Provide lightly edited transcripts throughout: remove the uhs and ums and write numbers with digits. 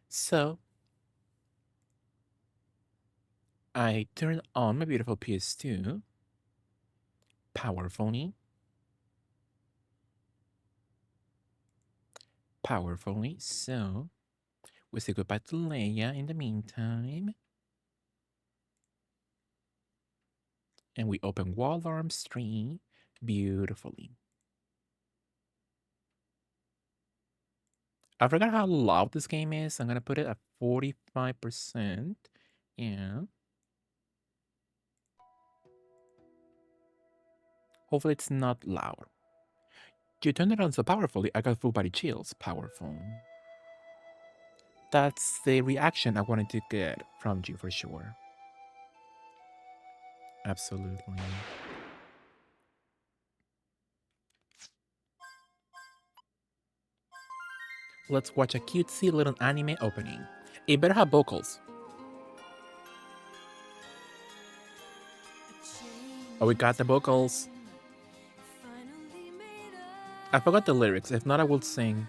So I turned on my beautiful PS2, powerfully, powerfully. So we say goodbye to Leia in the meantime. And we open Wall Arms 3 beautifully. I forgot how loud this game is. I'm gonna put it at 45%. Yeah. Hopefully it's not loud. You turned it on so powerfully, I got full body chills. Powerful. That's the reaction I wanted to get from you for sure. Absolutely. Let's watch a cutesy little anime opening. It better have vocals. Oh, we got the vocals. I forgot the lyrics. If not, I will sing.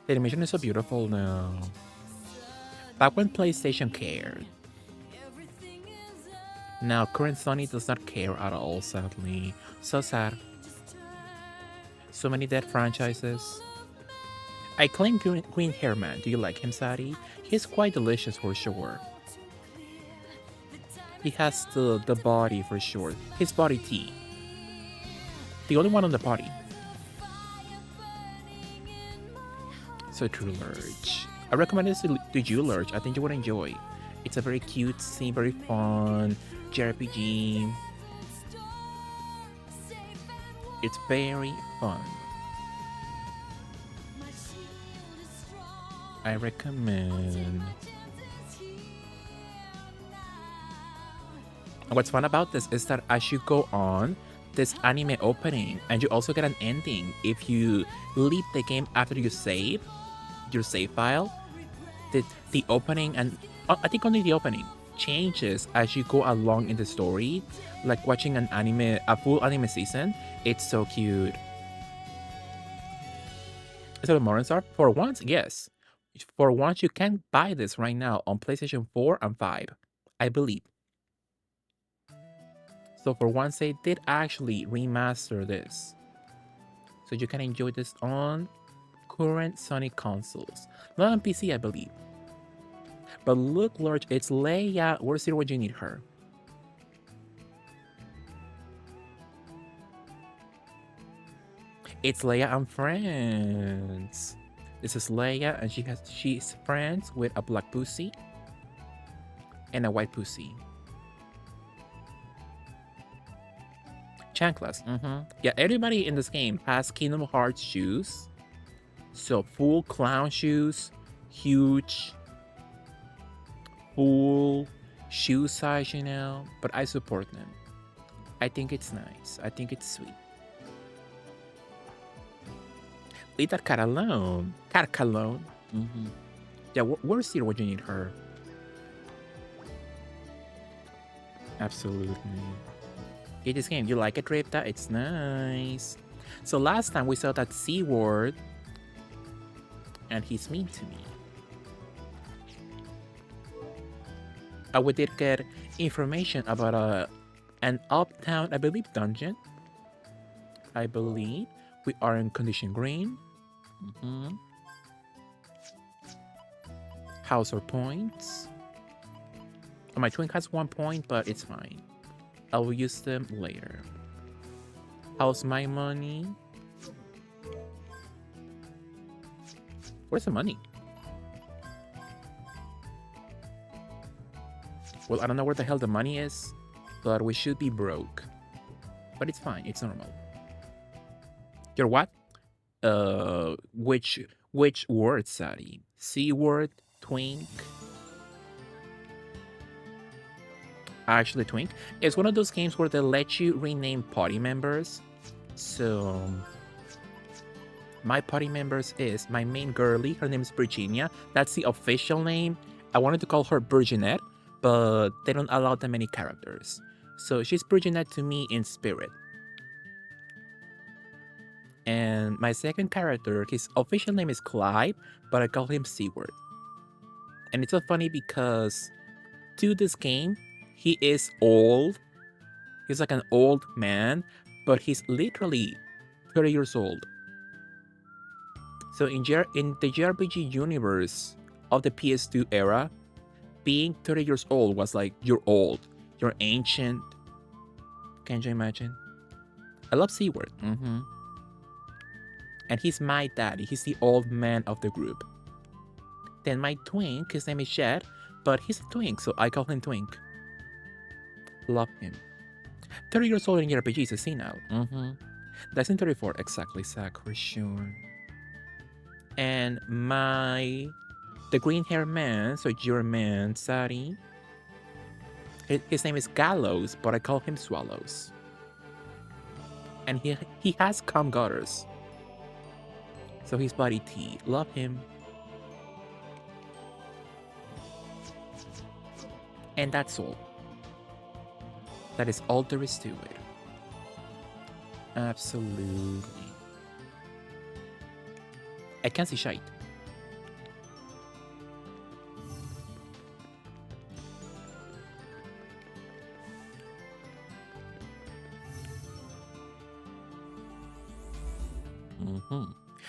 The animation is so beautiful now. Back when PlayStation cared. Now, current Sony does not care at all, sadly. So sad. So many dead franchises. I claim Green Hair Man. Do you like him, Sadie? He's quite delicious for sure. He has the body for sure. His body tea. The only one on the party. So true, Lurch. I recommend this to you, Lurch. I think you would enjoy. It's a very cute scene, very fun JRPG. It's very fun. I recommend. And what's fun about this is that as you go on this anime opening, and you also get an ending if you leave the game after you save your save file, the opening, and I think only the opening changes as you go along in the story, like watching an anime, a full anime season. It's so cute. Is it a modern star? For once, yes. For once, you can buy this right now on PlayStation 4 and 5, I believe. So for once, they did actually remaster this. So you can enjoy this on current Sony consoles. Not on PC, I believe. But look, Lord, it's Leia. Where's here when you need her? It's Leia and friends. This is Leia, and she's friends with a black pussy and a white pussy. Chanclas. Yeah, everybody in this game has Kingdom Hearts shoes. So full clown shoes, huge, full shoe size, you know. But I support them. I think it's nice. I think it's sweet. Leave that cat alone. Cat alone. Yeah, where's here when you need her? Absolutely. Get this game. You like it, Ripta? It's nice. So last time we saw that C word, and he's mean to me. We did get information about an uptown, I believe, dungeon. I believe we are in condition green. House or points. Oh, my twink has 1 point, but it's fine. I will use them later. How's my money? Where's the money? Well, I don't know where the hell the money is, but we should be broke. But it's fine. It's normal. You're what? Which word, Sari? C word? Twink? Actually, Twink. It's one of those games where they let you rename party members. So my party members is my main girly. Her name is Virginia. That's the official name. I wanted to call her Virginette, but they don't allow that many characters. So she's bridging that to me in spirit. And my second character, his official name is Clive, but I call him Seward. And it's so funny because to this game, he is old. He's like an old man, but he's literally 30 years old. So in the JRPG universe of the PS2 era, being 30 years old was like, you're old, you're ancient. Can you imagine? I love Seward. And he's my daddy. He's the old man of the group. Then my twink, his name is Shed, but he's a twink, so I call him Twink. Love him. 30 years old in JRPGs is senile. That's in 34, exactly, Sakura, sure. And the green hair man, so your man, Sari. His name is Gallows, but I call him Swallows. And he has calm gutters. So he's Buddy T. Love him. And that's all. That is all there is to it. Absolutely. I can't see shite.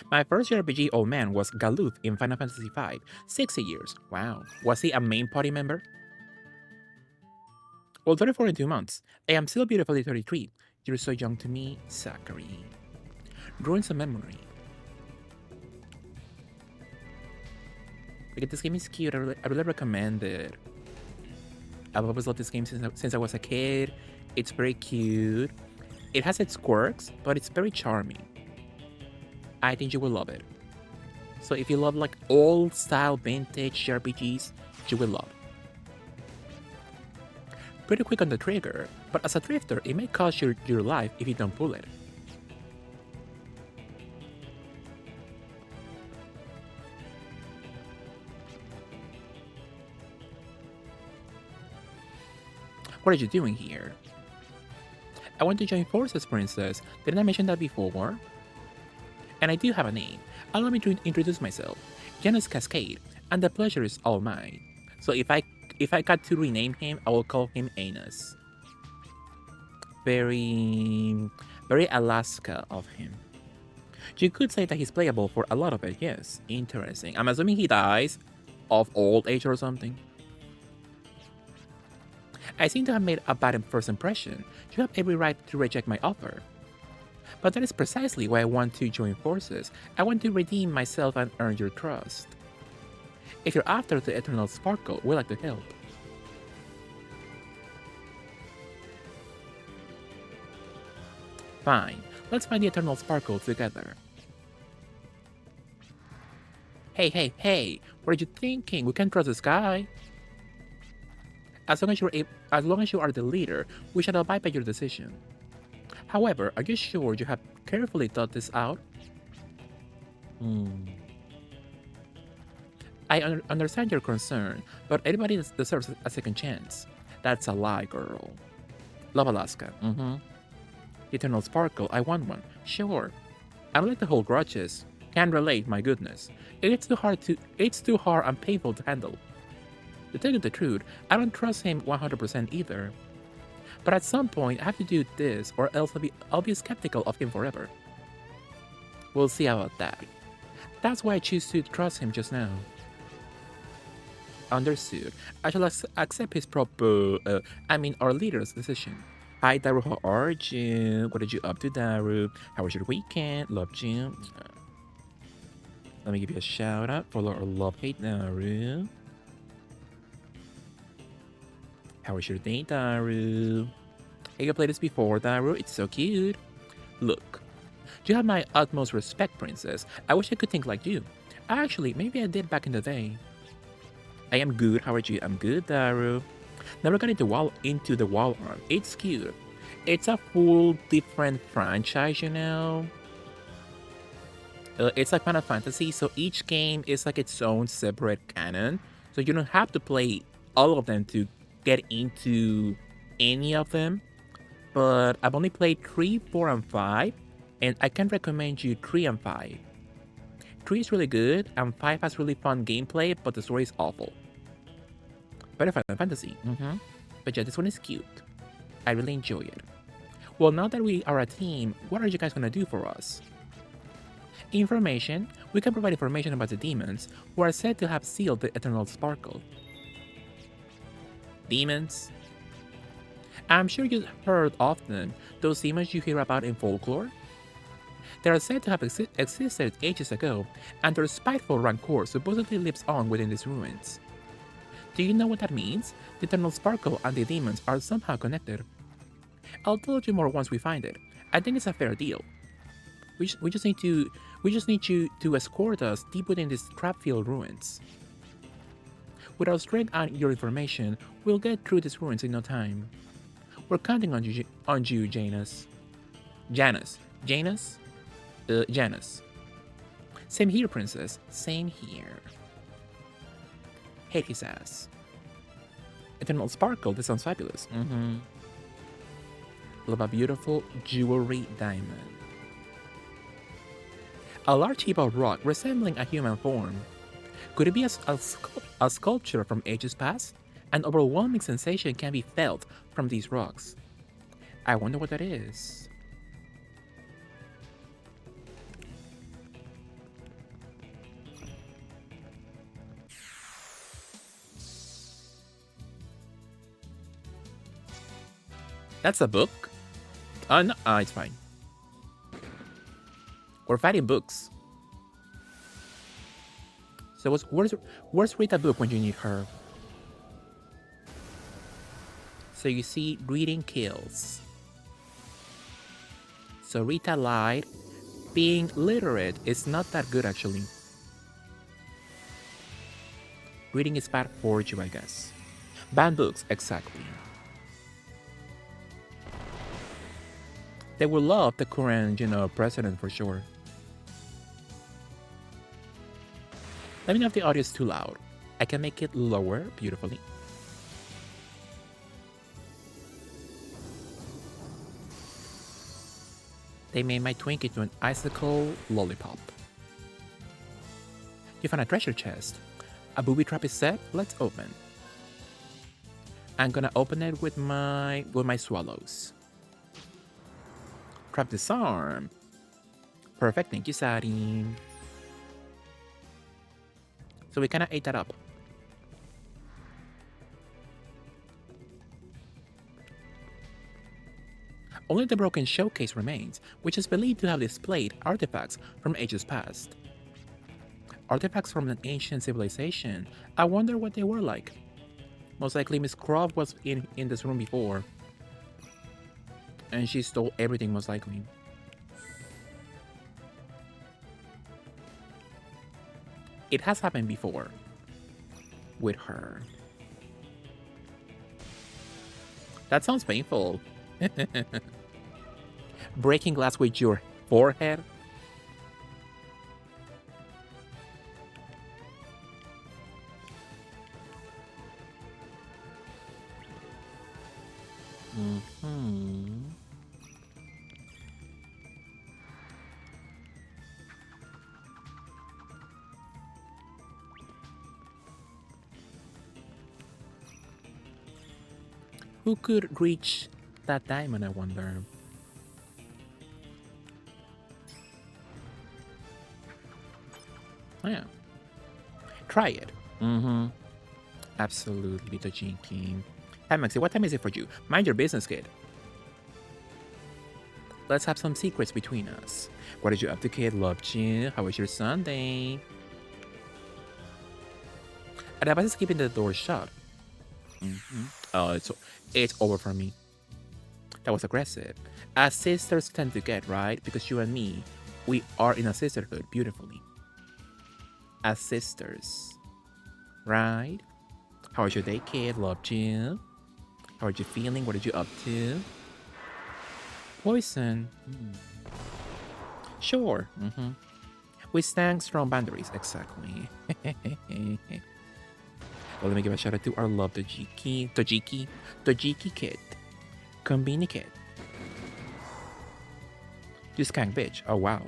My first JRPG old man was Galuth in Final Fantasy V. 60 years. Wow. Was he a main party member? Well, 34 in 2 months. I am still beautifully 33. You're so young to me, Zachary. Ruins of memory. Like, this game is cute. I really recommend it. I've always loved this game since I was a kid. It's very cute. It has its quirks, but it's very charming. I think you will love it. So if you love like old style vintage RPGs, you will love. Pretty quick on the trigger, but as a drifter, it may cost your life if you don't pull it. What are you doing here? I want to join forces, princess. Didn't I mention that before? And I do have a name. Allow me to introduce myself. Janus Cascade, and the pleasure is all mine. So if I got to rename him, I will call him Anus. Very Alaska of him. You could say that he's playable for a lot of it, yes. Interesting. I'm assuming he dies of old age or something. I seem to have made a bad first impression. You have every right to reject my offer. But that is precisely why I want to join forces. I want to redeem myself and earn your trust. If you're after the eternal sparkle, we'd like to help. Fine, let's find the eternal sparkle together. Hey, what are you thinking? We can't trust this guy. As long as you are the leader, we shall abide by your decision. However, are you sure you have carefully thought this out? I understand your concern, but everybody deserves a second chance. That's a lie, girl. Love Alaska. The eternal sparkle, I want one. Sure. I don't like to hold grudges. Can't relate, my goodness. It's too hard and painful to handle. To tell you the truth, I don't trust him 100% either. But at some point, I have to do this, or else I'll be skeptical of him forever. We'll see about that. That's why I choose to trust him just now. Understood. I shall accept his our leader's decision. Hi, Daru, how are you? What are you up to, Daru? How was your weekend? Loved you. Let me give you a shout out for our love hate, Daru. How was your day, Daru? I played this before, Daru. It's so cute. Look, you have my utmost respect, princess. I wish I could think like you. Actually, maybe I did back in the day. I am good. How are you? I'm good, Daru. Never got into the wall arm. It's cute. It's a full different franchise, you know. It's like Final Fantasy, so each game is like its own separate canon. So you don't have to play all of them to get into any of them. but I've only played 3, 4, and 5, and I can recommend you 3 and 5. 3 is really good, and 5 has really fun gameplay, but the story is awful. Better Final Fantasy. But yeah, this one is cute. I really enjoy it. Well, now that we are a team, what are you guys gonna do for us? Information. We can provide information about the demons who are said to have sealed the Eternal Sparkle. Demons? I'm sure you've heard often those demons you hear about in folklore. They are said to have existed ages ago, and their spiteful rancor supposedly lives on within these ruins. Do you know what that means? The Eternal Sparkle and the demons are somehow connected. I'll tell you more once we find it. I think it's a fair deal. We just need you to escort us deep within these trap-filled ruins. With our strength and your information, we'll get through these ruins in no time. We're counting on you, Janus. Janus. Janus? Janus. Same here, princess. Same here. Hate his ass. Eternal Sparkle, this sounds fabulous. Love a beautiful jewelry diamond. A large heap of rock resembling a human form. Could it be a sculpture from ages past? An overwhelming sensation can be felt from these rocks. I wonder what that is. That's a book? No, it's fine. We're fighting books. So where's Rita book when you need her? So you see, reading kills. So Rita lied. Being literate is not that good, actually. Reading is bad for you, I guess. Banned books, exactly. They will love the current, president for sure. Let me know if the audio is too loud. I can make it lower beautifully. They made my twink into an icicle lollipop. You found a treasure chest. A booby trap is set. Let's open. I'm gonna open it with my swallows. Trap disarm. Perfect, thank you, Sari. So we kinda ate that up. Only the broken showcase remains, which is believed to have displayed artifacts from ages past. Artifacts from an ancient civilization. I wonder what they were like. Most likely Miss Croft was in this room before. And she stole everything, most likely. It has happened before. With her. That sounds painful. Breaking glass with your forehead? Who could reach that diamond, I wonder? Oh, yeah. Try it. Absolutely, Tojiki. Hi, Maxi, what time is it for you? Mind your business, kid. Let's have some secrets between us. What did you up to, kid? Loved you. How was your Sunday? Adabas is keeping the door shut. Oh, it's over for me. That was aggressive. As sisters tend to get, right? Because you and me, we are in a sisterhood beautifully. As sisters. Right? How was your day, kid? Loved you. How are you feeling? What are you up to? Poison. Sure. We stand strong boundaries. Exactly. Well, let me give a shout out to our love Tojiki Kid. Konbini Kid. You skank bitch. Oh wow.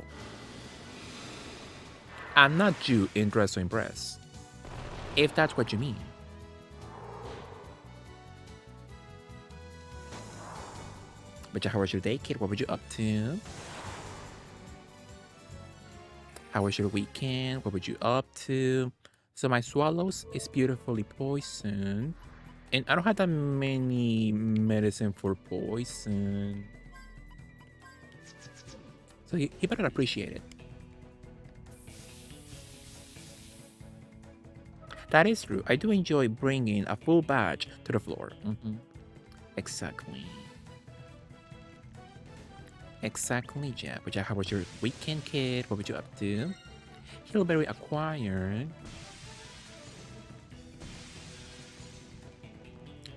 I'm not you in Dress to Impress. If that's what you mean. But how was your day, kid? What were you up to? How was your weekend? What were you up to? So my swallows is beautifully poisoned. And I don't have that many medicine for poison. So he better appreciate it. That is true. I do enjoy bringing a full batch to the floor. Exactly. Exactly, Jeff. But how was your weekend, kid? What were you up to? Hillberry acquired.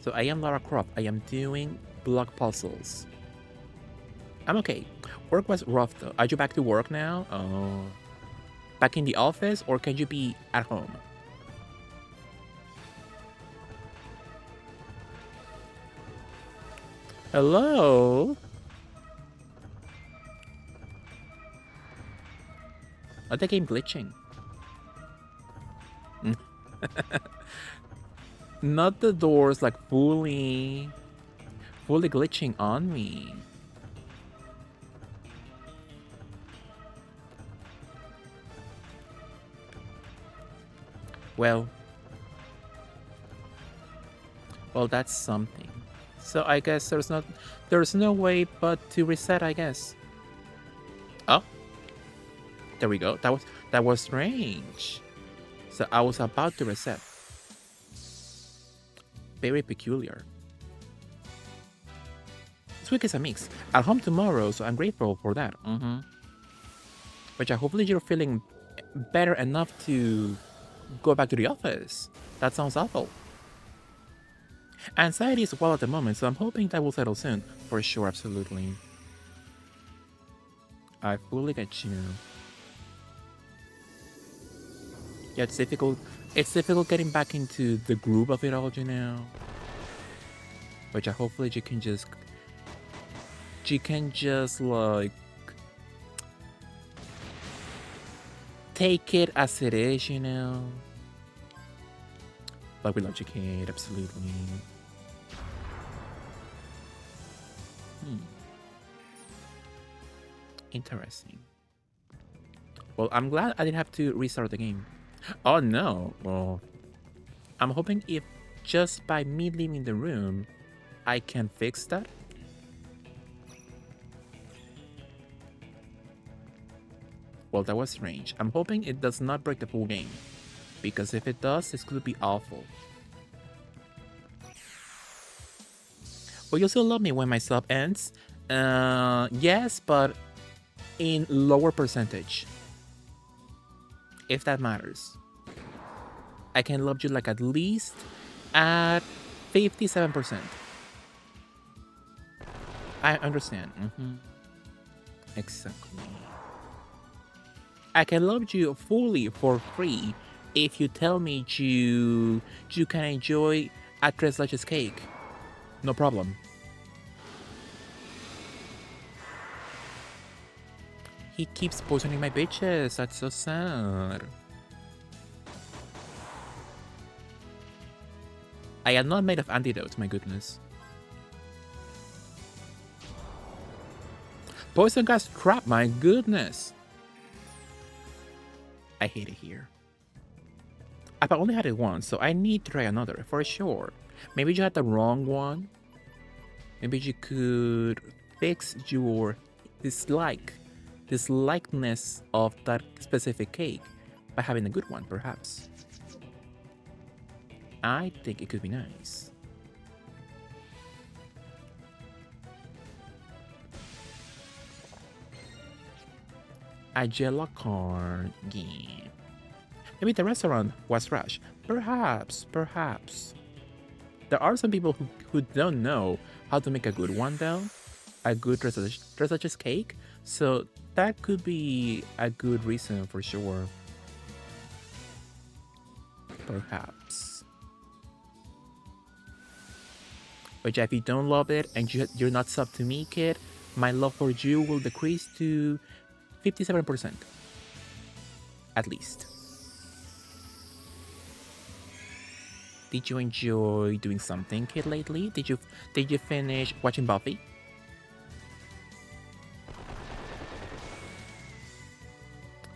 So I am Lara Croft. I am doing block puzzles. I'm okay. Work was rough though. Are you back to work now? Oh. Back in the office, or can you be at home? Hello? Oh, the game glitching. Not the doors like fully glitching on me. Well, that's something. So I guess there's no way but to reset, I guess. Oh, there we go. That was strange. So I was about to reset. Very peculiar. This week is a mix. I'm home tomorrow, so I'm grateful for that. But yeah, hopefully you're feeling better enough to go back to the office. That sounds awful. Anxiety is well at the moment, so I'm hoping that will settle soon. For sure, absolutely. I fully get you. Yeah, it's difficult. It's difficult getting back into the groove of it all, you know. But yeah, hopefully you can just like take it as it is, you know. Like we love you, kid, absolutely. Interesting. Well, I'm glad I didn't have to restart the game. Oh no. Well, I'm hoping if just by me leaving the room, I can fix that. Well, that was strange. I'm hoping it does not break the full game, because if it does, this could be awful. Will you still love me when my sub ends? Yes, but in lower percentage. If that matters. I can love you like at least at 57%. I understand. Exactly. I can love you fully for free if you tell me you can enjoy a Tres Leches cake. No problem. He keeps poisoning my bitches. That's so sad. I am not made of antidotes, my goodness. Poison gas trap, my goodness. I hate it here. I've only had it once, so I need to try another for sure. Maybe you had the wrong one. Maybe you could fix your dislikeness of that specific cake by having a good one, perhaps. I think it could be nice. A yellow card game. Maybe the restaurant was rushed. Perhaps. There are some people who don't know how to make a good one, though. A good Tres Leches cake. So that could be a good reason for sure. Perhaps. But yeah, if you don't love it and you're not sub to me, kid, my love for you will decrease to 57%, at least. Did you enjoy doing something, kid, lately? Did you finish watching Buffy?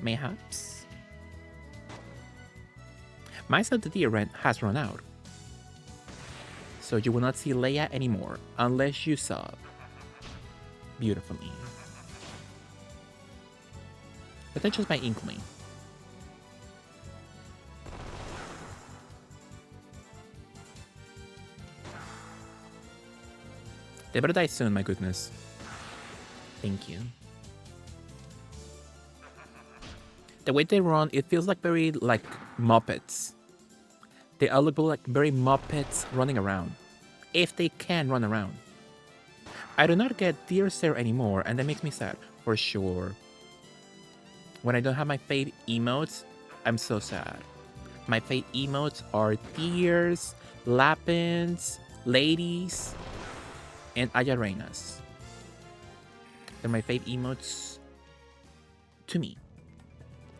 Mayhaps. My sympathy rent has run out, so you will not see Leia anymore unless you sub beautifully. But that's just my inkling. They better die soon, my goodness. Thank you. The way they run, it feels like very like Muppets. They all look like very Muppets running around. If they can run around. I do not get Dear Sir anymore, and that makes me sad, for sure. When I don't have my fave emotes, I'm so sad. My fave emotes are Tears, Lapins, Ladies, and Ayarenas. They're my fave emotes to me.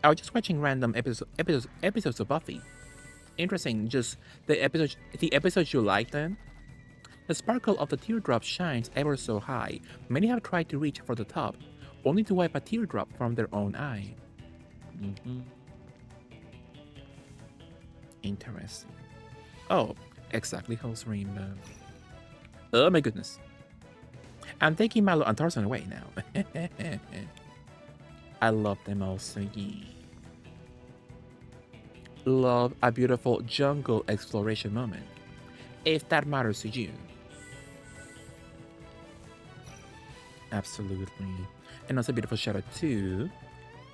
I was just watching random episodes of Buffy. Interesting, just the episodes you like then? The sparkle of the teardrop shines ever so high. Many have tried to reach for the top, only to wipe a teardrop from their own eye. Interesting. Oh, exactly, Hell's Rainbow. Oh my goodness. I'm taking Milo and Tarzan away now. I love them also, yeah. Love a beautiful jungle exploration moment, if that matters to you. Absolutely. And also a beautiful shout out to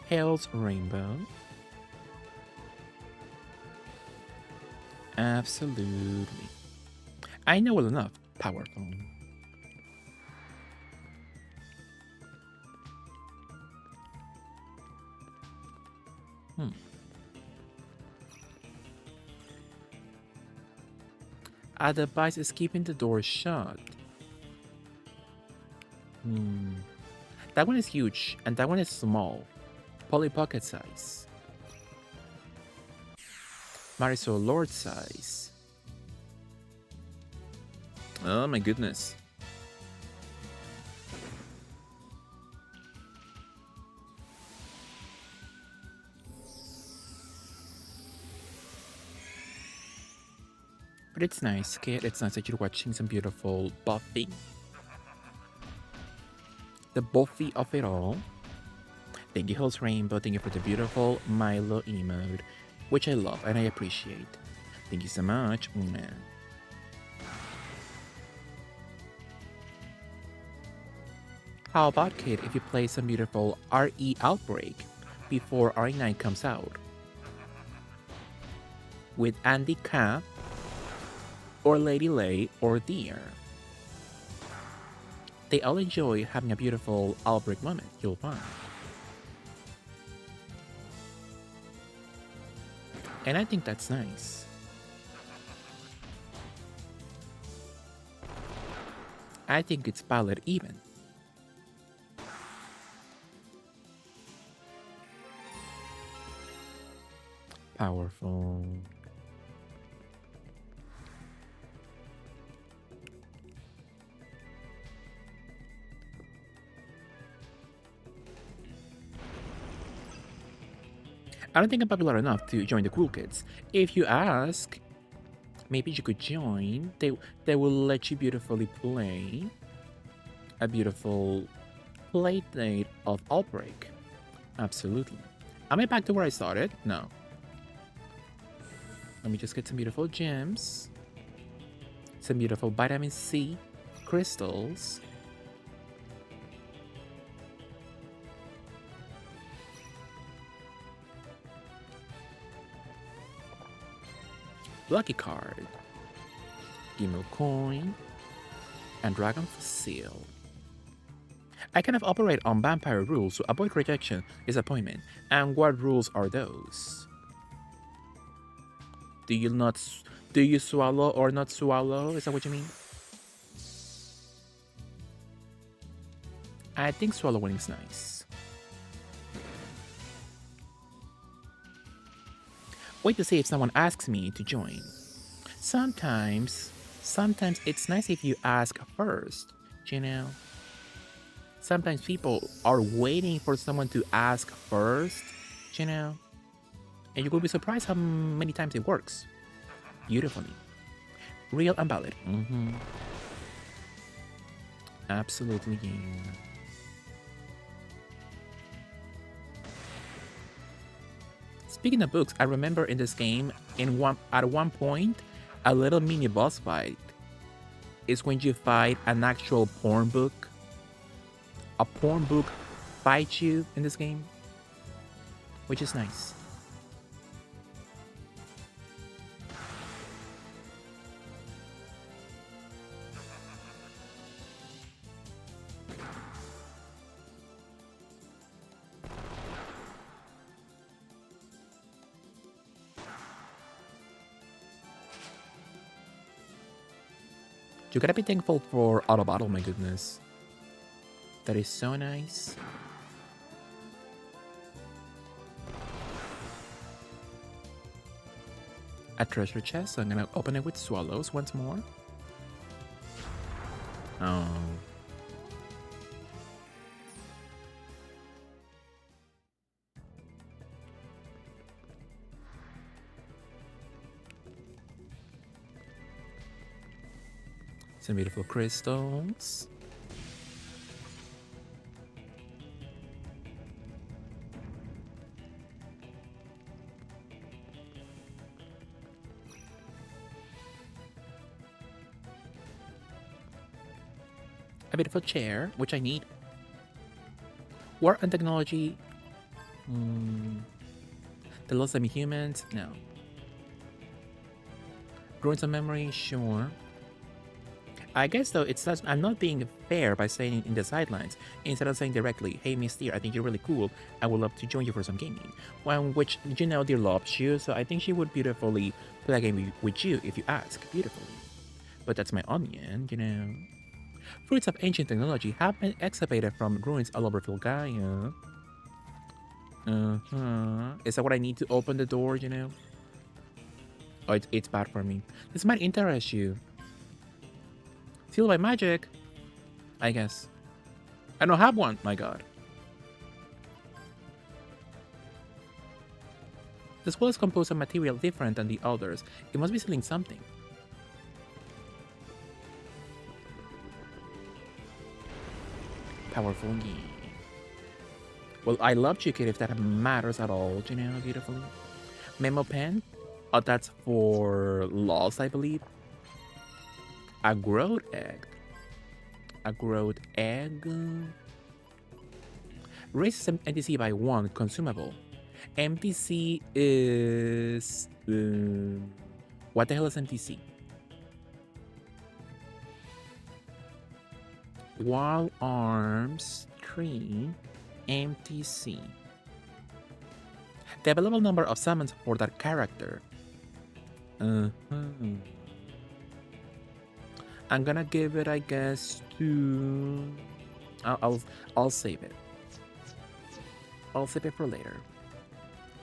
Hell's Rainbow. Absolutely. I know well enough. Powerful. A device is keeping the door shut. That one is huge, and that one is small. Polly Pocket size. Marisol Lord size. Oh my goodness. But it's nice, kid. It's nice that you're watching some beautiful Buffy. The Buffy of it all. Thank you, Hell's Rainbow. Thank you for the beautiful Milo emote, which I love and I appreciate. Thank you so much. How about, kid, if you play some beautiful RE Outbreak before RE9 comes out? With Andy Cap, or Lady Lay, or Deer. They all enjoy having a beautiful Outbreak moment, you'll find. And I think that's nice. I think it's valid even. Powerful. I don't think I'm popular enough to join the cool kids. If you ask, maybe you could join. They will let you beautifully play a beautiful play date of Outbreak. Absolutely. Am I back to where I started? No. Let me just get some beautiful gems. Some beautiful vitamin C crystals. Lucky card, Gimel coin, and Dragon Seal. I kind of operate on vampire rules to avoid rejection, disappointment. And what rules are those? Do you swallow or not swallow? Is that what you mean? I think swallowing is nice. Wait to see if someone asks me to join. Sometimes it's nice if you ask first, you know? Sometimes people are waiting for someone to ask first, you know? And you will be surprised how many times it works. Beautifully. Real and valid. Absolutely, yeah. Speaking of books, I remember in this game, at one point, a little mini boss fight is when you fight an actual porn book. A porn book fights you in this game, which is nice. You gotta be thankful for Auto Battle, my goodness. That is so nice. A treasure chest, so I'm gonna open it with swallows once more. Oh. Some beautiful crystals. A beautiful chair, which I need. War and technology. The lost semi-humans? No. Ruins of memory? Sure. I guess though I'm not being fair by saying in the sidelines instead of saying directly, "Hey, Miss Dear, I think you're really cool. I would love to join you for some gaming." Which Dear loves you, so I think she would beautifully play a game with you if you ask beautifully. But that's my opinion, Fruits of ancient technology have been excavated from ruins all over Filgaia. Is that what I need to open the door? Oh, it's bad for me. This might interest you. Sealed by magic, I guess. I don't have one, my god. The scroll is composed of material different than the others. It must be sealing something. Powerful, yeah. Well, I love Chicken if that matters at all, beautifully. Memo pen? Oh, that's for loss, I believe. A growth egg. A growth egg. Raises NTC by 1, consumable. MTC is... what the hell is MTC? Wall arms 3 MTC. The available number of summons for that character. I'm gonna give it, I guess, to... I'll save it. I'll save it for later.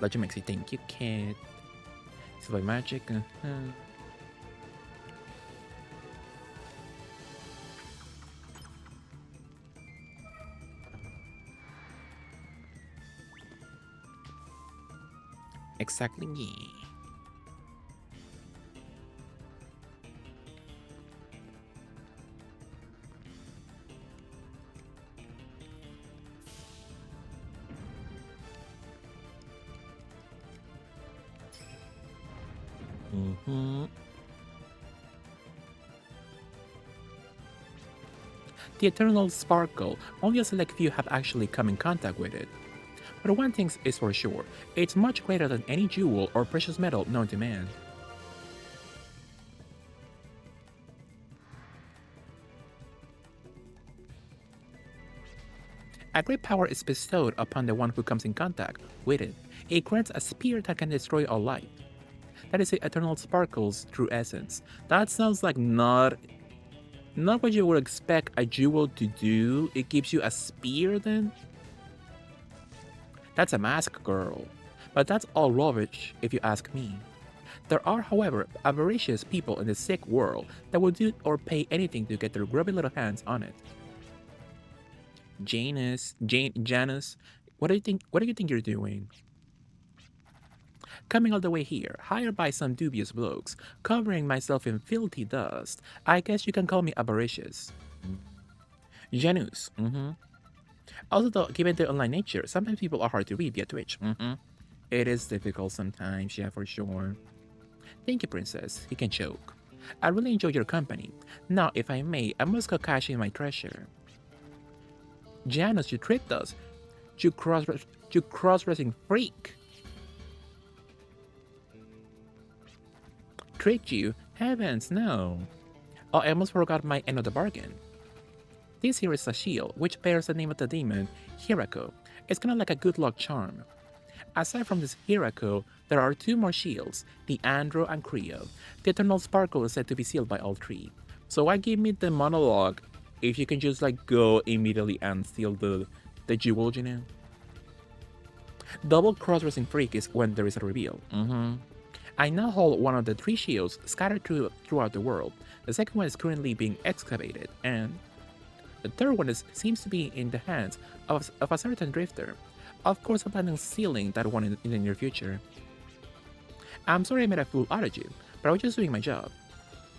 Let you make it. Thank you, kid. It's by magic. Exactly, yeah. The Eternal Sparkle, only a select few have actually come in contact with it. But one thing is for sure, it's much greater than any jewel or precious metal known to man. A great power is bestowed upon the one who comes in contact with it. It grants a spear that can destroy all life. That is the Eternal Sparkle's true essence. That sounds like not Not what you would expect a jewel to do. It gives you a spear then? That's a mask, girl. But that's all rubbish, if you ask me. There are, however, avaricious people in the sick world that will do or pay anything to get their grubby little hands on it. Janus, what do you think you're doing? Coming all the way here, hired by some dubious blokes, covering myself in filthy dust. I guess you can call me avaricious. Janus, Also, though, given their online nature, sometimes people are hard to read via Twitch. It is difficult sometimes, yeah, for sure. Thank you, princess. You can choke. I really enjoy your company. Now, if I may, I must go cash in my treasure. Janus, you tricked us. You cross-dressing freak. Tricked you? Heavens, no. Oh, I almost forgot my end of the bargain. This here is a shield, which bears the name of the demon, Hirako. It's kinda like a good luck charm. Aside from this Hirako, there are two more shields, the Andro and Creo. The Eternal Sparkle is said to be sealed by all three. So why give me the monologue if you can just like go immediately and steal the jewel, you know? Double cross-dressing freak is when there is a reveal. I now hold one of the three shields scattered throughout the world. The second one is currently being excavated, and the third one seems to be in the hands of a certain drifter. Of course, I'm planning on stealing that one in the near future. I'm sorry I made a fool out of you, but I was just doing my job.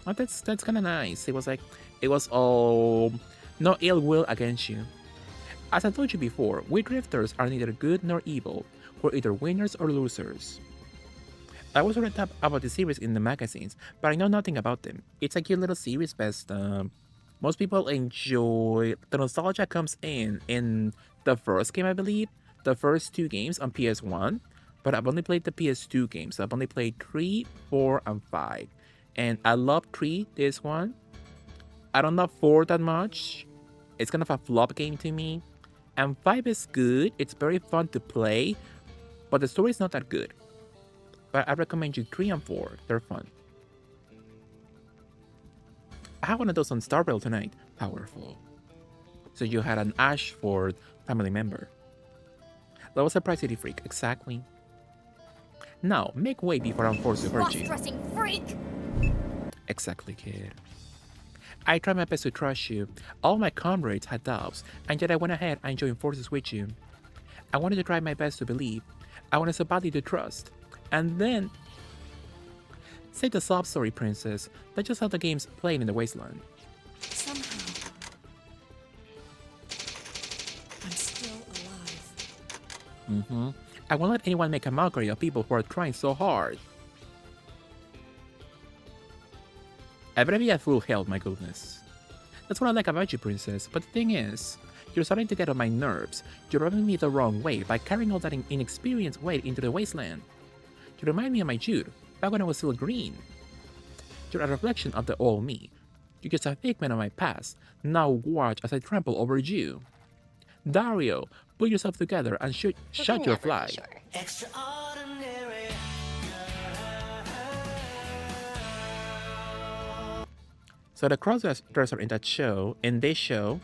Oh, that's kind of nice. It was all no ill will against you. As I told you before, we drifters are neither good nor evil. We're either winners or losers. I was read up about the series in the magazines, but I know nothing about them. It's a cute little series, best. Most people enjoy the nostalgia comes in the first game, I believe, the first two games on PS1. But I've only played the PS2 games. I've only played 3, 4, and 5. And I love 3, this one. I don't love 4 that much. It's kind of a flop game to me. And 5 is good. It's very fun to play. But the story is not that good. But I recommend you 3 and 4. They're fun. I have one of those on Starville tonight. Powerful. So you had an Ashford family member. That was a Price City freak, exactly. Now, make way before I'm forced to hurt you. Cross-dressing freak! Exactly, kid. I tried my best to trust you. All my comrades had doubts, and yet I went ahead and joined forces with you. I wanted to try my best to believe. I wanted somebody to trust. And then... Say the sob story, princess. That's just how the game's playing in the wasteland. Somehow... I'm still alive. I won't let anyone make a mockery of people who are trying so hard. I better be at full health, my goodness. That's what I like about you, princess. But the thing is, you're starting to get on my nerves. You're rubbing me the wrong way by carrying all that inexperienced weight into the wasteland. You remind me of my Jude, back when I was still green. You're a reflection of the old me. You're just a figment of my past. Now watch as I trample over you. Dario, pull yourself together and shut your fly. Extraordinary. So the crossdresser in this show,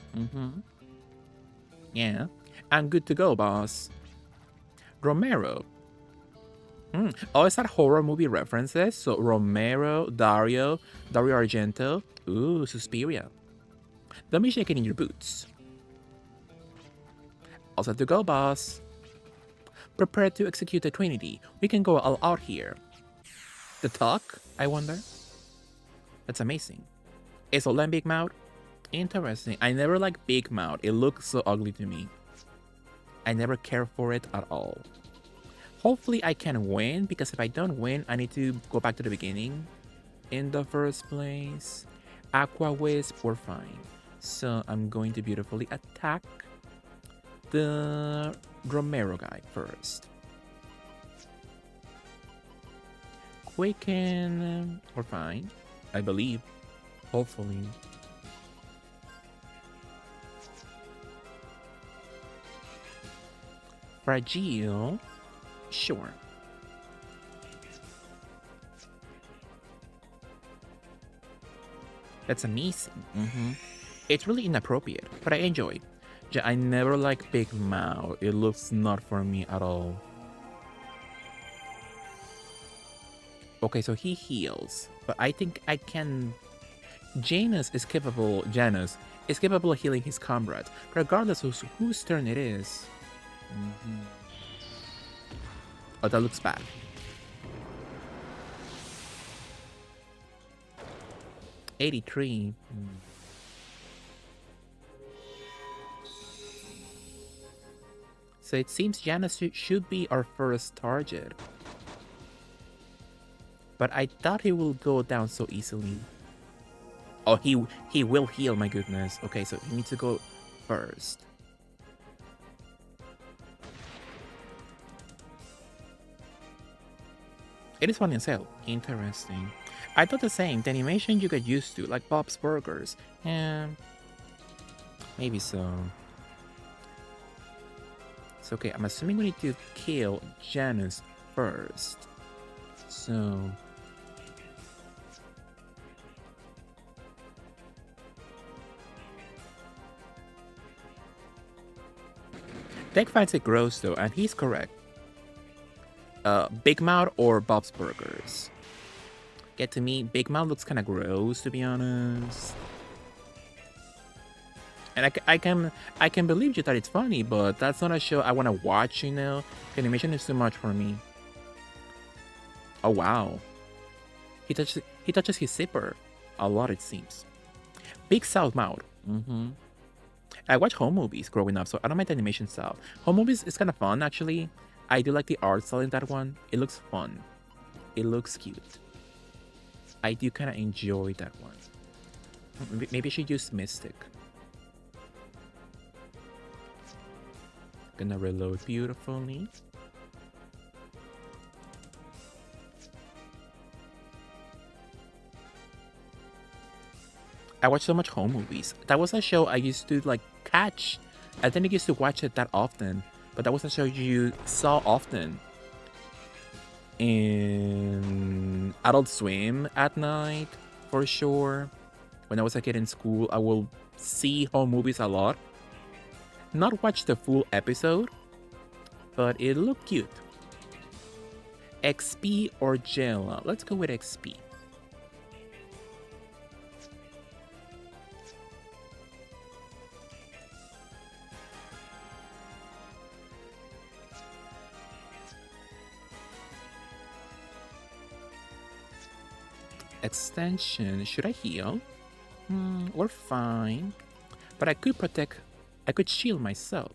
yeah, I'm good to go, boss. Romero. Oh, is that horror movie references? So Romero, Dario Argento. Ooh, Suspiria. Don't be shaking in your boots. All set to go, boss. Prepare to execute the Trinity. We can go all out here. The talk, I wonder? That's amazing. Is Olen Big Mouth? Interesting. I never liked Big Mouth. It looks so ugly to me. I never care for it at all. Hopefully I can win, because if I don't win, I need to go back to the beginning in the first place. Aqua Wisp, we're fine. So I'm going to beautifully attack the Romero guy first. Quicken, we're fine, I believe. Hopefully. Fragile, sure. That's amazing. It's really inappropriate, but I enjoy. Yeah, I never like Big Mouth. It looks not for me at all. Okay, so he heals, but I think I can. Janus is capable. Janus is capable of healing his comrades, regardless of whose turn it is. Oh, that looks bad. $83. So it seems Janus should be our first target. But I thought he will go down so easily. Oh, he will heal, my goodness. Okay, so he needs to go first. It is funny as hell. Interesting. I thought the same. The animation you get used to, like Bob's Burgers. Maybe so. So okay, I'm assuming we need to kill Janus first. So Tech finds it gross though, and he's correct. Big Mouth or Bob's Burgers. Get to me, Big Mouth looks kind of gross, to be honest. And I can believe you that it's funny, but that's not a show I want to watch. You know, the animation is too much for me. Oh wow, he touches his zipper a lot, it seems. Big South Mouth. I watch home movies growing up, so I don't mind the animation style. Home movies is kind of fun, actually. I do like the art style in that one. It looks fun. It looks cute. I do kind of enjoy that one. Maybe I should use Mystic. Gonna reload beautifully. I watch so much home movies. That was a show I used to like catch. I didn't used to watch it that often, but that was a show you saw often in Adult Swim at night, for sure. When I was a kid in school, I will see home movies a lot. Not watch the full episode, but it looked cute. XP or Jella? Let's go with XP. Extension. Should I heal? We're fine. But I could protect. I could shield myself.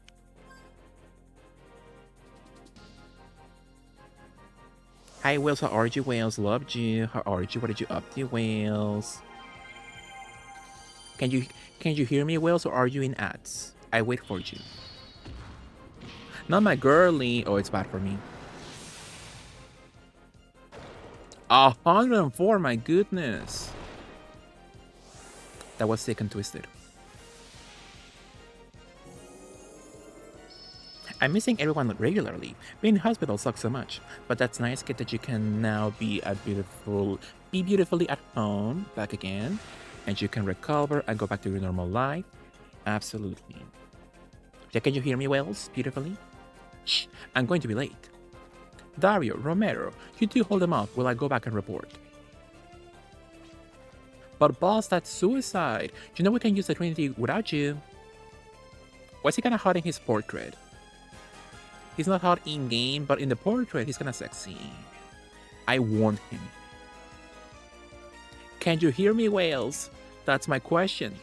Hi, Wales. How are you, Wales? Loved you. How are you? What did you up to, Wales? Can you hear me, Wales, or are you in ads? I wait for you. Not my girly. Oh, it's bad for me. 104, my goodness. That was sick and twisted. I'm missing everyone regularly. Being in hospital sucks so much, but that's nice, kid, that you can now be beautifully at home, back again, and you can recover and go back to your normal life. Absolutely. Yeah, can you hear me, Wells? Beautifully? Shh, I'm going to be late. Dario, Romero, you two hold them off while I go back and report. But boss, that's suicide. You know we can use the Trinity without you. Why is he kinda hot in his portrait? He's not hot in-game, but in the portrait, he's kinda sexy. I warned him. Can you hear me, Wales? That's my question.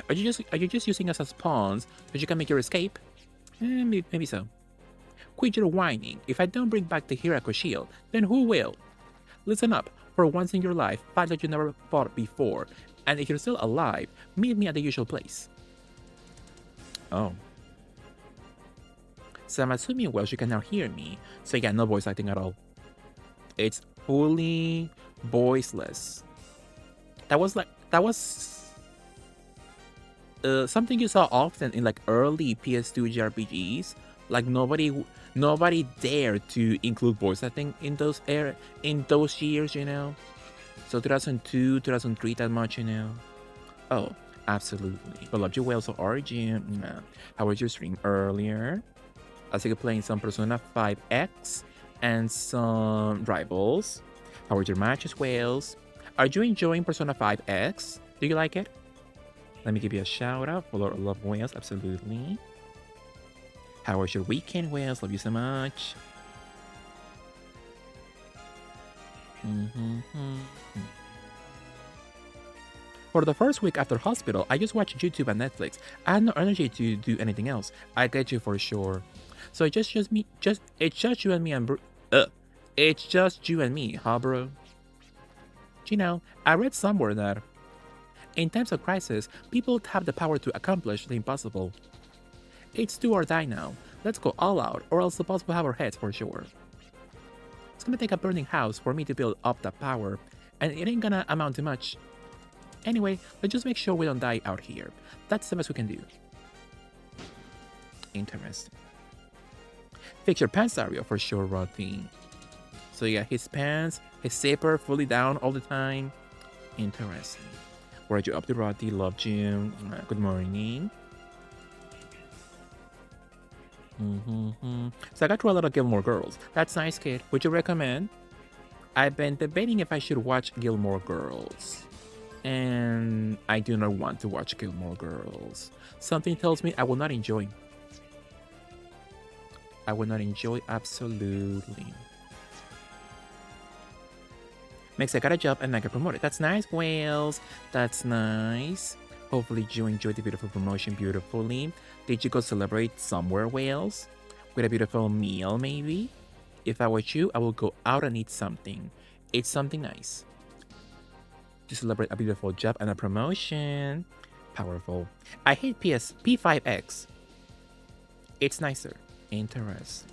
Are you just using us as pawns so you can make your escape? Maybe so. Quit your whining. If I don't bring back the Hirako shield, then who will? Listen up. For once in your life, fight like you never fought before. And if you're still alive, meet me at the usual place. Oh. So I'm assuming, well, you can now hear me. So yeah, no voice acting at all. It's fully voiceless. That was something you saw often in like early PS2 JRPGs. Like nobody dared to include voice acting in those years, you know. So 2002, 2003, that much, you know? Oh, absolutely. But love you well, so RG. How was your stream earlier? I think you're playing some Persona 5X and some Rivals. How was your matches, Wales? Are you enjoying Persona 5X? Do you like it? Let me give you a shout out for Love Wales, absolutely. How was your weekend, Wales? Love you so much. For the first week after hospital, I just watched YouTube and Netflix. I had no energy to do anything else. I get you for sure. So it's just me, it's just you and me and it's just you and me, huh, bro? You know, I read somewhere that in times of crisis, people have the power to accomplish the impossible. It's do or die now. Let's go all out, or else the boss will have our heads for sure. It's gonna take a burning house for me to build up that power, and it ain't gonna amount to much. Anyway, let's just make sure we don't die out here. That's the best we can do. Interesting. Fix your pants area for sure, Rodney. So yeah, his pants, his zipper fully down all the time. Interesting. Where are you up to, Rodney? Loved you. Good morning. So I got to a lot of Gilmore Girls. That's nice, kid. Would you recommend? I've been debating if I should watch Gilmore Girls. And I do not want to watch Gilmore Girls. Something tells me I will not enjoy. I will not enjoy, absolutely. Makes I got a job and I get promoted. That's nice, Wales. That's nice. Hopefully you enjoyed the beautiful promotion beautifully. Did you go celebrate somewhere, Wales? With a beautiful meal, maybe? If I was you, I will go out and eat something. Eat something nice. To celebrate a beautiful job and a promotion. Powerful. I hate P5X. It's nicer. Interesting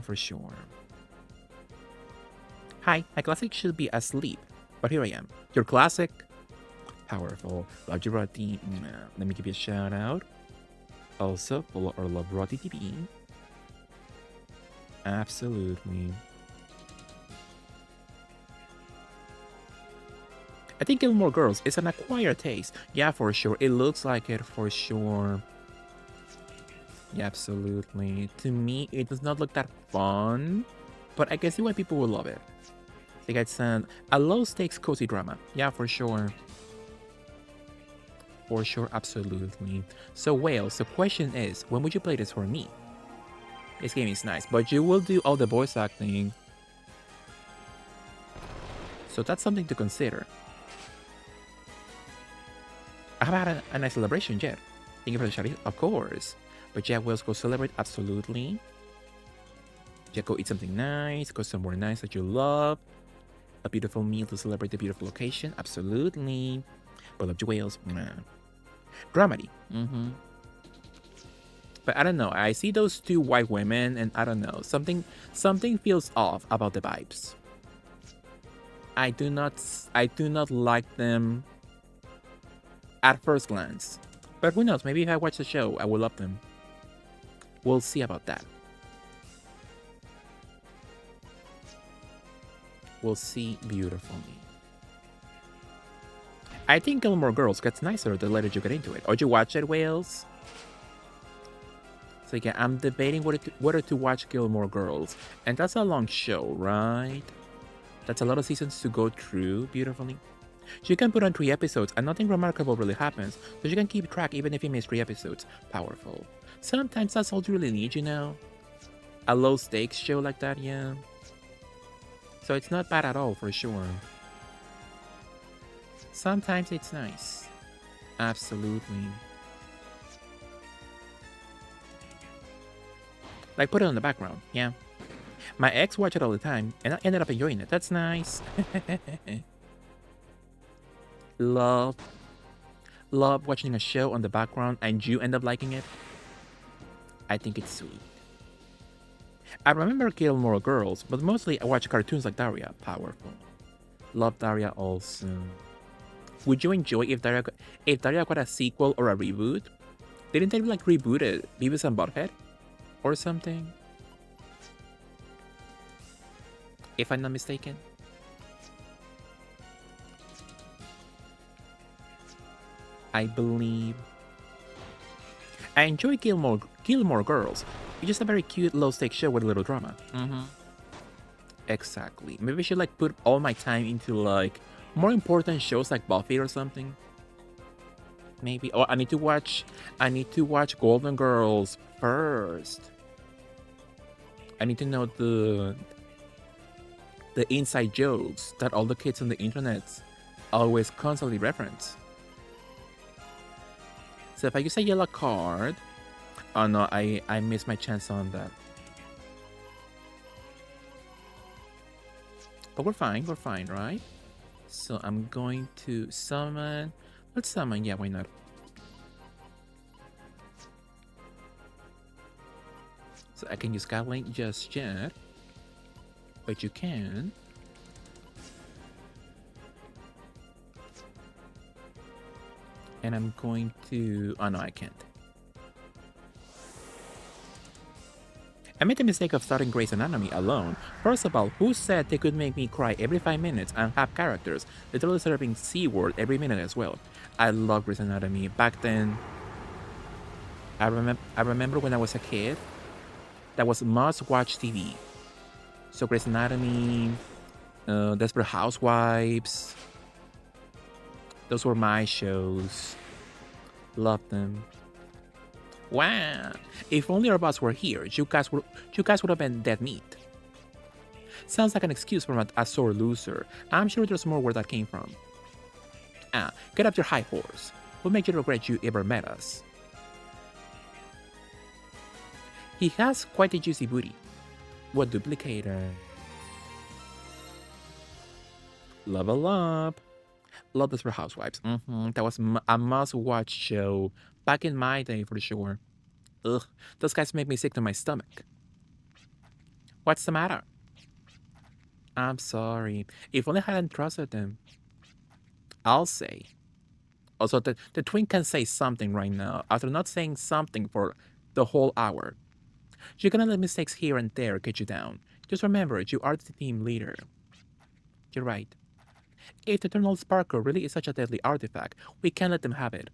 for sure. Hi, my classic should be asleep, but here I am. Your classic. Powerful. Love you, Roddy. Let me give you a shout out. Also, follow or love Roddy TV. Absolutely. I think Gilmore Girls is an acquired taste. Yeah, for sure. It looks like it for sure. Yeah, absolutely. To me, it does not look that fun, but I can see why people will love it. I think it's a low-stakes cozy drama. Yeah, for sure. For sure, absolutely. So, Wales, the question is, when would you play this for me? This game is nice, but you will do all the voice acting. So that's something to consider. I haven't had a nice celebration yet. Thank you for the shout out, of course. But yeah, Wales, go celebrate, absolutely. Yeah, go eat something nice, go somewhere nice that you love. A beautiful meal to celebrate the beautiful location, absolutely. But love you, Wales. Dramedy. But I don't know. I see those two white women, and I don't know. Something feels off about the vibes. I do not like them at first glance. But who knows? Maybe if I watch the show, I will love them. We'll see about that. We'll see beautifully. I think Gilmore Girls gets nicer the later you get into it. Or you watch it, Wales? So yeah, I'm debating whether to watch Gilmore Girls. And that's a long show, right? That's a lot of seasons to go through beautifully. You can put on 3 episodes and nothing remarkable really happens, so you can keep track even if you miss 3 episodes. Powerful. Sometimes that's all you really need, you know? A low stakes show like that, yeah. So it's not bad at all, for sure. Sometimes it's nice. Absolutely. Like, put it on the background, yeah. My ex watched it all the time, and I ended up enjoying it. That's nice. Love watching a show on the background, and you end up liking it. I think it's sweet. I remember Gilmore Girls, but mostly I watch cartoons like Daria. Powerful. Love Daria also. Would you enjoy if Daria got a sequel or a reboot? Didn't they like reboot it, Beavis and Butthead? Or something? If I'm not mistaken. I believe. I enjoy Gilmore Girls. It's just a very cute, low-stakes show with a little drama. Exactly. Maybe I should like put all my time into like more important shows like Buffy or something. Maybe. Oh, I need to watch Golden Girls first. I need to know the inside jokes that all the kids on the internet always constantly reference. So if I use a yellow card, oh no, I missed my chance on that. But we're fine, right? So I'm going to summon. Let's summon, yeah, why not? So I can use Gatling just yet. But you can. And I'm going to... Oh no, I can't. I made the mistake of starting Grey's Anatomy alone. First of all, who said they could make me cry every 5 minutes and have characters literally serving C-word every minute as well? I love Grey's Anatomy. Back then, I remember when I was a kid, that was must-watch TV. So Grey's Anatomy, Desperate Housewives, those were my shows. Loved them. Wow! If only our boss were here, you guys would have been dead meat. Sounds like an excuse from a sore loser. I'm sure there's more where that came from. Ah, get up your high horse. We'll make you regret you ever met us. He has quite a juicy booty. What duplicator? Level up. Love this for Housewives. That was a must-watch show back in my day for sure. Ugh, those guys make me sick to my stomach. What's the matter? I'm sorry. If only I hadn't trusted them. I'll say. Also, the twin can say something right now after not saying something for the whole hour. You're gonna let mistakes here and there get you down. Just remember, you are the team leader. You're right. If the Eternal Sparkle really is such a deadly artifact, we can't let them have it.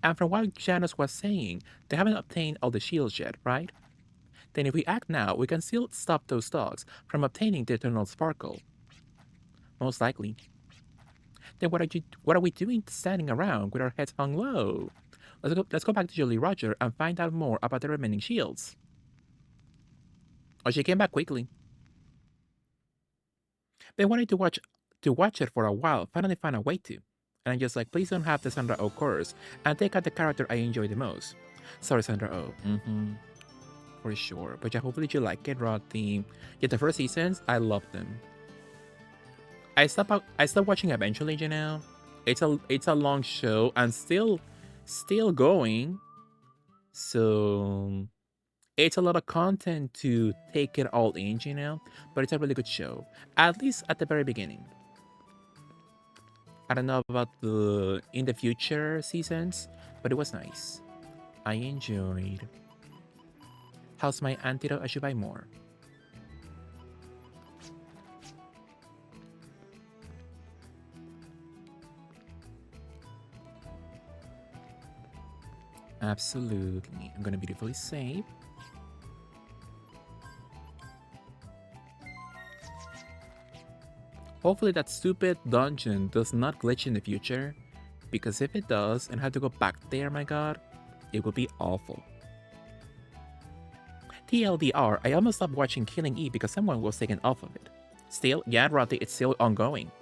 And from what Janice was saying, they haven't obtained all the shields yet, right? Then if we act now, we can still stop those dogs from obtaining the Eternal Sparkle. Most likely. Then what are we doing standing around with our heads hung low? Let's go back to Jolly Roger and find out more about the remaining shields. Oh, she came back quickly. They wanted to watch it for a while, finally found a way to. And I'm just like, please don't have the Sandra Oh curse, and take out the character I enjoy the most. Sorry, Sandra Oh. For sure. But yeah, hopefully you like it, Rodney. Yeah, the first seasons, I love them. I stopped watching eventually, you know. It's a long show and still going. So it's a lot of content to take it all in, you know. But it's a really good show. At least at the very beginning. I don't know about in the future seasons, but it was nice. I enjoyed. How's my antidote? I should buy more. Absolutely. I'm gonna beautifully save. Hopefully that stupid dungeon does not glitch in the future, because if it does and I have to go back there, my god, it will be awful. TLDR, I almost stopped watching Killing Eve because someone was taken off of it. Still, yeah, Roddy, it's still ongoing.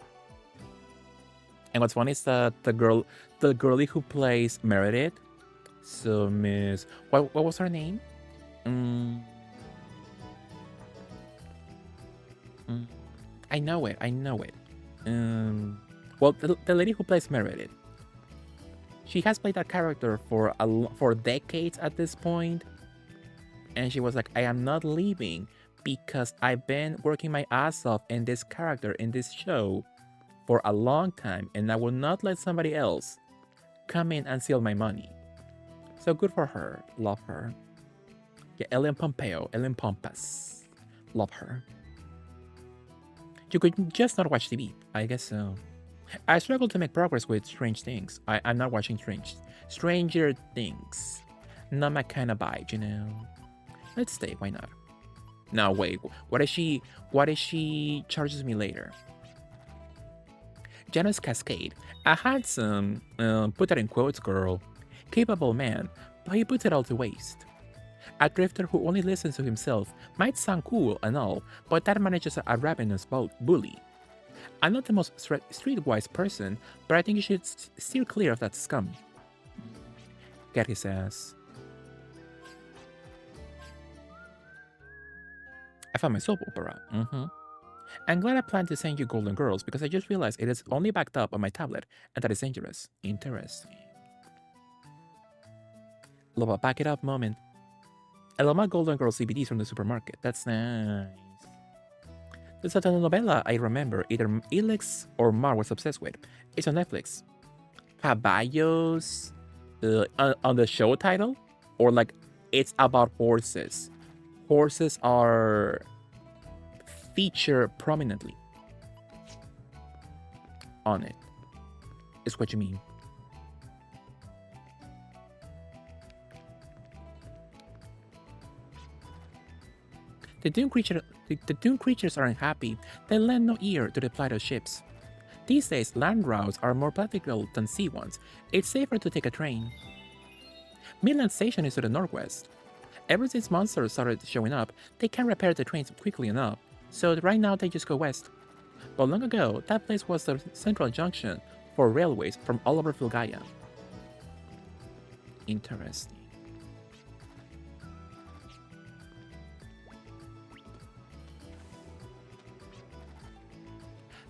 And what's funny is that the girlie who plays Meredith, so Miss, what was her name? I know it. Well, the lady who plays Meredith, she has played that character for decades at this point, and she was like, I am not leaving because I've been working my ass off in this character in this show for a long time, and I will not let somebody else come in and steal my money. So good for her. Love her. Yeah, Ellen Pompous. Love her. You could just not watch TV. I guess so. I struggle to make progress with Strange Things. I'm not watching Stranger Things. Not my kind of vibe, you know. Let's stay. Why not? No, wait. What if she charges me later? Janus Cascade. A handsome, put that in quotes, girl, capable man, but he puts it all to waste. A drifter who only listens to himself might sound cool and all, but that manages a ravenous bully. I'm not the most streetwise person, but I think you should steer clear of that scum. Get his ass. I found my soap opera. I'm glad I planned to send you Golden Girls because I just realized it is only backed up on my tablet, and that is dangerous. Interesting. Love a back it up moment. I love my Golden Girls CBDs from the supermarket. That's nice. There's a telenovela I remember either Elix or Mar was obsessed with. It's on Netflix. Caballos on the show title? Or like it's about horses. Horses are featured prominently on it. Is what you mean. The doomed creatures are unhappy. They lend no ear to the plight of ships. These days, land routes are more practical than sea ones. It's safer to take a train. Midland Station is to the northwest. Ever since monsters started showing up, they can't repair the trains quickly enough, so right now they just go west. But long ago, that place was the central junction for railways from all over Filgaia. Interesting.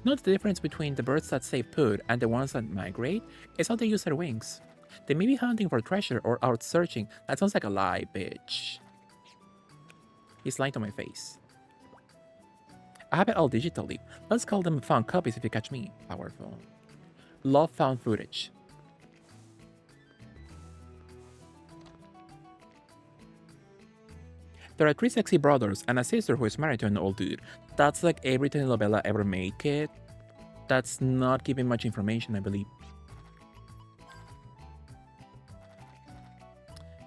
Note the difference between the birds that stay put and the ones that migrate is how they use their wings. They may be hunting for treasure or out searching. That sounds like a lie, bitch. He's lying to my face. I have it all digitally. Let's call them found copies if you catch me. Powerful. Love found footage. There are 3 sexy brothers and a sister who is married to an old dude. That's like every telenovela ever make it. That's not giving much information, I believe.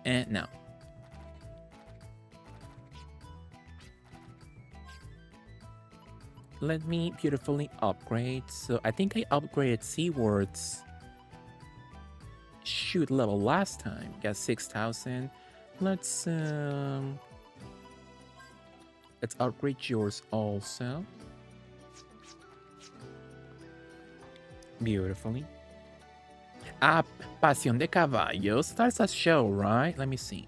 And now. Let me beautifully upgrade. So I think I upgraded Seaward's shoot level last time. Got 6,000. Let's upgrade yours also. Beautifully. Ah, Pasión de Caballos. That's a show, right? Let me see.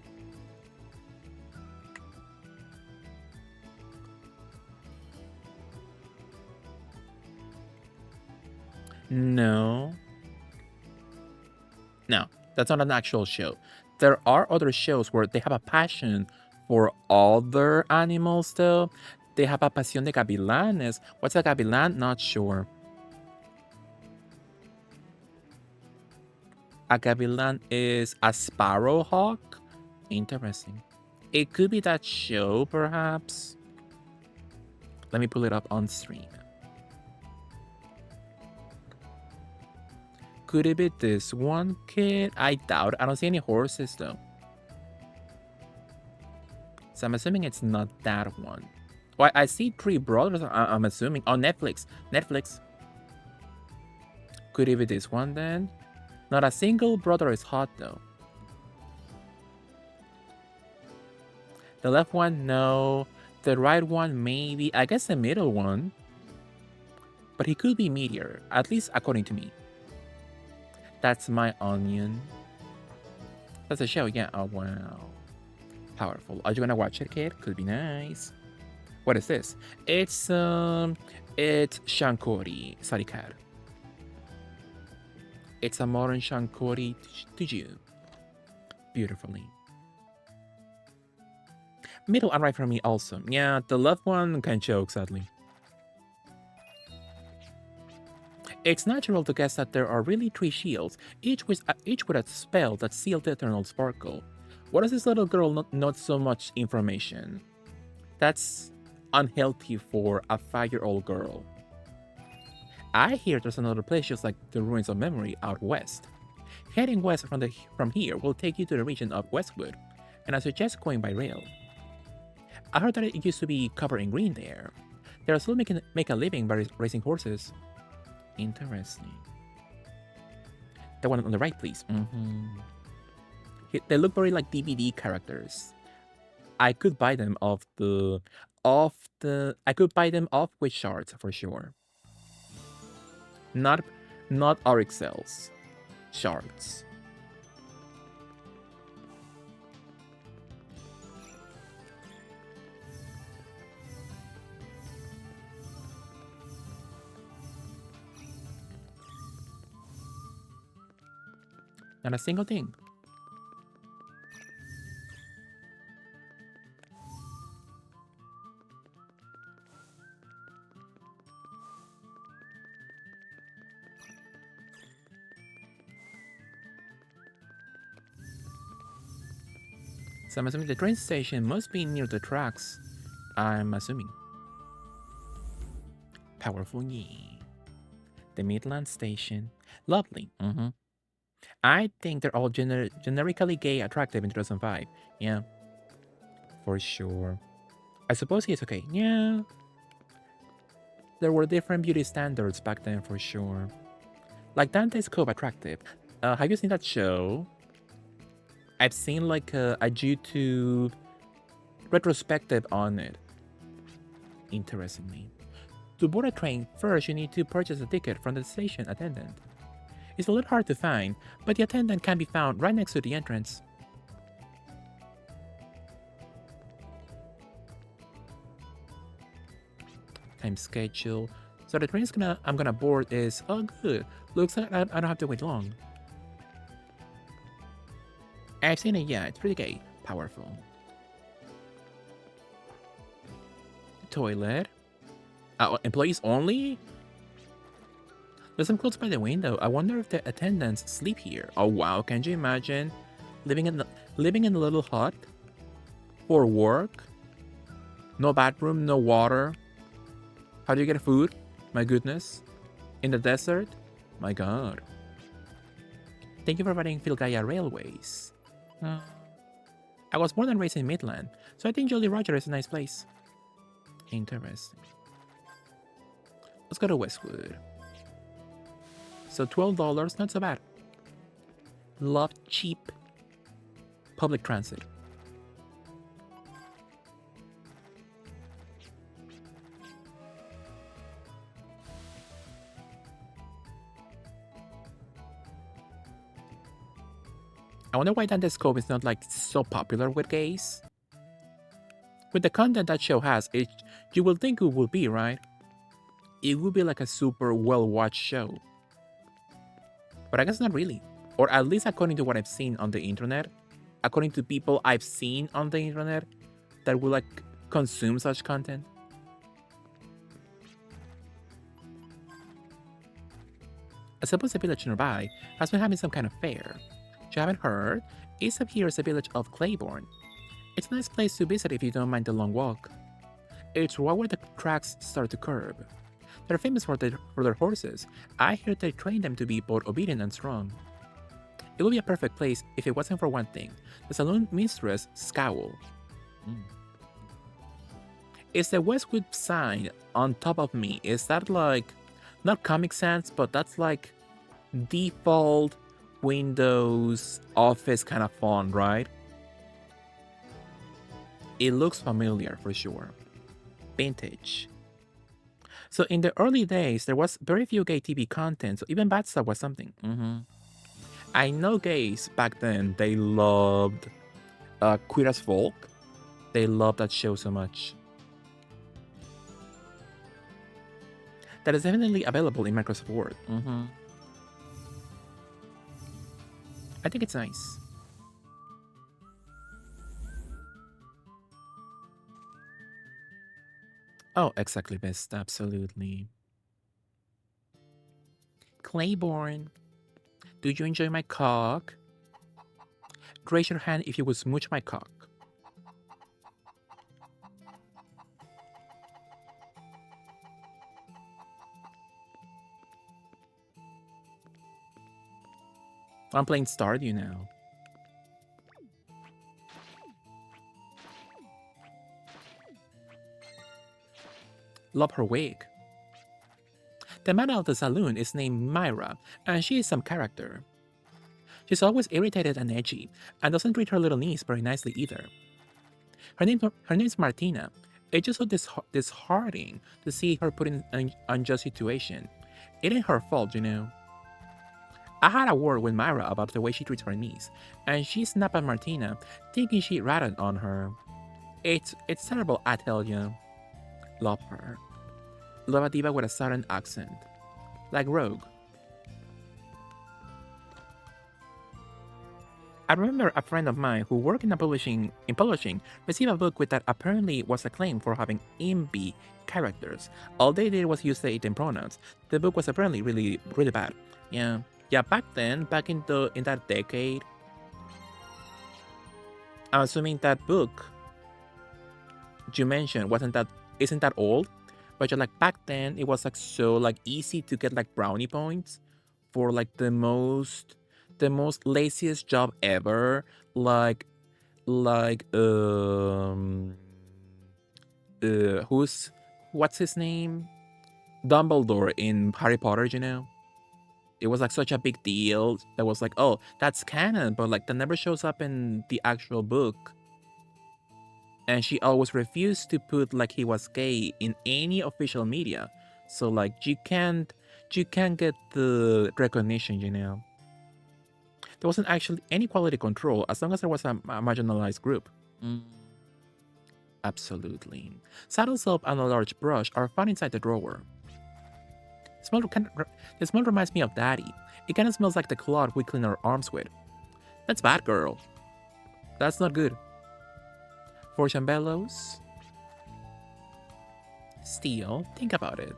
No. No, that's not an actual show. There are other shows where they have a passion for other animals, though. They have a Pasión de Gavilanes. What's a gavilan? Not sure. A gavilan is a sparrowhawk? Interesting. It could be that show, perhaps. Let me pull it up on stream. Could it be this one, kid? I doubt. I don't see any horses, though. So I'm assuming it's not that one. Well, I see 3 brothers, I'm assuming. On Netflix. Netflix. Could it be this one, then? Not a single brother is hot, though. The left one, no. The right one, maybe. I guess the middle one. But he could be Meteor, at least according to me. That's my onion. That's a show, yeah. Oh, wow. Powerful. Are you gonna watch it, kid? Could be nice. What is this? It's Shankori Sarikar. It's a modern Shankori Tuju. Beautifully. Middle and right for me also. Yeah, the left one can choke, sadly. It's natural to guess that there are really 3 shields, each with a spell that sealed the eternal sparkle. What does this little girl not so much information? That's unhealthy for a 5-year-old girl. I hear there's another place just like the ruins of memory out west. Heading west from here will take you to the region of Westwood, and I suggest going by rail. I heard that it used to be covered in green there. They are still make a living by racing horses. Interesting. The one on the right, please. They look very like DVD characters. I could buy them I could buy them off with shards for sure. Not Auric cells. Shards. Not a single thing. So I'm assuming the train station must be near the tracks. I'm assuming. Powerful ye. The Midland Station. Lovely. I think they're all generically gay attractive in 2005. Yeah. For sure. I suppose he's okay. Yeah. There were different beauty standards back then for sure. Like Dante's Cove attractive. Have you seen that show? I've seen like a YouTube retrospective on it. Interestingly. To board a train, first you need to purchase a ticket from the station attendant. It's a little hard to find, but the attendant can be found right next to the entrance. Time schedule. So the train I'm gonna board is, oh good, looks like I don't have to wait long. I've seen it, yeah, it's pretty gay. Powerful. Toilet. Employees only? There's some clothes by the window. I wonder if the attendants sleep here. Oh wow, can you imagine? Living in a little hut? For work? No bathroom, no water. How do you get food? My goodness. In the desert? My god. Thank you for riding Filgaya Railways. I was born and raised in Midland, so I think Jolly Roger is a nice place. Interesting. Let's go to Westwood. So $12, not so bad. Love cheap public transit. I wonder why Dante's Cove is not like so popular with gays. With the content that show has, you will think it will be, right? It would be like a super well-watched show. But I guess not really. Or at least according to what I've seen on the internet. According to people I've seen on the internet that will like consume such content. I suppose the village nearby has been having some kind of fair. You haven't heard? East of here is the village of Claiborne. It's a nice place to visit if you don't mind the long walk. It's right where the tracks start to curve. They're famous for their horses. I hear they train them to be both obedient and strong. It would be a perfect place if it wasn't for one thing. The saloon mistress scowl. Is the Westwood sign on top of me? Is that like, not Comic Sans, but that's like default Windows Office kind of font, right? It looks familiar for sure. Vintage. So in the early days, there was very few gay TV content, so even bad stuff was something. I know gays back then, they loved Queer as Folk. They loved that show so much. That is definitely available in Microsoft Word. I think it's nice. Oh, exactly, best. Absolutely. Claiborne, do you enjoy my cock? Raise your hand if you would smooch my cock. I'm playing Stardew now. Love her wig. The man of the saloon is named Myra, and she is some character. She's always irritated and edgy, and doesn't treat her little niece very nicely either. Her name's Martina. It's just so disheartening to see her put in an unjust situation. It ain't her fault, you know. I had a word with Myra about the way she treats her niece, and she snapped at Martina, thinking she ratted on her. It's terrible, I tell you. Love her. Love a diva with a southern accent. Like Rogue. I remember a friend of mine who worked in publishing received a book with that apparently was acclaimed for having imby characters. All they did was use the Asian pronouns. The book was apparently really bad. Yeah, back then, back in that decade, I'm assuming that book you mentioned isn't that old, but you're like back then it was like so like easy to get like brownie points for like the most laziest job ever, who's what's his name, Dumbledore in Harry Potter, you know. It was like such a big deal that was like, oh, that's canon, but like that never shows up in the actual book. And she always refused to put like he was gay in any official media, so like you can't get the recognition, you know. There wasn't actually any quality control as long as there was a marginalized group. Absolutely. Saddle soap and a large brush are found inside the drawer. The smell reminds me of Daddy. It kind of smells like the cloth we clean our arms with. That's bad, girl. That's not good. Fortune bellows. Steel. Think about it.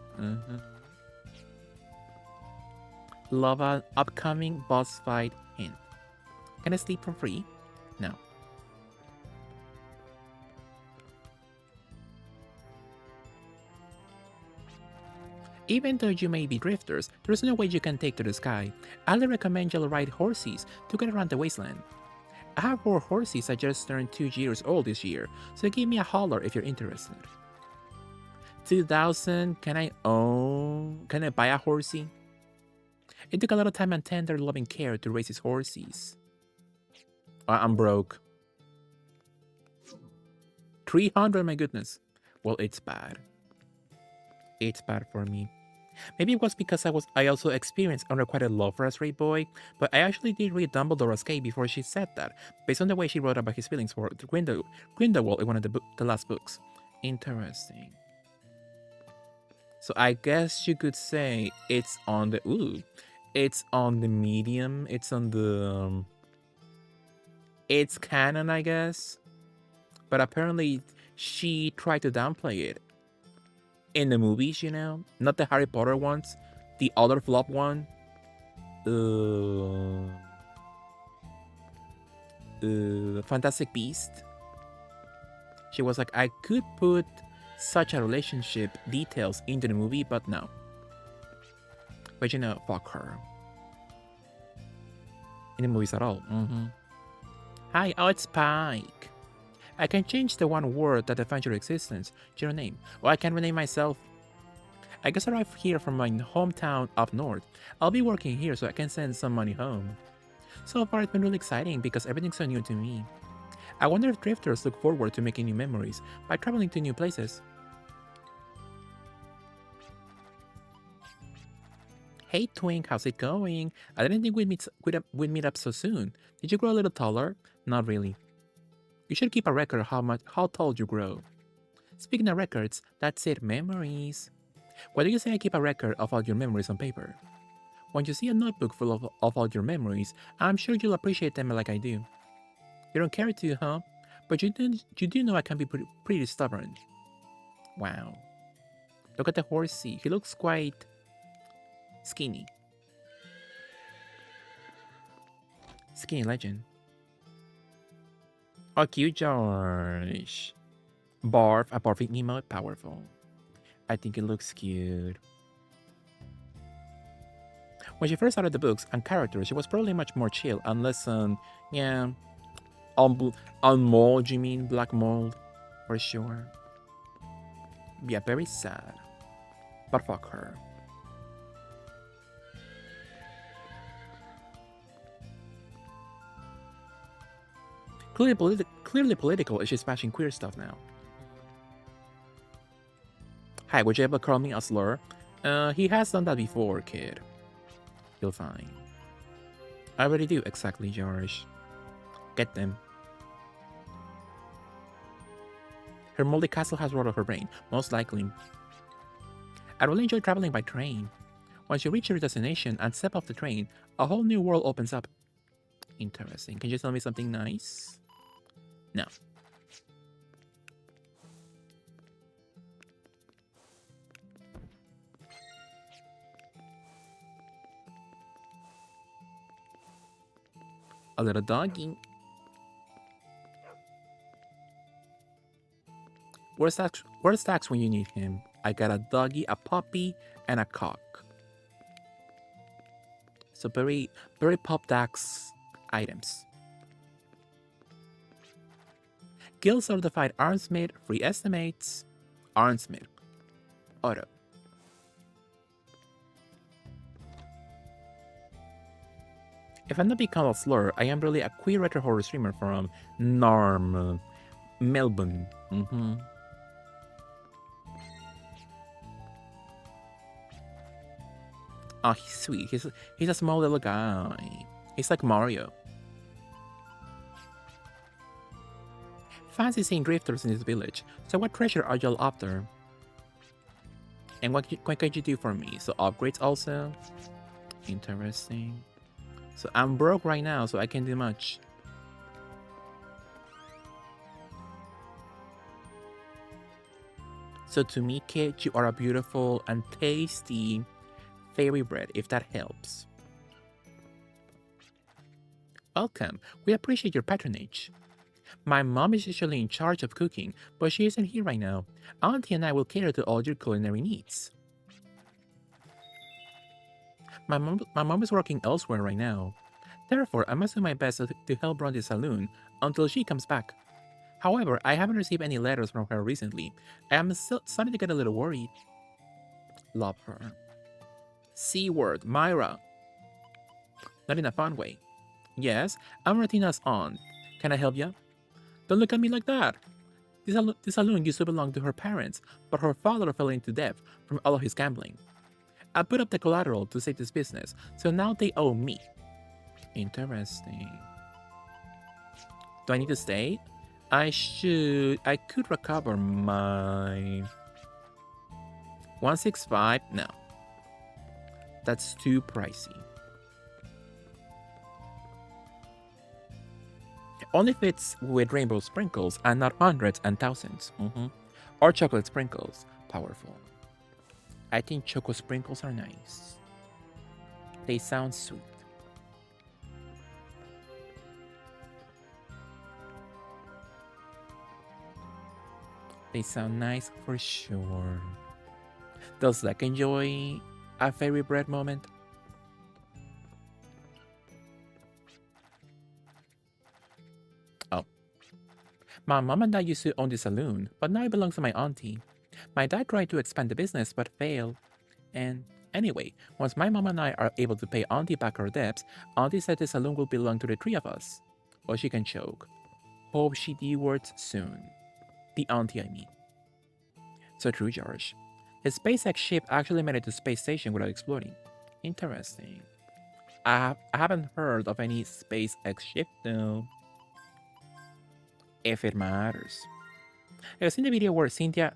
Love an upcoming boss fight hint. Can I sleep for free? No. Even though you may be drifters, there's no way you can take to the sky. I highly recommend you'll ride horses to get around the wasteland. I have 4 horses. I just turned 2 years old this year, so give me a holler if you're interested. 2,000, can I buy a horsey? It took a lot of time and tender loving care to raise his horses. I'm broke. 300, my goodness. Well, it's bad. It's bad for me. Maybe it was because I also experienced unrequited love for a straight boy, but I actually did read Dumbledore's Escape before she said that, based on the way she wrote about his feelings for Grindelwald in one of the last books. Interesting. So I guess you could say it's on the medium. It's on the it's canon, I guess. But apparently she tried to downplay it in the movies, you know, not the Harry Potter ones, the other flop one. Fantastic Beast. She was like, I could put such a relationship details into the movie, but no. But you know, fuck her. In the movies at all. Hi, oh, it's Spike. I can change the one word that defines your existence to your name, or I can rename myself. I just arrived here from my hometown up north. I'll be working here so I can send some money home. So far it's been really exciting because everything's so new to me. I wonder if drifters look forward to making new memories by traveling to new places. Hey Twink, how's it going? I didn't think we'd meet up so soon. Did you grow a little taller? Not really. You should keep a record of how tall you grow. Speaking of records, that's it, memories. Why do you say I keep a record of all your memories on paper? When you see a notebook full of all your memories, I'm sure you'll appreciate them like I do. You don't care to, huh? But you do know I can be pretty stubborn. Wow. Look at the horsey. He looks quite skinny. Skinny legend. Oh, cute George. Barf, a barfing emote, powerful. I think it looks cute. When she first started the books and characters, she was probably much more chill and less yeah, on mold, you mean? Black mold, for sure. Yeah, very sad. But fuck her. Clearly political, is she's bashing queer stuff now. Hi, would you ever call me a slur? He has done that before, kid. You'll find. I already do, exactly, George. Get them. Her moldy castle has rolled off her brain, most likely. I really enjoy traveling by train. Once you reach your destination and step off the train, a whole new world opens up. Interesting. Can you tell me something nice? No. A little doggy. Where's Dax when you need him? I got a doggy, a puppy, and a cock. So very pop Dax items. Guild certified armsmith, free estimates. Armsmith. Auto. If I'm not become a slur, I am really a queer retro horror streamer from Narm, Melbourne. Oh, he's sweet. He's a small little guy. He's like Mario. Fancy seeing drifters in this village. So what treasure are y'all after? And what can you do for me? So upgrades also? Interesting. So I'm broke right now, so I can't do much. So to me, kid, you are a beautiful and tasty fairy bread, if that helps. Welcome. We appreciate your patronage. My mom is usually in charge of cooking, but she isn't here right now. Auntie and I will cater to all your culinary needs. My mom is working elsewhere right now. Therefore, I must do my best to help run the saloon until she comes back. However, I haven't received any letters from her recently. I am still starting to get a little worried. Love her. C-word, Myra. Not in a fun way. Yes, I'm Retina's aunt. Can I help you? Don't look at me like that. This saloon used to belong to her parents, but her father fell into debt from all of his gambling. I put up the collateral to save this business, so now they owe me. Interesting. Do I need to stay? I could recover my 165. No. That's too pricey. Only fits with rainbow sprinkles and not hundreds and thousands. Or chocolate sprinkles. Powerful. I think choco sprinkles are nice. They sound sweet. They sound nice for sure. Does Zach enjoy a fairy bread moment? Oh. My mom and dad used to own the saloon, but now it belongs to my auntie. My dad tried to expand the business but failed. And anyway, once my mom and I are able to pay auntie back her debts, auntie said the saloon will belong to the three of us. Or she can choke. Hope she D-words soon. The auntie, I mean. So true, George. The SpaceX ship actually made it to space station without exploding. Interesting. I haven't heard of any SpaceX ship though. If it matters. I've seen the video where Cynthia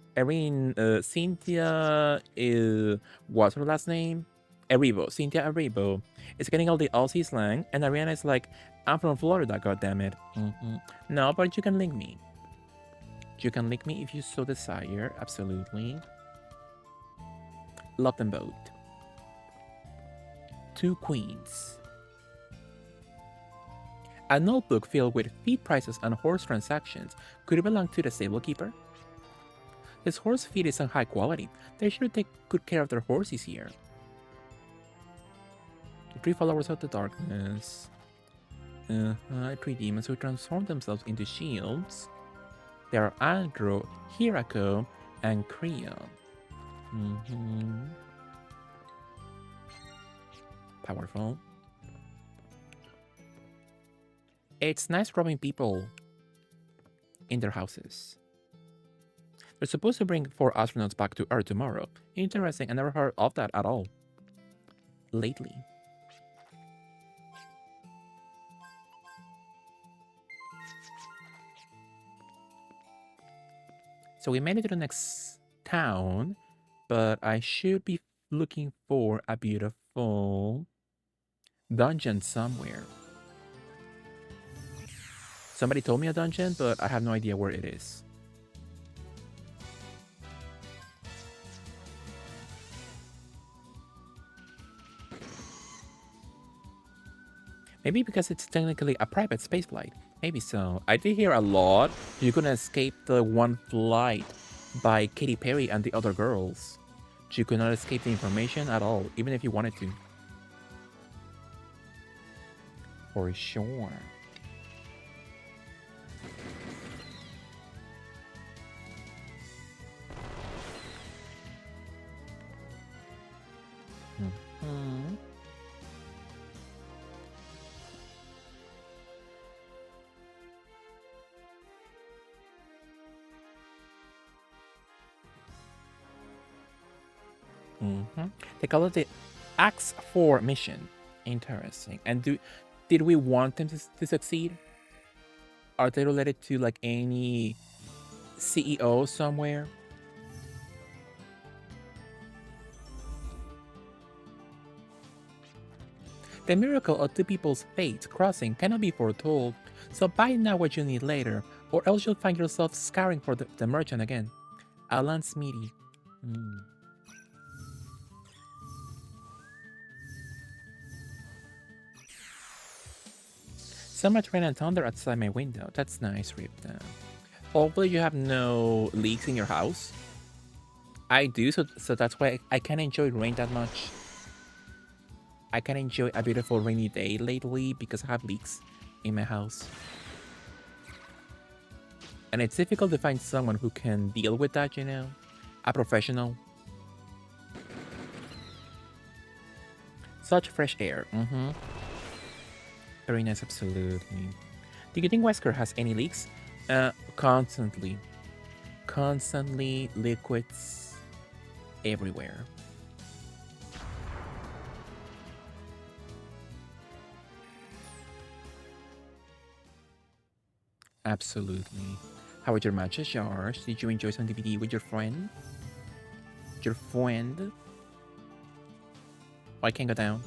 what's her last name? Cynthia Erivo is getting all the Aussie slang, and Ariana is like, I'm from Florida, goddammit. No, but you can link me. You can link me if you so desire, absolutely. Love them both. Two queens. A notebook filled with feed prices and horse transactions. Could it belong to the stable keeper? His horse feed is on high quality. They should take good care of their horses here. Three followers of the darkness. Three demons who transform themselves into shields. They are Andro, Hirako, and Creon. Powerful. It's nice robbing people in their houses. They're supposed to bring 4 astronauts back to Earth tomorrow. Interesting, I never heard of that at all. Lately. So we made it to the next town, but I should be looking for a beautiful dungeon somewhere. Somebody told me a dungeon, but I have no idea where it is. Maybe because it's technically a private spaceflight. Maybe so. I did hear a lot. You couldn't escape the one flight by Katy Perry and the other girls. You could not escape the information at all, even if you wanted to. For sure. They call it the Axe 4 mission. Interesting. And did we want them to succeed? Are they related to like any CEO somewhere? The miracle of two people's fates crossing cannot be foretold, so buy now what you need later, or else you'll find yourself scouring for the merchant again. Alan Smithy. So much rain and thunder outside my window. That's nice, Ripta. Hopefully you have no leaks in your house. I do, so that's why I can't enjoy rain that much. I can enjoy a beautiful rainy day lately because I have leaks in my house. And it's difficult to find someone who can deal with that, you know? A professional. Such fresh air. Very nice, absolutely. Do you think Wesker has any leaks? Constantly. Constantly liquids everywhere. Absolutely. How was your matches, Josh? Did you enjoy some DVD with your friend? Your friend? Oh, I can't go down.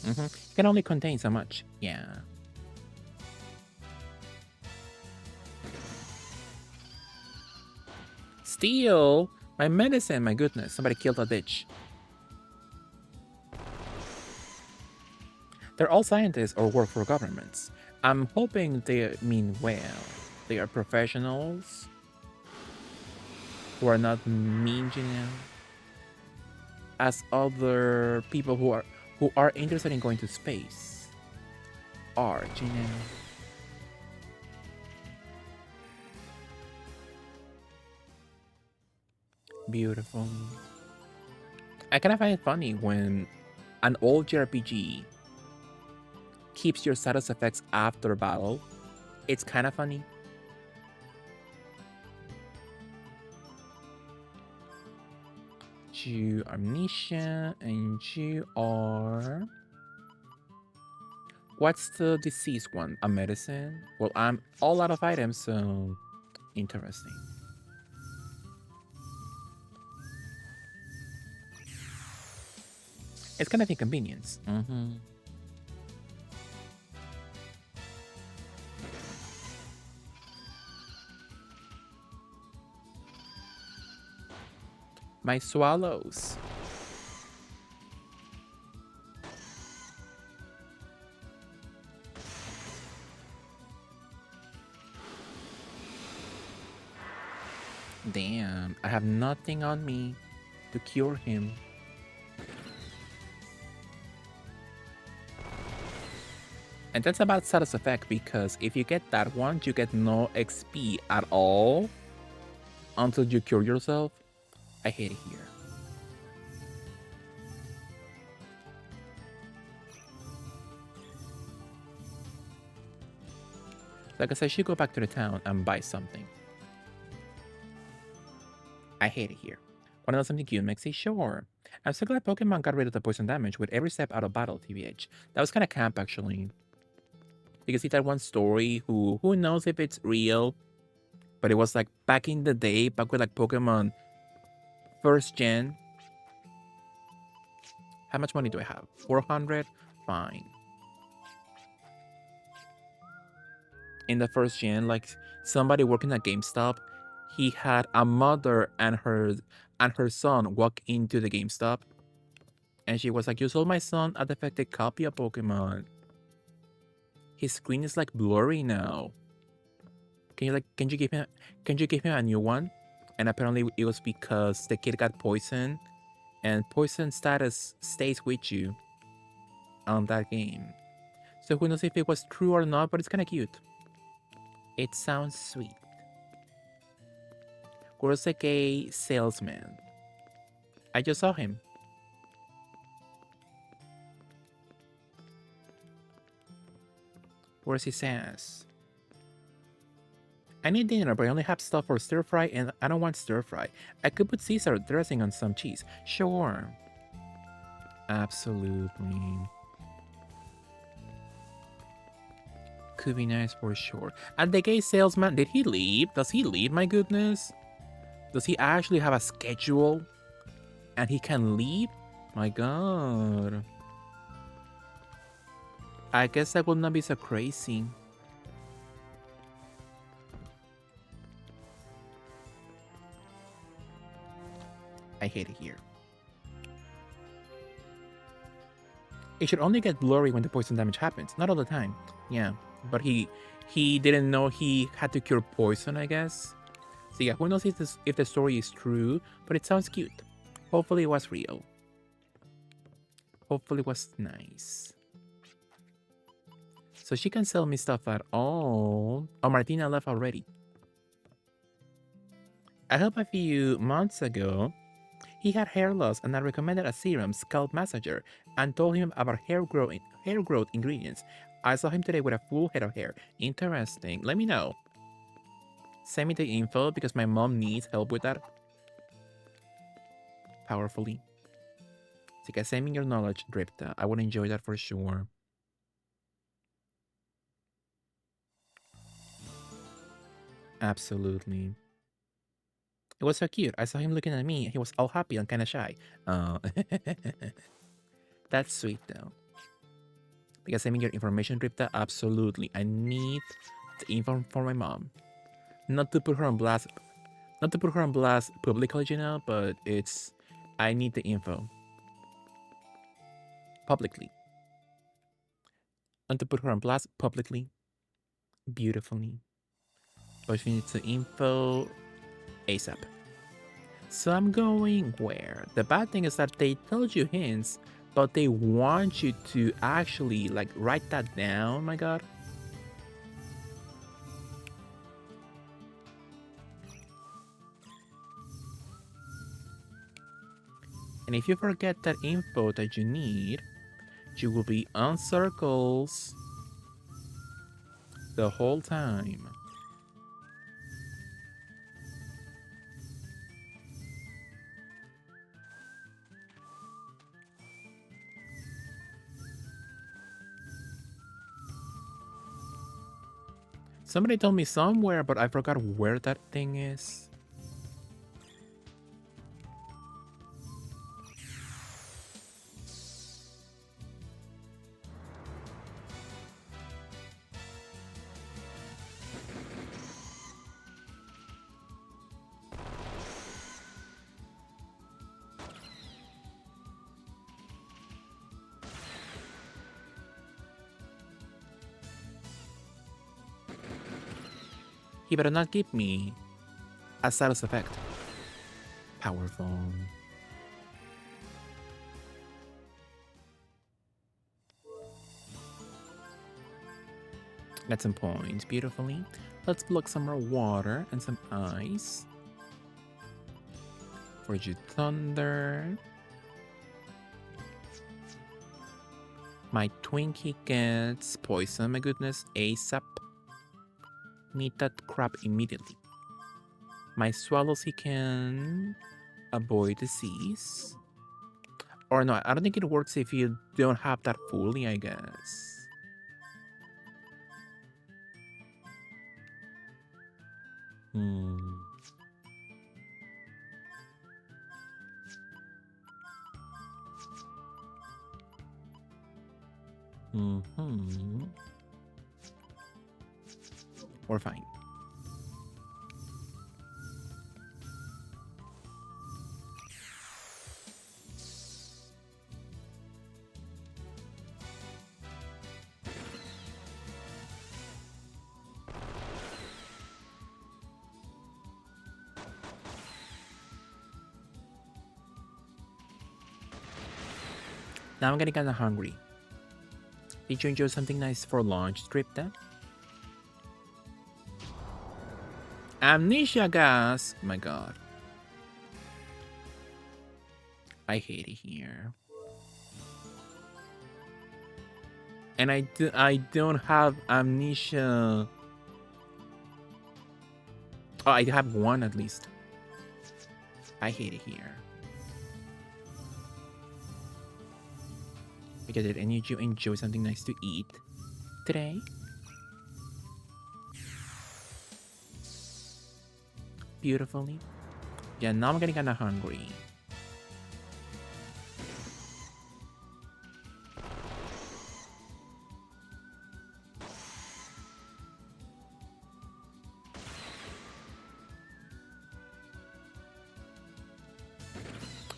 You can only contain so much. Yeah. Steal? My medicine, my goodness. Somebody killed a bitch. They're all scientists or work for governments. I'm hoping they mean well. They are professionals who are not mean, you know, as other people who are interested in going to space are, you know. Beautiful. I kind of find it funny when an old JRPG keeps your status effects after battle. It's kind of funny. You are amnesia, and you are... What's the disease one? A medicine? Well, I'm all out of items, so... Interesting. It's kind of inconvenience. My swallows. Damn, I have nothing on me to cure him. And that's about status effect because if you get that one, you get no XP at all until you cure yourself. I hate it here. Like I said, I should go back to the town and buy something. I hate it here. Wanna know something cute, Mexi? Sure. I'm so glad Pokemon got rid of the poison damage with every step out of battle, TBH. That was kind of camp, actually. You can see that one story, who knows if it's real, but it was like back in the day, back with like Pokemon first gen. How much money do I have? 400? Fine. In the first gen, like somebody working at GameStop, he had a mother and her son walk into the GameStop, and she was like, "You sold my son a defective copy of Pokemon. His screen is like blurry now. Can you give him a new one?" And apparently it was because the kid got poisoned, and poison status stays with you on that game. So who knows if it was true or not, but it's kind of cute. It sounds sweet. Where's the gay salesman? I just saw him. Where's his ass? I need dinner, but I only have stuff for stir fry, and I don't want stir fry. I could put Caesar dressing on some cheese. Sure. Absolutely. Could be nice for sure. And the gay salesman, did he leave? Does he leave, my goodness? Does he actually have a schedule? And he can leave? My god. I guess I will not be so crazy. I hate it here. It should only get blurry when the poison damage happens. Not all the time. Yeah. But he didn't know he had to cure poison, I guess. So yeah, who knows if the story is true, but it sounds cute. Hopefully it was real. Hopefully it was nice. So she can sell me stuff at all. Oh, Martina left already. I hope a few months ago, he had hair loss and I recommended a serum, scalp massager, and told him about hair growth ingredients. I saw him today with a full head of hair. Interesting. Let me know. Send me the info because my mom needs help with that. Powerfully. So you can send me your knowledge, Dripta. I would enjoy that for sure. Absolutely. It was so cute. I saw him looking at me. He was all happy and kind of shy. Oh. That's sweet though. Because send me your information, Dripta. Absolutely. I need the info for my mom. Not to put her on blast. Not to put her on blast publicly, you know, but it's... I need the info. Publicly. Not to put her on blast publicly. Beautifully. But she needs the info ASAP. So I'm going where? The bad thing is that they told you hints, but they want you to actually like write that down, my god. And if you forget that info that you need, you will be on circles the whole time. Somebody told me somewhere, but I forgot where that thing is. He better not give me a status effect. Powerful. Got some points beautifully. Let's pluck some more water and some ice. Frigid Thunder. My Twinkie gets poison, my goodness, ASAP. Need that crap immediately. My Swallows, he can avoid disease. Or no, I don't think it works if you don't have that fully, I guess. We're fine. Now I'm getting kinda hungry. Did you enjoy something nice for lunch, Tripta? Amnesia gas! My god. I hate it here. And I don't have amnesia. Oh, I have one at least. I hate it here. Okay, did any of you enjoy something nice to eat today? Beautifully. Yeah, now I'm getting kinda hungry.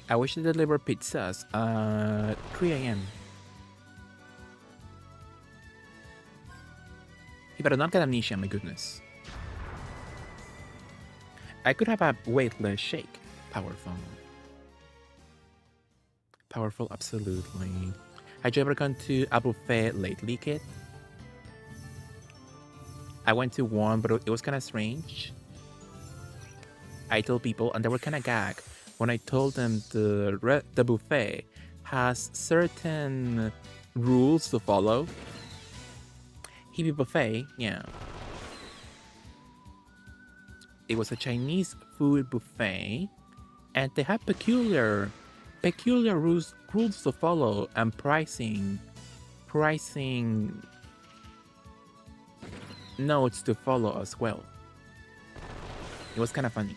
I wish they deliver pizzas at 3 a.m. You better not get amnesia, my goodness. I could have a weightless shake. Powerful. Powerful, absolutely. Had you ever gone to a buffet lately, kid? I went to one, but it was kind of strange. I told people, and they were kind of gagged when I told them the buffet has certain rules to follow. Hippie buffet, yeah. It was a Chinese food buffet, and they have peculiar rules to follow and pricing notes to follow as well. It was kind of funny.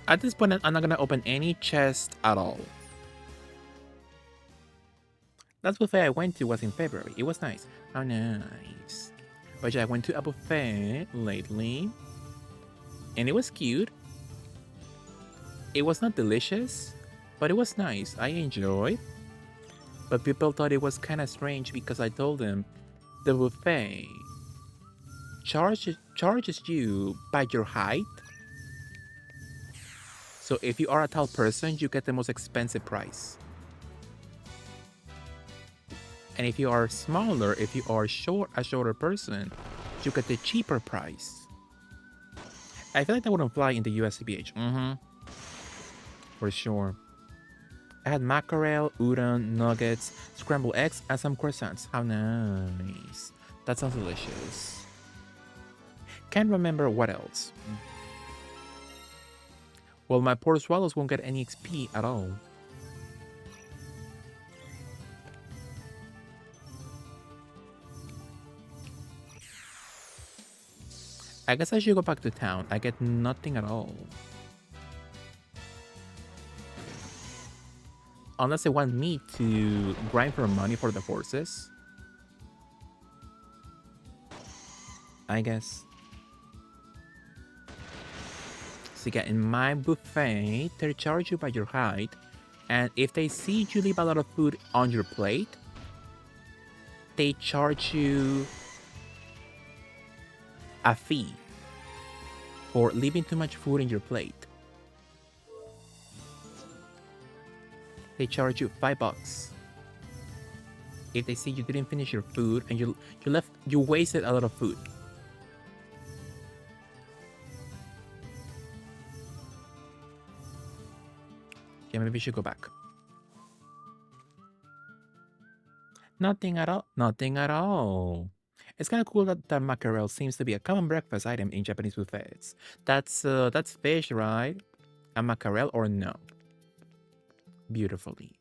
At this point, I'm not gonna open any chest at all. That buffet I went to was in February. It was nice. How nice. But yeah, I went to a buffet lately, and it was cute. It was not delicious, but it was nice. I enjoyed. But people thought it was kind of strange because I told them the buffet charges you by your height. So if you are a tall person, you get the most expensive price. And if you are smaller, if you are a shorter person, you get the cheaper price. I feel like that wouldn't fly in the USCBH. For sure. I had mackerel, udon, nuggets, scrambled eggs, and some croissants. How nice. That sounds delicious. Can't remember what else. Well, my poor swallows won't get any XP at all. I guess I should go back to town. I get nothing at all. Unless they want me to grind for money for the horses. I guess. So yeah, in my buffet, they charge you by your height. And if they see you leave a lot of food on your plate, they charge you a fee for leaving too much food in your plate. They charge you $5 if they see you didn't finish your food and you wasted a lot of food. Yeah, maybe we should go back. Nothing at all. Nothing at all. It's kind of cool that the mackerel seems to be a common breakfast item in Japanese buffets. That's fish, right? A mackerel or no? Beautifully.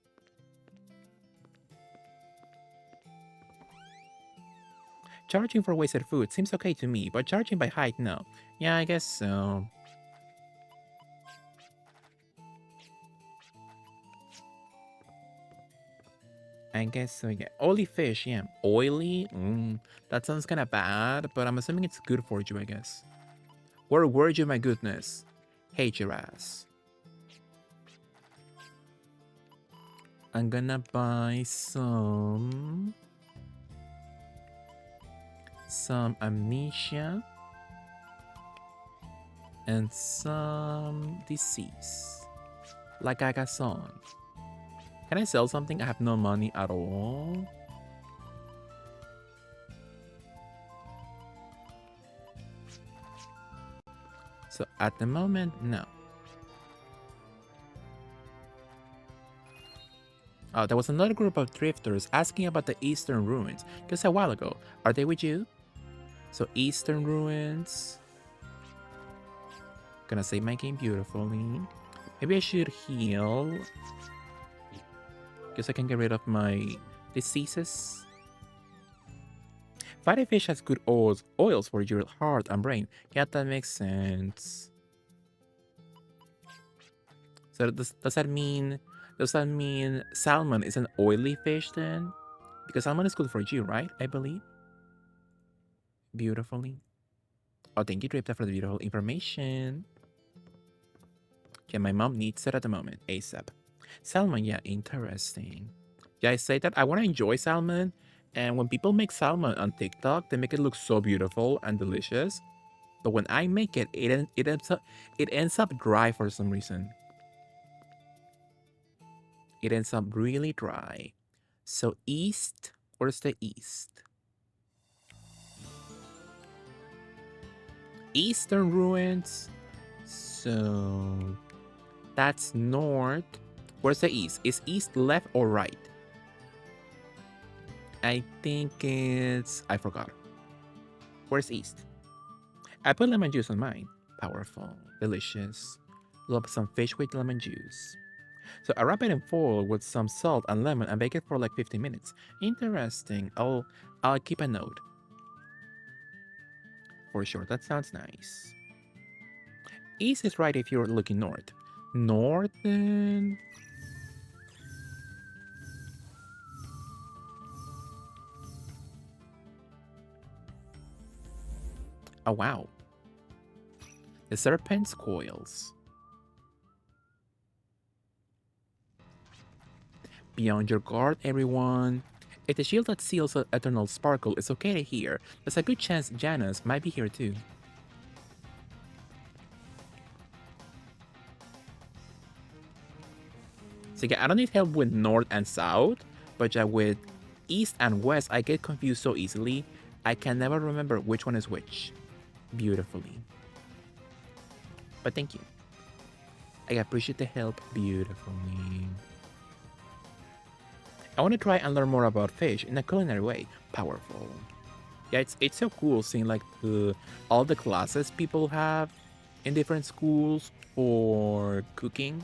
Charging for wasted food seems okay to me, but charging by height, no. Yeah, I guess so. I guess so, yeah. Oily fish, yeah. Oily? That sounds kind of bad, but I'm assuming it's good for you, I guess. Where were you, my goodness? Hate your ass. I'm gonna buy some amnesia and some disease. Like I got some. Can I sell something? I have no money at all. So at the moment, no. Oh, there was another group of drifters asking about the Eastern Ruins just a while ago. Are they with you? So Eastern Ruins. Gonna save my game beautifully. Maybe I should heal. Guess I can get rid of my diseases. Fatty fish has good oils for your heart and brain. Yeah, that makes sense. So does that mean salmon is an oily fish then? Because salmon is good for you, right? I believe. Beautifully. Oh, thank you, Dripta, for the beautiful information. Yeah, my mom needs it at the moment, ASAP. Salmon, yeah, interesting. Yeah, I say that I want to enjoy salmon, and when people make salmon on TikTok, they make it look so beautiful and delicious. But when I make it, it ends up dry for some reason. It ends up really dry. So east, where's the east? Eastern Ruins. So that's north. Where's the east? Is east left or right? I think it's... I forgot. Where's east? I put lemon juice on mine. Powerful. Delicious. Love some fish with lemon juice. So I wrap it in foil with some salt and lemon and bake it for like 15 minutes. Interesting. I'll keep a note. For sure, that sounds nice. East is right if you're looking north. North then... Oh wow. The serpent's coils. Beyond your guard, everyone. If the shield that seals the eternal sparkle is located here, there's a good chance Janus might be here too. So yeah, I don't need help with north and south, but yeah, with east and west, I get confused so easily. I can never remember which one is which. Beautifully. But thank you. I appreciate the help beautifully. I want to try and learn more about fish in a culinary way. Powerful. Yeah, it's so cool seeing like all the classes people have in different schools for cooking.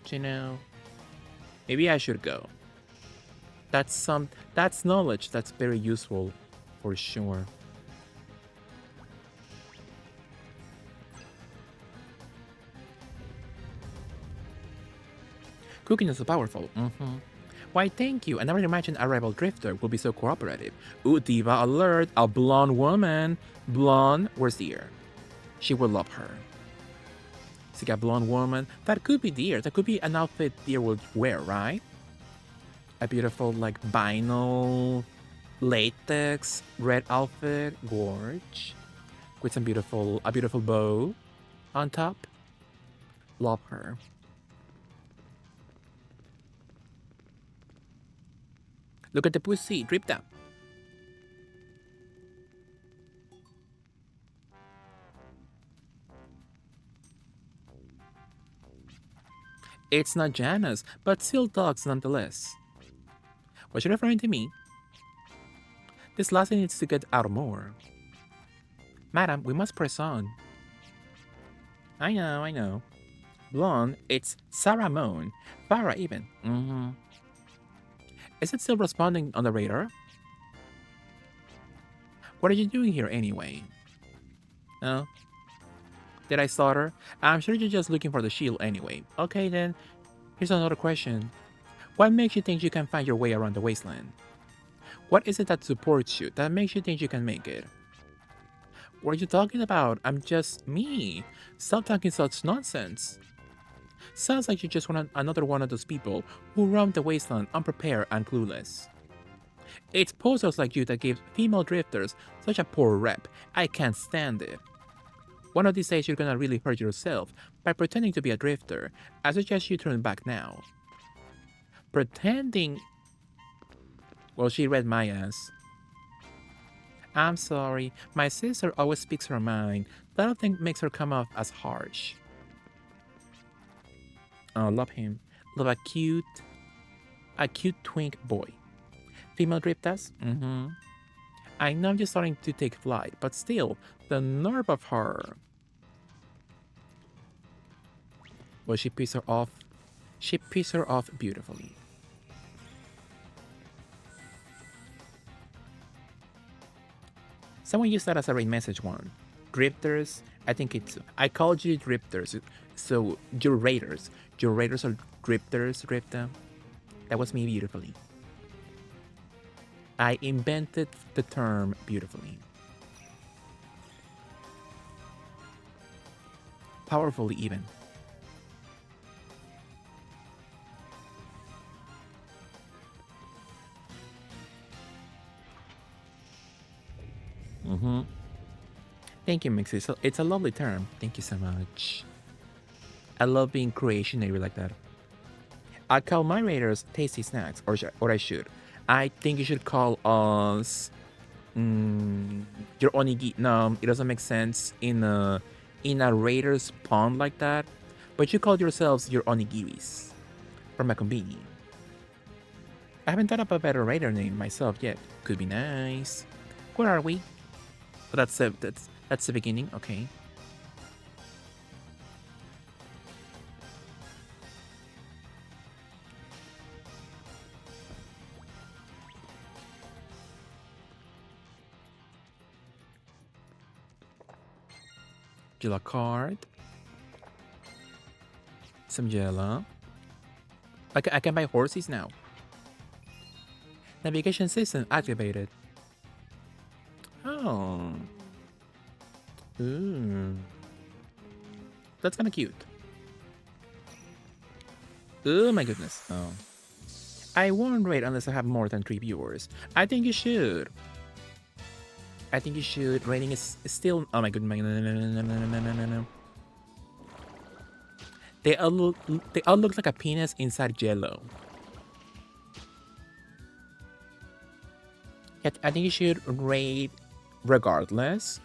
You know, maybe I should go. That's knowledge that's very useful for sure. Cooking is so powerful. Why, thank you. I never imagined a rival drifter would be so cooperative. Ooh, diva alert, a blonde woman. Blonde, where's the ear? She will love her. See, a blonde woman. That could be Deer. That could be an outfit Deer would wear, right? A beautiful, like, vinyl, latex, red outfit. Gorge. with a beautiful bow on top. Love her. Look at the pussy, dripped up. It's not Janus, but still dogs nonetheless. Was she referring to me? This lassie needs to get out more. Madam, we must press on. I know. Blonde, it's Sarah Moon. Farah even. Is it still responding on the radar? What are you doing here anyway? Oh? Did I slaughter? I'm sure you're just looking for the shield anyway. Okay then, here's another question. What makes you think you can find your way around the wasteland? What is it that supports you, that makes you think you can make it? What are you talking about? I'm just me. Stop talking such nonsense. Sounds like you just want another one of those people who roam the wasteland unprepared and clueless. It's posers like you that give female drifters such a poor rep. I can't stand it. One of these days you're gonna really hurt yourself by pretending to be a drifter. I suggest you turn back now. Pretending? Well, she read my ass. I'm sorry, my sister always speaks her mind. That I don't think makes her come off as harsh. Oh, love him. Love a cute twink boy. Female driftas? I know you're starting to take flight, but still, the nerve of her. Well, she pissed her off. She pissed her off beautifully. Someone used that as a raid message one. Drifters, I called you drifters, so you're raiders. Your raiders are drifters, drifter. That was me beautifully. I invented the term beautifully. Powerfully even. Thank you, Mixie. It's a lovely term. Thank you so much. I love being creationary like that. I call my raiders tasty snacks, or I should. I think you should call us your onigi. No, it doesn't make sense in a raider's pond like that. But you call yourselves your onigiris from a conveni. I haven't thought up a better raider name myself yet. Could be nice. Where are we? Oh, that's the beginning. Okay. Jello card. Some jello. I can buy horses now. Navigation system activated. Oh. Ooh. That's kind of cute. Oh my goodness. Oh. I won't rate unless I have more than 3 viewers. I think you should. Rating is still. Oh my goodness. No. They all look like a penis inside jello. Yet I think you should rate regardless.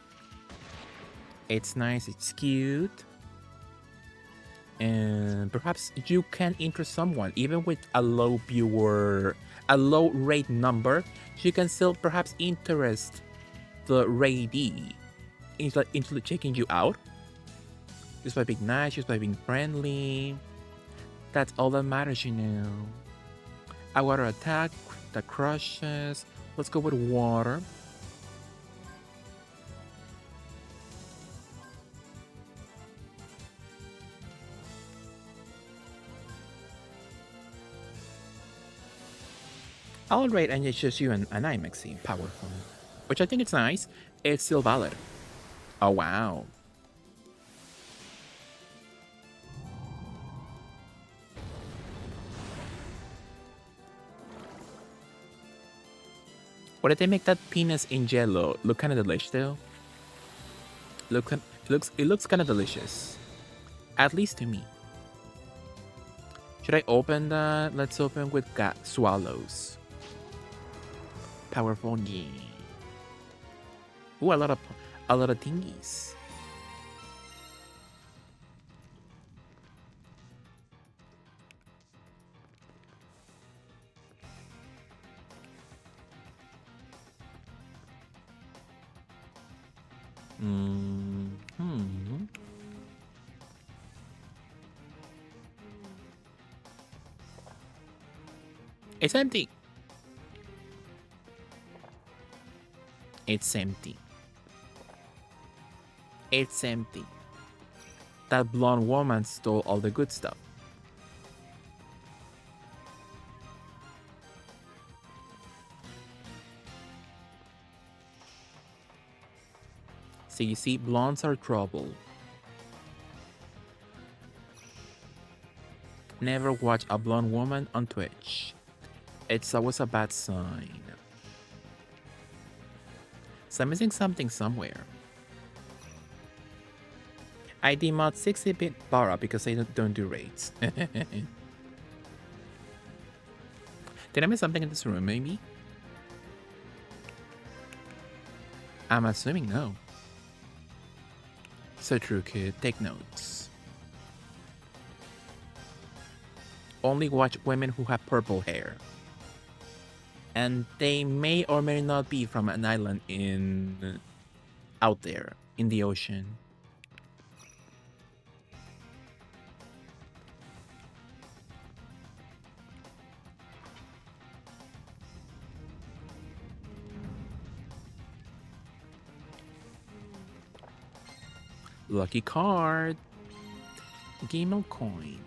It's nice, it's cute. And perhaps you can interest someone, even with a low rate number. You can still perhaps interest the raidee into checking you out. Just by being nice, just by being friendly. That's all that matters, you know. A water attack that crushes. Let's go with water. I'll rate and it's just you and IMAXi powerful. Which I think it's nice. It's still valid. Oh wow. What did they make that penis in jello look kind of delicious though? It looks kind of delicious, at least to me. Should I open that? Let's open with swallows. Powerful game. Ooh, a lot of thingies. Hmm. It's empty. It's empty. It's empty. That blonde woman stole all the good stuff. So you see, blondes are trouble. Never watch a blonde woman on Twitch. It's always a bad sign. So I'm missing something somewhere. I demod 60-bit Bara because I don't do raids. Did I miss something in this room, maybe? I'm assuming no. So true, kid. Take notes. Only watch women who have purple hair. And they may or may not be from an island out there in the ocean. Lucky card. Gamel coin.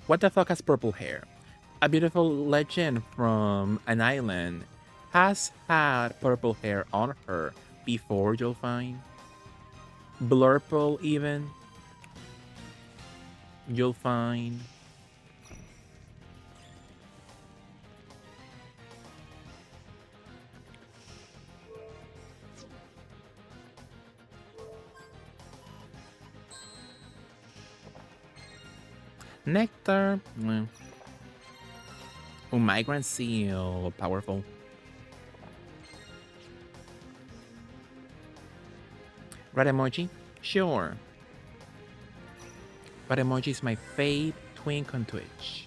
What the fuck has purple hair? A beautiful legend from an island has had purple hair on her before, you'll find. Blurple even. You'll find. Nectar. Oh, migrant seal. Powerful. Red emoji? Sure. Red emoji is my fave twink on Twitch.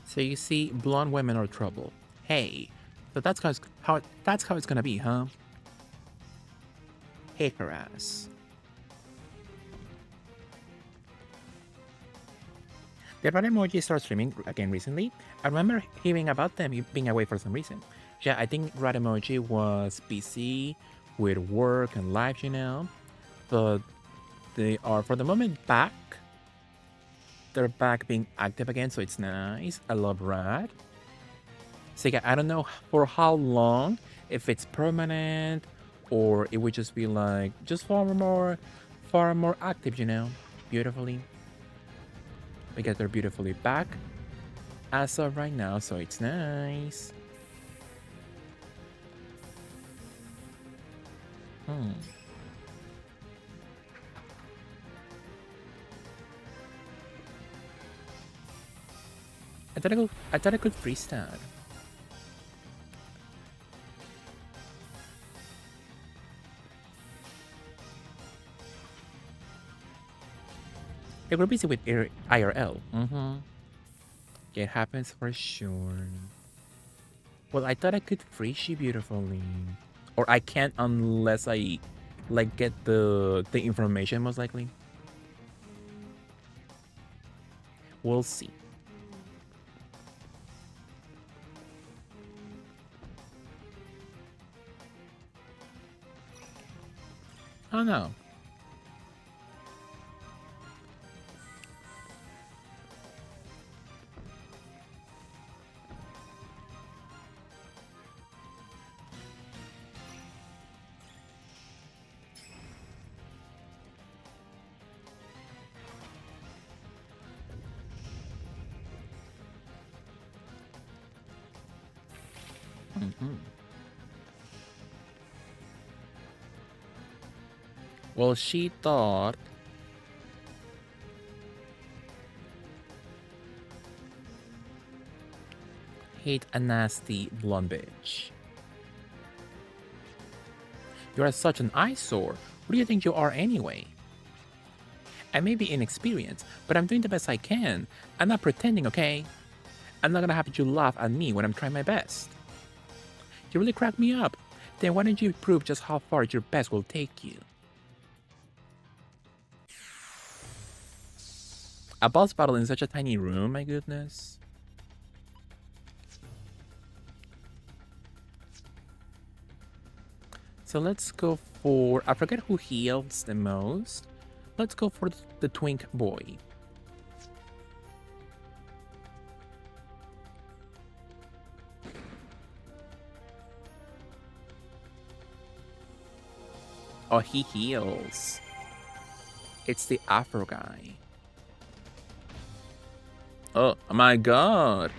So you see, blonde women are trouble. Hey, so that's how it's gonna be, huh? Hey, harass. Did Red Emoji start streaming again recently? I remember hearing about them being away for some reason. Yeah, I think Red Emoji was busy with work and life, but they are for the moment back. They're back being active again, so it's nice. I love Rad. So yeah, I don't know for how long, if it's permanent or it would just be like just far more active, beautifully. Because they're beautifully back as of right now, so it's nice. I thought I could freestyle. They were busy with IRL. It happens for sure. Well, I thought I could freeze you beautifully. Or I can't unless I get the information, most likely. We'll see. Oh no. Mm-hmm. Well, she thought hate a nasty blonde bitch. You are such an eyesore. What do you think you are anyway? I may be inexperienced, but I'm doing the best I can. I'm not pretending, okay? I'm not gonna have you laugh at me when I'm trying my best. You really cracked me up. Then why don't you prove just how far your best will take you? A boss battle in such a tiny room, my goodness. So let's go for, I forget who heals the most. Let's go for the twink boy. Oh, he heals. It's the Afro guy. Oh my god.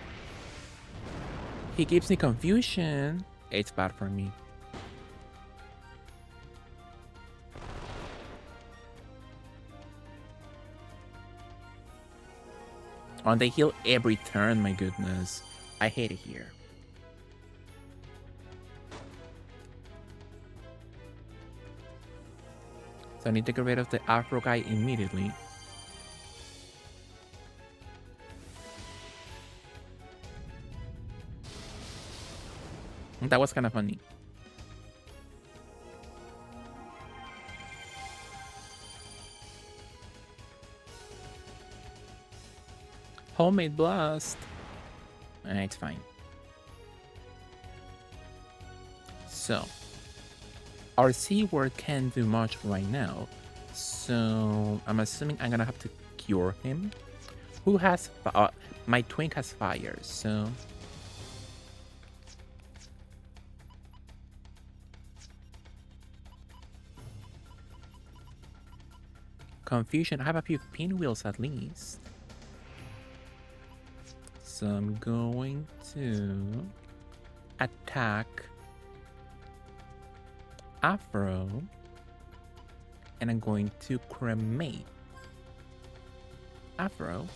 He gives me confusion. It's bad for me. Oh, they heal every turn, my goodness. I hate it here. So I need to get rid of the Afro guy immediately. That was kind of funny. Homemade blast. It's fine. So, our C word can't do much right now. So, I'm assuming I'm gonna have to cure him. Who has... my twink has fire, so... Confusion. I have a few pinwheels at least. So I'm going to attack Afro, and I'm going to cremate Afro.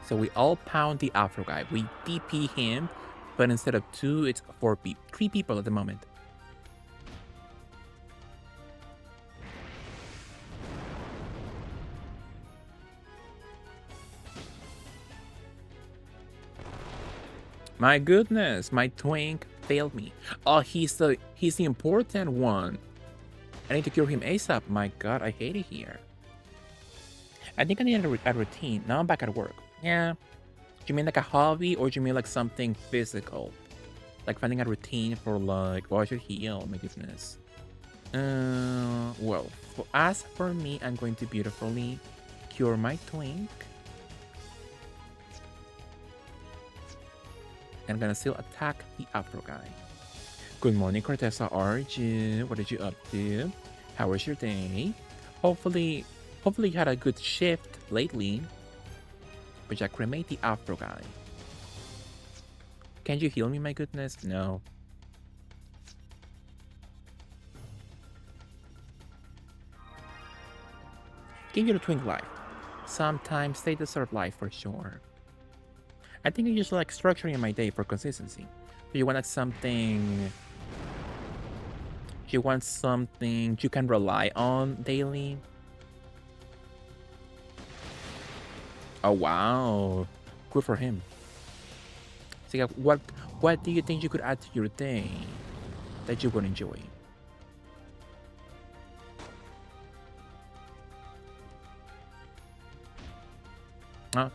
So we all pound the Afro guy. We DP him, but instead of 2, it's 4 people. 3 people at the moment. My goodness, my twink failed me. Oh, he's the important one. I need to cure him ASAP. My god, I hate it here. I think I need a routine. Now I'm back at work. Yeah. Do you mean like a hobby, or do you mean like something physical? Like finding a routine for like, oh, I should heal, my goodness. Well, as for me, I'm going to beautifully cure my twink. I'm gonna still attack the Afro guy. Good morning, Cortesa Arjun. What did you up to? How was your day? Hopefully you had a good shift lately. But yeah, cremate the Afro guy. Can you heal me, my goodness? No. Give your twink life. Sometimes they deserve life for sure. I think I just like structuring my day for consistency. You want something... You want something you can rely on daily. Oh wow, good for him. So yeah, what do you think you could add to your day that you would enjoy? Huh?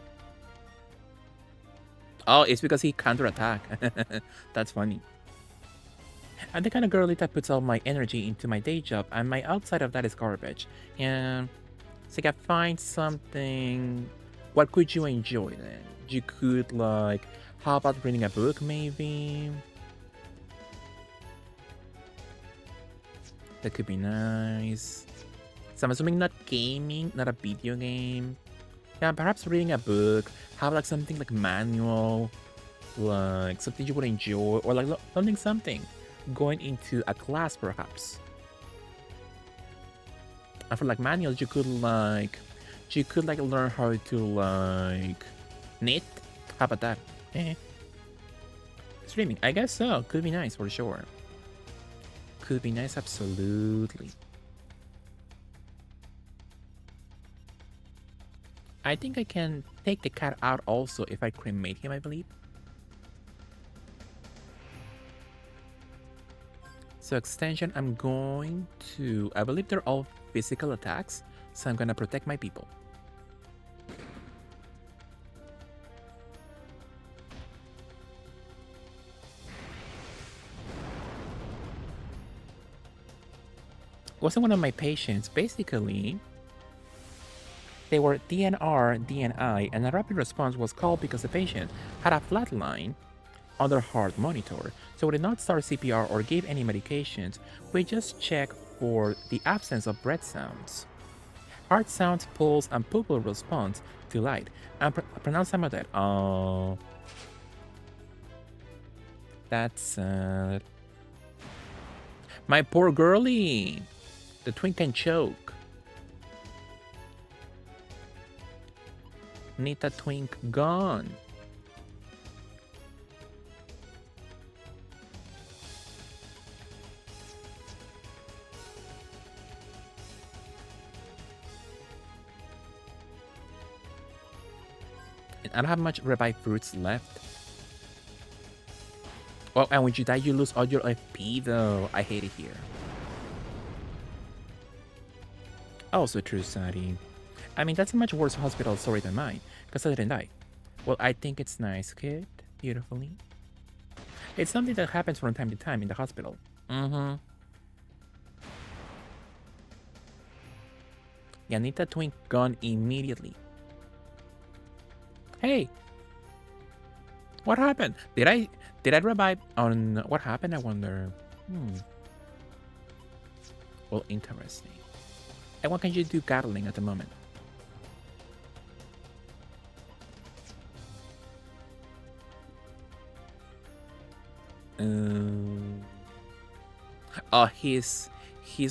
Oh, it's because he counterattack. That's funny. I'm the kind of girly that puts all my energy into my day job, and my outside of that is garbage. And so I find something. What could you enjoy then? You could like, how about reading a book maybe? That could be nice. So I'm assuming not gaming, not a video game. Yeah, perhaps reading a book, have like something like manual, like something you would enjoy, or like learning something, going into a class perhaps. And for like manuals, you could like learn how to like knit. How about that? Eh. Streaming, I guess so. Could be nice for sure. Could be nice, absolutely. I think I can take the cat out also if I cremate him, I believe. So extension, I'm going to... I believe they're all physical attacks, so I'm gonna protect my people. Wasn't one of my patients. Basically, they were DNR, DNI, and a rapid response was called because the patient had a flatline on their heart monitor, so we did not start CPR or give any medications. We just checked for the absence of breath sounds. Heart sounds, pulse, and pupil response to light. And pronounce some of that. Oh, that's sad. My poor girlie. The twin can choke. Need that twink gone. I don't have much revive fruits left. Oh, and when you die, you lose all your FP though. I hate it here. Also true, Sadi. I mean, that's a much worse hospital story than mine, because I didn't die. Well, I think it's nice, kid. Beautifully. It's something that happens from time to time in the hospital. Mm-hmm. Yeah, need that twink gone immediately. Hey! What happened? Did I revive on... What happened, I wonder? Well, interesting. And what can you do Gatling at the moment? Oh, he's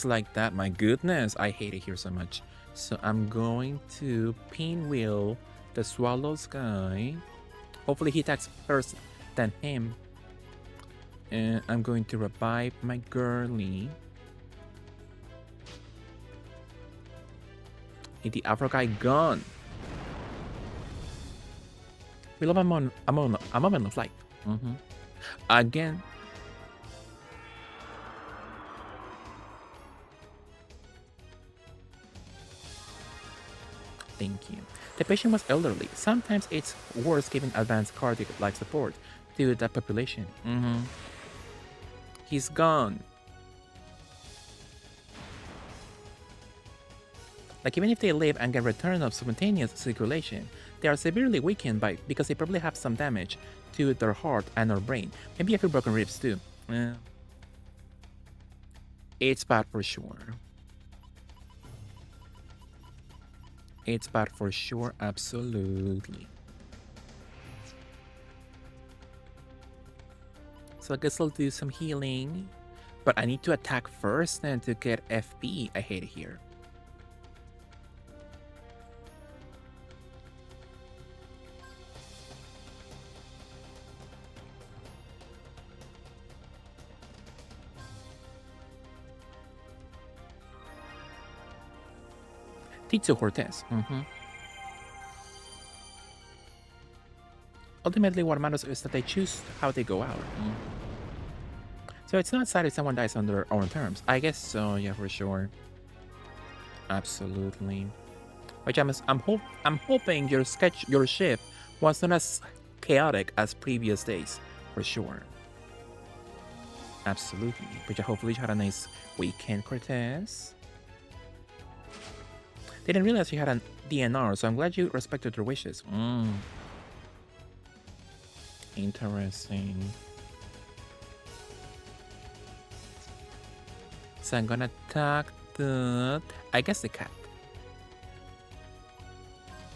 like that. My goodness, I hate it here so much. So I'm going to pinwheel the Swallows guy. Hopefully he attacks first than him. And I'm going to revive my girlie. Need the Afro guy gone. We love a moment of light. Again. Thank you. The patient was elderly. Sometimes it's worse giving advanced cardiac life support to that population. He's gone. Like, even if they live and get return of spontaneous circulation, they are severely weakened because they probably have some damage to their heart and their brain. Maybe a few broken ribs too. It's bad for sure. It's bad for sure, absolutely. So I guess I'll do some healing. But I need to attack first and to get FP. I hate it here. Tito Cortez. Ultimately, what matters is that they choose how they go out. So it's not sad if someone dies on their own terms. I guess so, yeah, for sure. Absolutely. Which I'm hoping your shift was not as chaotic as previous days, for sure. Absolutely. But hopefully you had a nice weekend, Cortez. Didn't realize you had a DNR, so I'm glad you respected your wishes. Interesting. So I'm gonna attack Dude, I guess the cat.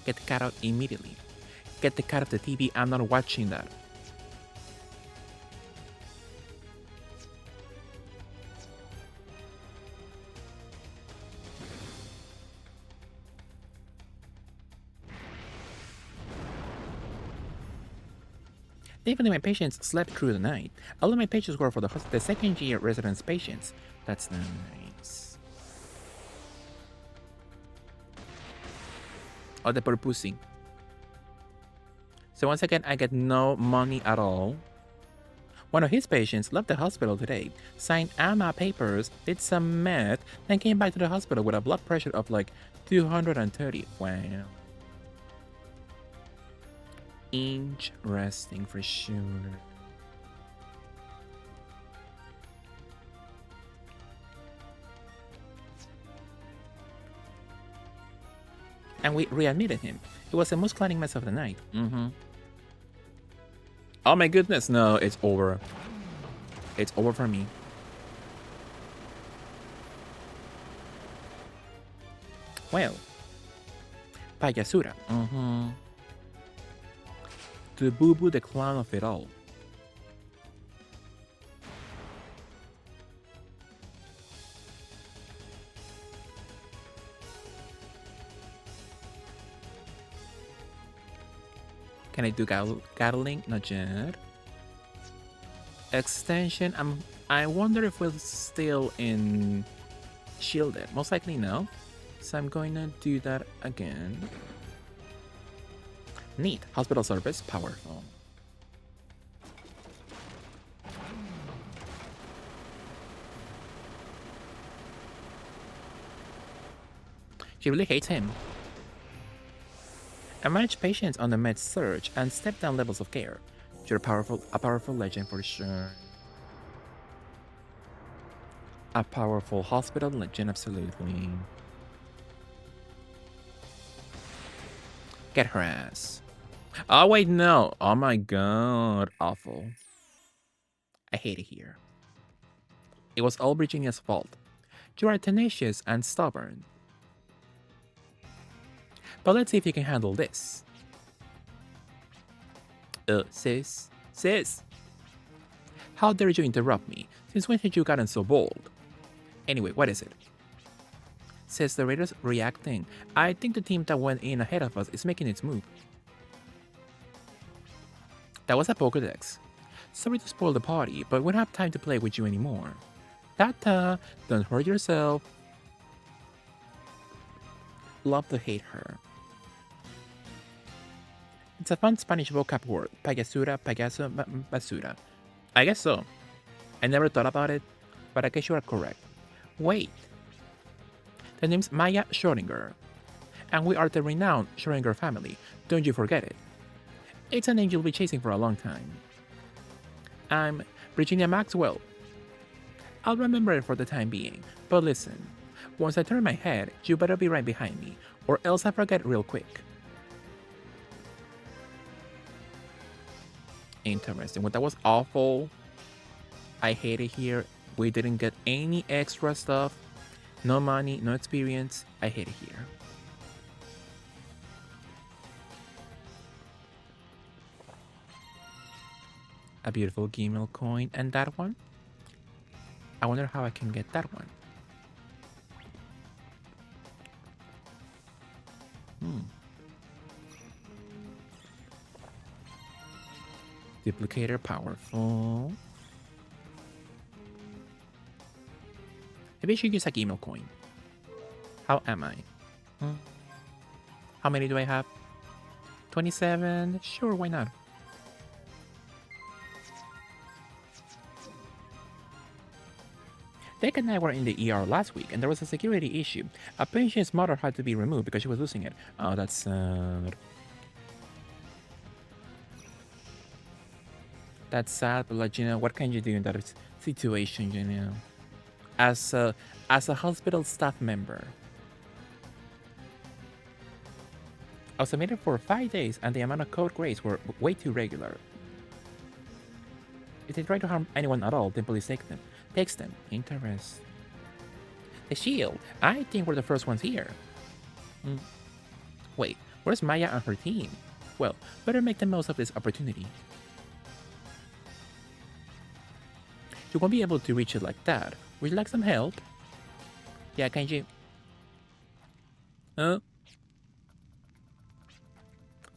Get the cat out immediately. Get the cat off the TV. I'm not watching that. Thankfully, my patients slept through the night. All of my patients were for the second-year residence patients. That's nice. Oh, the purposing. So once again, I get no money at all. One of his patients left the hospital today, signed AMA papers, did some meth, then came back to the hospital with a blood pressure of like 230. Wow. Interesting for sure. And we readmitted him. It was the most clotting mess of the night. Oh my goodness, no, it's over. It's over for me. Well, payasura. The boo-boo, the clown of it all. Can I do Gatling? Not yet. Extension. I wonder if we're still in shielded. Most likely no. So I'm going to do that again. Neat. Hospital service. Powerful. She really hates him. I manage patients on the med surge and step down levels of care. You're a powerful legend for sure. A powerful hospital legend, absolutely. Get her ass. Oh wait, no. Oh my god. Awful. I hate it here. It was all Virginia's fault. You are tenacious and stubborn. But let's see if you can handle this. Sis? How dare you interrupt me? Since when have you gotten so bold? Anyway, what is it? Says the Raiders reacting. I think the team that went in ahead of us is making its move. That was a Pokédex. Sorry to spoil the party, but we don't have time to play with you anymore. Tata, don't hurt yourself. Love to hate her. It's a fun Spanish vocab word. Payasura, payaso, basura. I guess so. I never thought about it, but I guess you are correct. Wait. The name's Maya Schrodinger. And we are the renowned Schrodinger family. Don't you forget it. It's a name you'll be chasing for a long time. I'm Virginia Maxwell. I'll remember it for the time being, but listen. Once I turn my head, you better be right behind me, or else I forget real quick. Interesting. Well, that was awful. I hate it here. We didn't get any extra stuff. No money, no experience. I hate it here. A beautiful Gmail coin. And that one? I wonder how I can get that one. Duplicator, powerful. Maybe I should use a email coin. How am I? How many do I have? 27? Sure, why not? Dick and I were in the ER last week, and there was a security issue. A patient's mother had to be removed because she was losing it. Oh, that's sad. That's sad, but like, you know, what can you do in that situation, you know? As a hospital staff member. I was admitted for 5 days, and the amount of code grays were way too regular. If they try to harm anyone at all, then police takes them. Interest. The shield. I think we're the first ones here. Wait, where's Maya and her team? Well, better make the most of this opportunity. You won't be able to reach it like that. Would you like some help? Yeah, can you? Huh?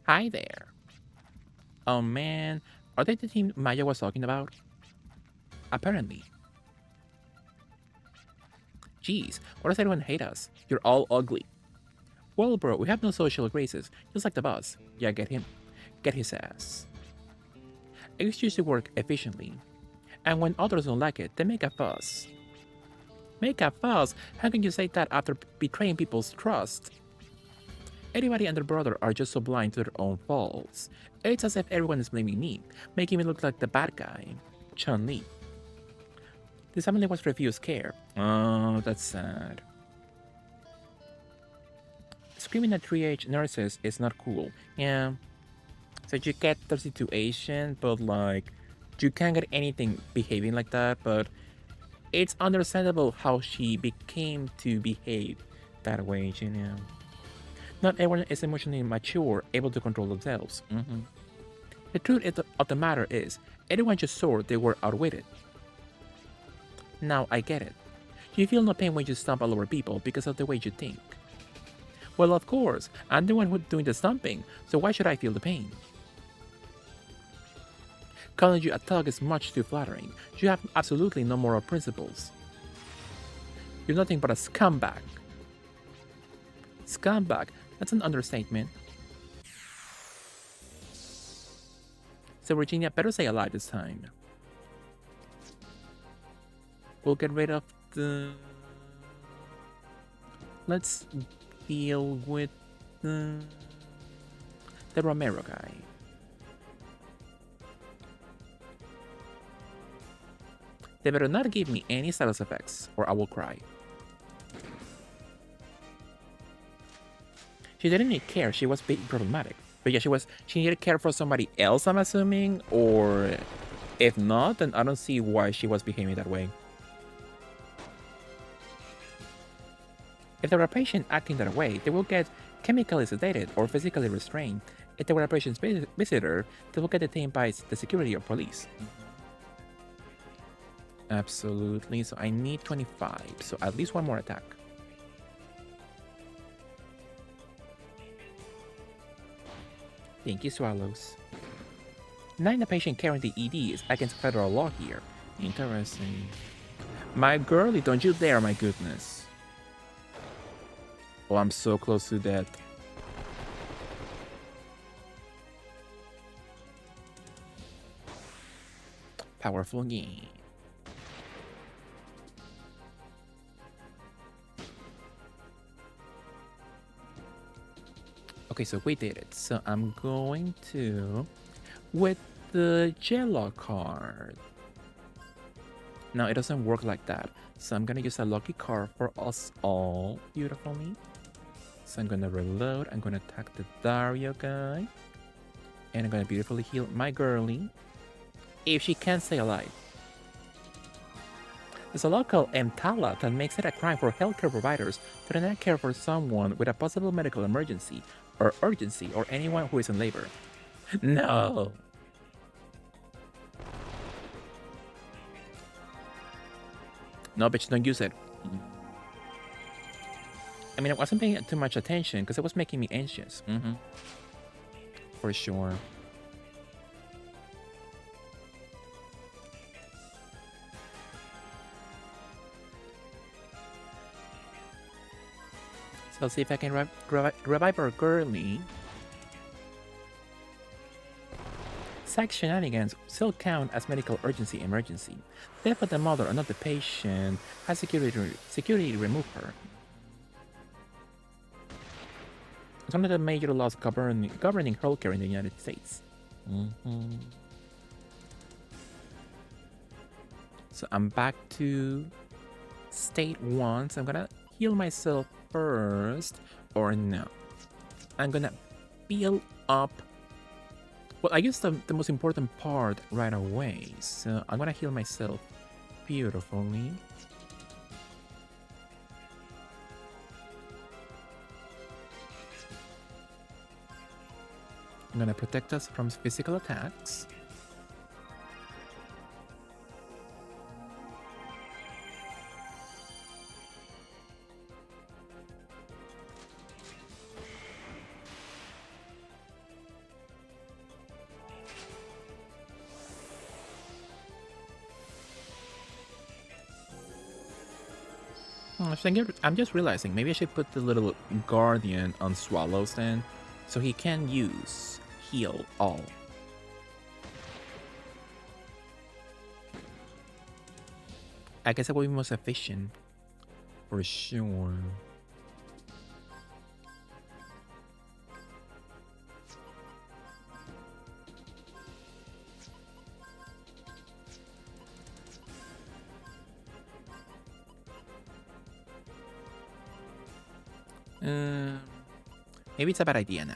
Hi there. Oh man, are they the team Maya was talking about? Apparently. Jeez, why does everyone hate us? You're all ugly. Well, bro, we have no social graces, just like the boss. Yeah, get him. Get his ass. I used to work efficiently. And when others don't like it, they make a fuss. Make a fuss? How can you say that after betraying people's trust? Anybody and their brother are just so blind to their own faults. It's as if everyone is blaming me, making me look like the bad guy. Chun-Li. This family was refused care. Oh, that's sad. Screaming at 3H nurses is not cool. Yeah. So you get the situation, but like, you can't get anything behaving like that, but it's understandable how she became to behave that way, you know. Not everyone is emotionally mature, able to control themselves. The truth of the matter is, everyone just saw they were outwitted. Now I get it. You feel no pain when you stomp all over people because of the way you think. Well, of course, I'm the one who's doing the stomping, so why should I feel the pain? Calling you a thug is much too flattering. You have absolutely no moral principles. You're nothing but a scumbag. Scumbag? That's an understatement. So Virginia, better stay alive this time. We'll get rid of the... Let's deal with the Romero guy. They better not give me any status effects, or I will cry. She didn't need care, she was being problematic. But yeah, she needed care for somebody else, I'm assuming, or if not, then I don't see why she was behaving that way. If they were a patient acting that way, they will get chemically sedated or physically restrained. If they were a patient's visitor, they will get detained by the security or police. Absolutely, so I need 25, so at least one more attack. Thank you, Swallows. Denying the patient carrying the ED is against federal law here. Interesting. My girlie, don't you dare, my goodness. Oh, I'm so close to death. Powerful game. Okay, so we did it. So I'm going to... with the Jello card. Now, it doesn't work like that. So I'm gonna use a lucky card for us all. Beautifully. So I'm gonna reload. I'm gonna attack the Dario guy. And I'm gonna beautifully heal my girlie. If she can stay alive. There's a law called EMTALA that makes it a crime for healthcare providers to deny care for someone with a possible medical emergency or urgency or anyone who is in labor. No! No, bitch, don't use it. I mean, I wasn't paying too much attention because it was making me anxious. For sure. So I'll see if I can revive our girlie. Psych shenanigans still count as medical emergency. Death of the mother or not the patient has security remove her. It's one of the major laws governing healthcare in the United States. So I'm back to state 1. So I'm gonna heal myself first, or no. I'm gonna build up. Well, I used the most important part right away, so I'm gonna heal myself beautifully. I'm gonna protect us from physical attacks. I'm just realizing maybe I should put the little guardian on Swallows then, so he can use heal all. I guess that will be most efficient, for sure. Maybe it's a bad idea now.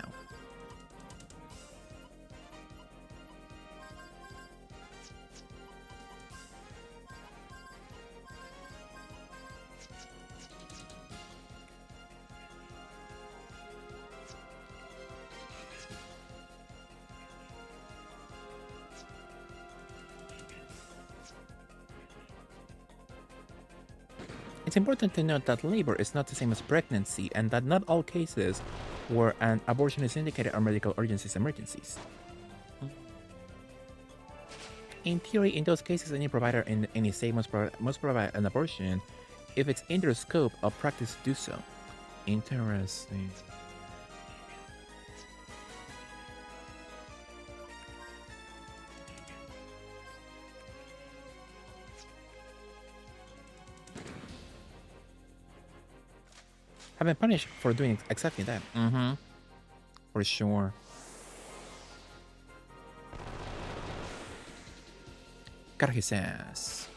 It's important to note that labor is not the same as pregnancy and that not all cases where an abortion is indicated are medical urgencies emergencies. In theory, in those cases, any provider in any state must provide an abortion if it's in their scope of practice to do so. Interesting. Have been punished for doing exactly that. For sure. Got his ass.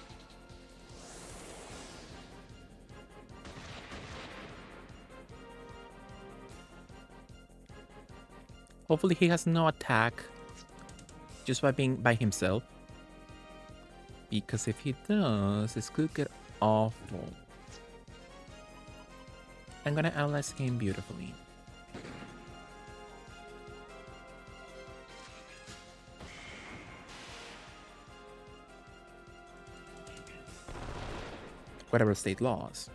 Hopefully he has no attack just by being by himself. Because if he does, this could get awful. I'm gonna outlast him beautifully. Whatever state laws.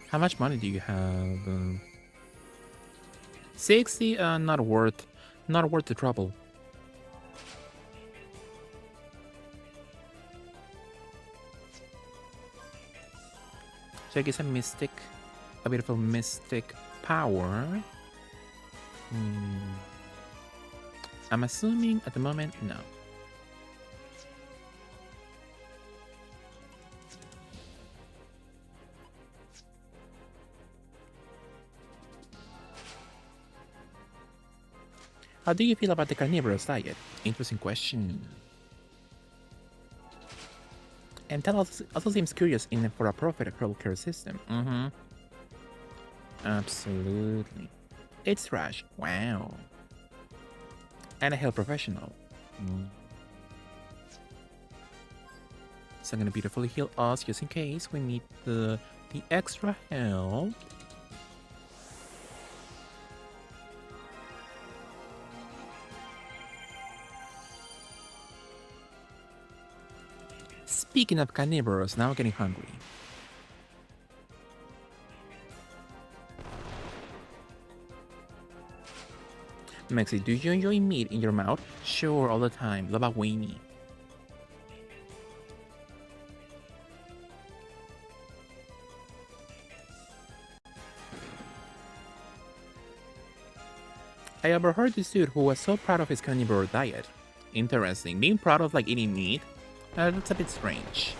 How much money do you have? 60? Not worth the trouble. So I guess a beautiful mystic power. I'm assuming at the moment, no. How do you feel about the carnivorous diet? Interesting question. And that also seems curious in for a profit healthcare system. Absolutely. It's trash. Wow. And a health professional. So I'm gonna beautifully heal us just in case we need the extra help. Speaking of carnivores, now I'm getting hungry. Mexi, do you enjoy meat in your mouth? Sure, all the time. Labaweni. I overheard this dude who was so proud of his carnivore diet. Interesting. Being proud of like eating meat? That's a bit strange.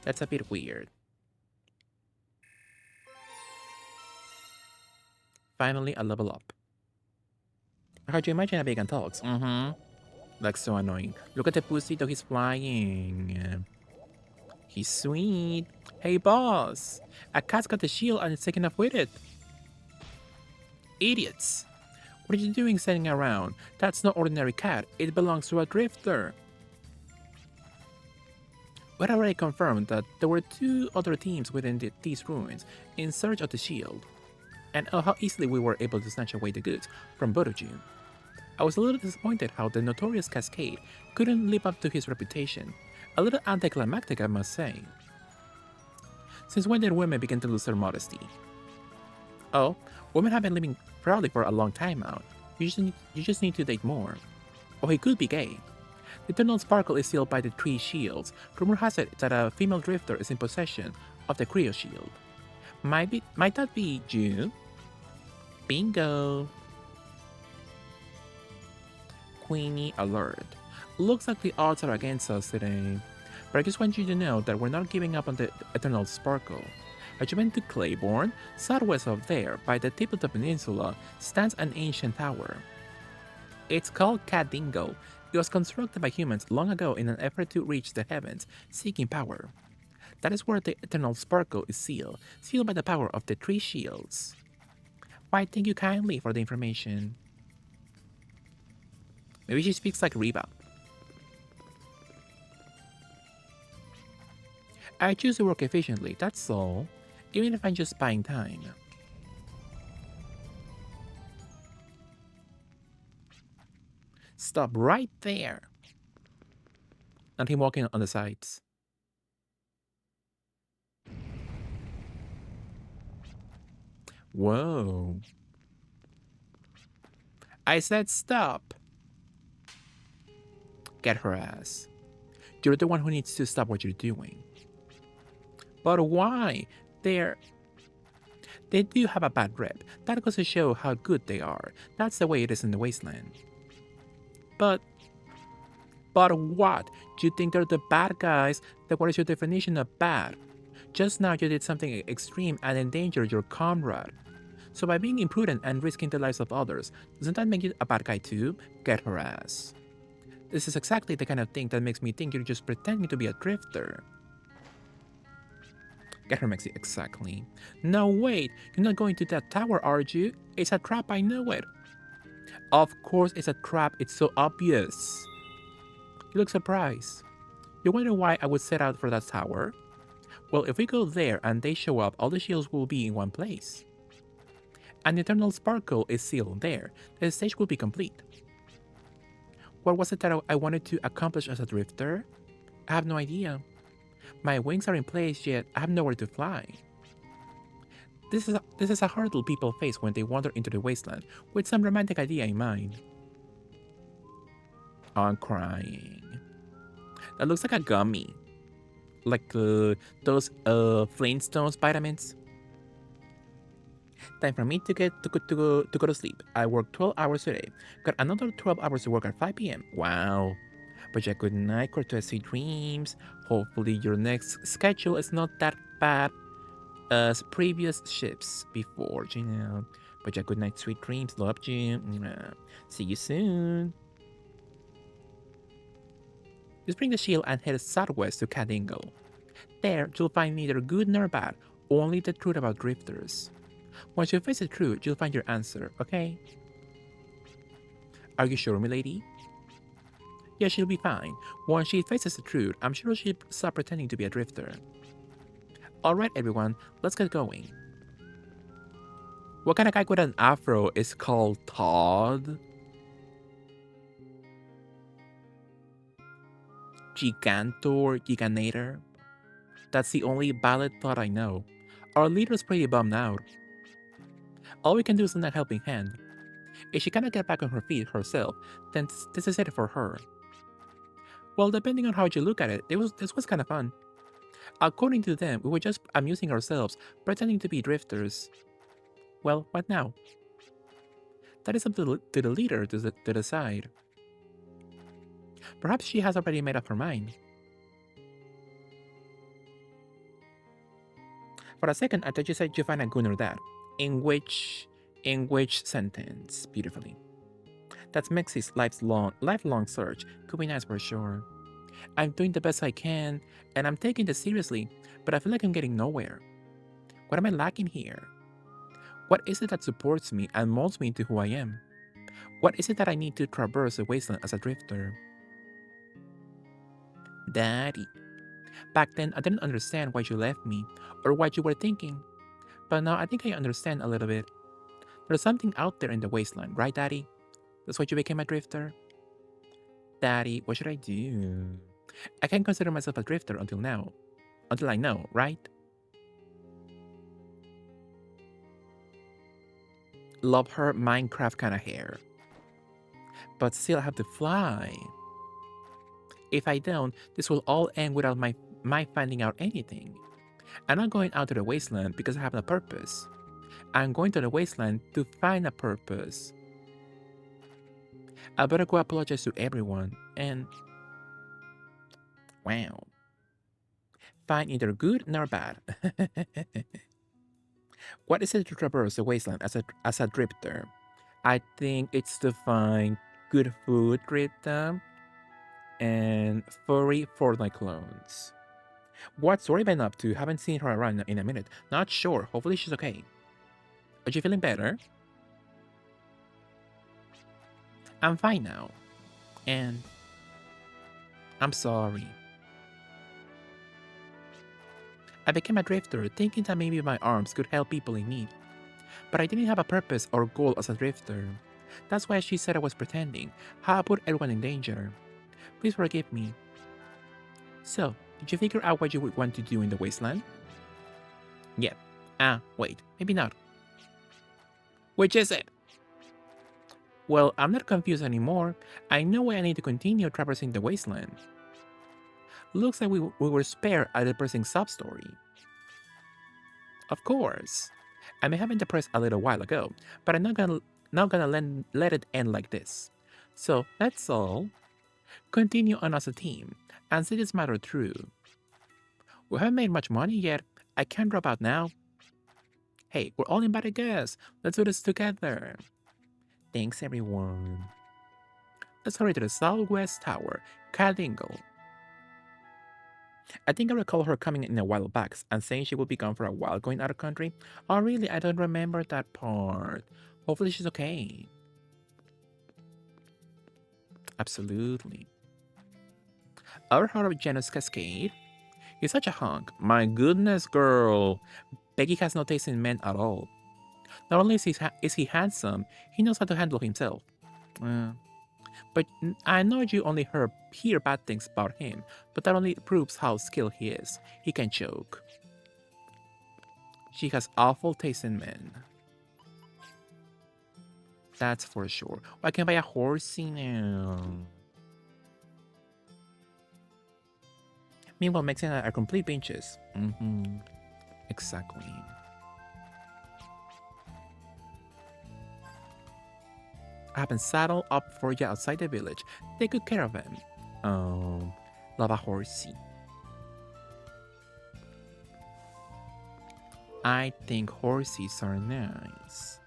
That's a bit weird. Finally, a level up. How'd you imagine a vegan talks? Like so annoying. Look at the pussy though, he's flying. He's sweet. Hey boss! A cat's got the shield and it's taking off with it. Idiots! What are you doing standing around? That's no ordinary cat. It belongs to a drifter. We had already confirmed that there were 2 other teams within these ruins in search of the shield, and how easily we were able to snatch away the goods from both of you. I was a little disappointed how the notorious Cascade couldn't live up to his reputation. A little anticlimactic, I must say. Since when did women begin to lose their modesty? Oh, women have been living proudly for a long time now. You just need to date more. Oh, he could be gay. The eternal sparkle is sealed by the 3 shields. Rumor has it that a female drifter is in possession of the Creo shield. Might that be June? Bingo! Queenie alert. Looks like the odds are against us today. But I just want you to know that we're not giving up on the eternal sparkle. As you went to Claiborne, southwest of there, by the tip of the peninsula, stands an ancient tower. It's called Cadingo. It was constructed by humans long ago in an effort to reach the heavens, seeking power. That is where the eternal sparkle is sealed by the power of the 3 shields. Why, thank you kindly for the information. Maybe she speaks like Reba. I choose to work efficiently, that's all, even if I'm just buying time. Stop right there. Not him walking on the sides. Whoa. I said stop. Get her ass. You're the one who needs to stop what you're doing. But why? They do have a bad rep. That goes to show how good they are. That's the way it is in the wasteland. But what? Do you think they're the bad guys? Then what is your definition of bad? Just now you did something extreme and endangered your comrade. So by being imprudent and risking the lives of others, doesn't that make you a bad guy too? Get her ass. This is exactly the kind of thing that makes me think you're just pretending to be a drifter. Get her, Mexi, exactly. No, wait, you're not going to that tower, are you? It's a trap, I know it. Of course it's a trap, it's so obvious. You look surprised. You wonder why I would set out for that tower? Well, if we go there and they show up, all the shields will be in one place. And the eternal sparkle is sealed there. The stage will be complete. What was it that I wanted to accomplish as a drifter? I have no idea. My wings are in place, yet I have nowhere to fly. This is a hurdle people face when they wander into the wasteland with some romantic idea in mind. I'm crying. That looks like a gummy. Like those Flintstones vitamins. Time for me to go to sleep. I worked 12 hours today. Got another 12 hours to work at 5 p.m. Wow. But yeah, good night, courtesy dreams. Hopefully your next schedule is not that bad as previous shifts before, you know. But yeah, good night, sweet dreams. Love you. See you soon. Just bring the shield and head southwest to Cadingo. There, you'll find neither good nor bad, only the truth about drifters. Once you face the truth, you'll find your answer, okay? Are you sure, milady? Yeah, she'll be fine. Once she faces the truth, I'm sure she'll stop pretending to be a drifter. Alright, everyone, let's get going. What kind of guy with an afro is called Todd? Gigantor, Giganator? That's the only valid thought I know. Our leader's pretty bummed out. All we can do is lend a helping hand. If she cannot get back on her feet herself, then this is it for her. Well, depending on how you look at it, this was kind of fun. According to them, we were just amusing ourselves, pretending to be drifters. Well, what now? That is up to the leader to decide. Perhaps she has already made up her mind. For a second, I thought you said you find a good or that. In which sentence? Beautifully. That's Mexi's lifelong search. Could be nice for sure. I'm doing the best I can, and I'm taking this seriously, but I feel like I'm getting nowhere. What am I lacking here? What is it that supports me and molds me into who I am? What is it that I need to traverse the wasteland as a drifter? Daddy. Back then, I didn't understand why you left me or what you were thinking. But now I think I understand a little bit. There's something out there in the wasteland, right, Daddy? That's why you became a drifter? Daddy, what should I do? I can't consider myself a drifter until now. Until I know, right? Love her Minecraft kind of hair. But still I have to fly. If I don't, this will all end without my finding out anything. I'm not going out to the wasteland because I have a purpose. I'm going to the wasteland to find a purpose. I better go apologize to everyone and... Wow. Find neither good nor bad. What is it to traverse the wasteland as a drifter? I think it's to find good food, drifter, and furry Fortnite clones. What's Dory been up to? Haven't seen her around in a minute. Not sure. Hopefully she's okay. Are you feeling better? I'm fine now. And I'm sorry. I became a drifter thinking that maybe my arms could help people in need. But I didn't have a purpose or goal as a drifter. That's why she said I was pretending, how I put everyone in danger. Please forgive me. So, did you figure out what you would want to do in the wasteland? Yep. Wait, maybe not. Which is it? Well, I'm not confused anymore. I know why I need to continue traversing the wasteland. Looks like we were spared a depressing sub-story. Of course. I may have been depressed a little while ago, but I'm not gonna let it end like this. So let's all continue on as a team and see this matter through. We haven't made much money yet. I can't drop out now. Hey, we're all invited guests. Let's do this together. Thanks, everyone. Let's hurry to the Southwest Tower, Kadingle. I think I recall her coming in a while back and saying she would be gone for a while going out of country. Oh, really? I don't remember that part. Hopefully she's okay. Absolutely. Ever heard of Janus Cascade? He's such a hunk. My goodness, girl. Peggy has no taste in men at all. Not only is he handsome, he knows how to handle himself. But I know you only hear bad things about him, but that only proves how skilled he is. He can choke. She has awful taste in men. That's for sure. Oh, I can buy a horsey now. Meanwhile, Mex and I are complete benches. Exactly. I have been saddled up for you outside the village. Take good care of him. Love a horsey. I think horses are nice.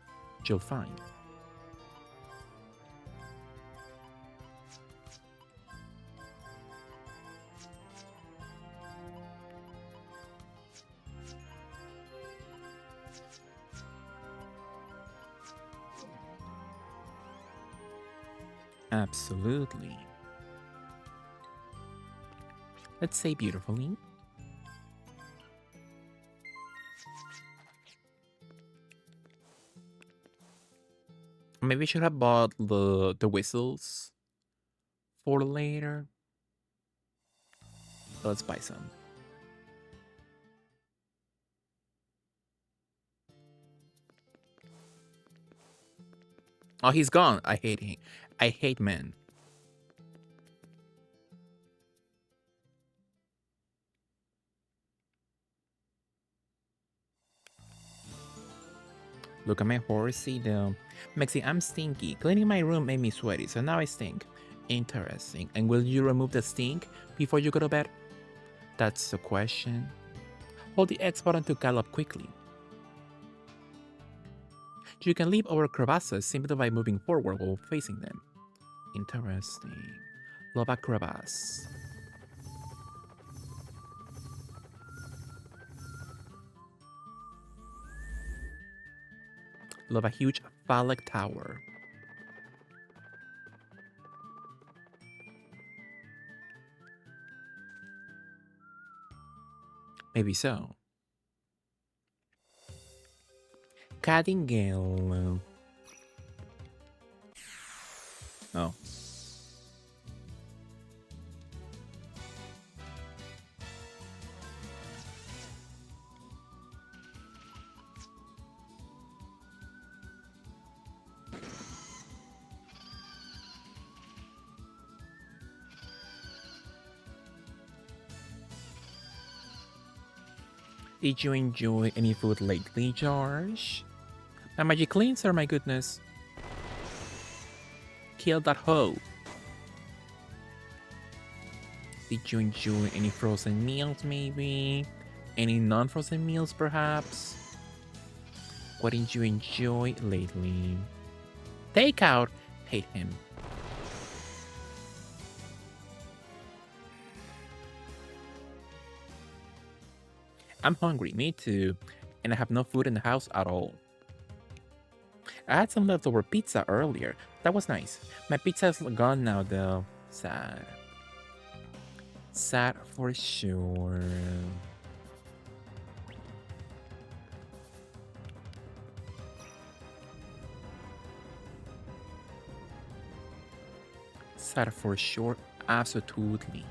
You'll find. Absolutely. Let's say beautifully. Maybe we should have bought the whistles for later. Let's buy some. Oh, he's gone. I hate him. I hate men. Look at my horsey though. Mexi, I'm stinky. Cleaning my room made me sweaty, so now I stink. Interesting. And will you remove the stink before you go to bed? That's the question. Hold the X button to gallop quickly. You can leap over crevasses simply by moving forward while facing them. Interesting. Love a crevasse. Love a huge phallic tower. Maybe so. Catingale. Oh. Did you enjoy any food lately, George? My magic cleanser, my goodness. Kill that hoe. Did you enjoy any frozen meals, maybe? Any non-frozen meals, perhaps? What did you enjoy lately? Takeout. Hate him. I'm hungry, me too. And I have no food in the house at all. I had some leftover pizza earlier. That was nice. My pizza's gone now though. Sad. Sad for sure. Sad for sure. Absolutely.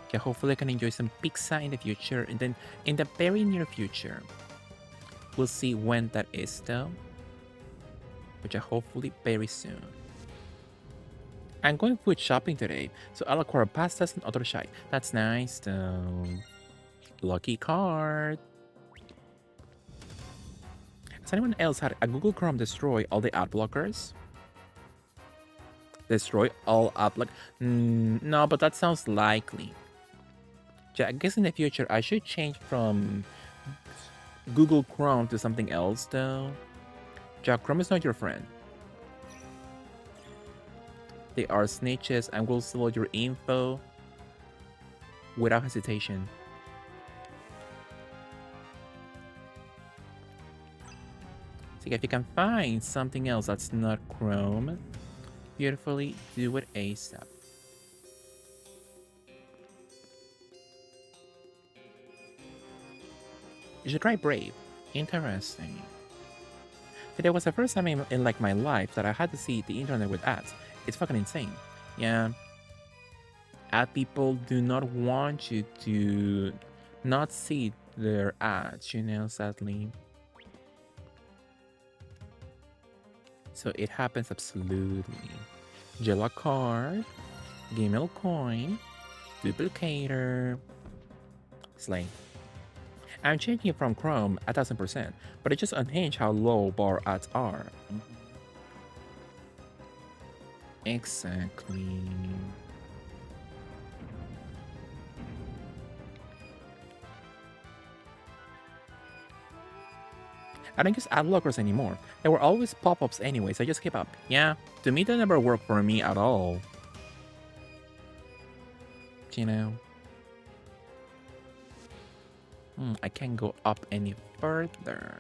Okay, hopefully I can enjoy some pizza in the future, and then in the very near future. We'll see when that is though, which I hopefully very soon. I'm going food shopping today, so I'll acquire pastas and other shite. That's nice though. Lucky card. Has anyone else had a Google Chrome destroy all the ad blockers? Destroy all ad block? No, but that sounds likely. Yeah, I guess in the future I should change from Google Chrome to something else though. Jack, Chrome is not your friend. They are snitches and will steal your info without hesitation. So if you can find something else that's not Chrome, beautifully do it ASAP. You should try Brave. Interesting. Today was the first time in like my life that I had to see the internet with ads. It's fucking insane. Yeah. Ad people do not want you to not see their ads, you know, sadly. So it happens absolutely. Jella card, Gmail coin, duplicator, slay. I'm changing it from Chrome 1000%, but it just unhinged how low bar ads are. Exactly. I don't use ad blockers anymore. They were always pop-ups anyway, so I just keep up. Yeah, to me, they never work for me at all. You know? I can't go up any further.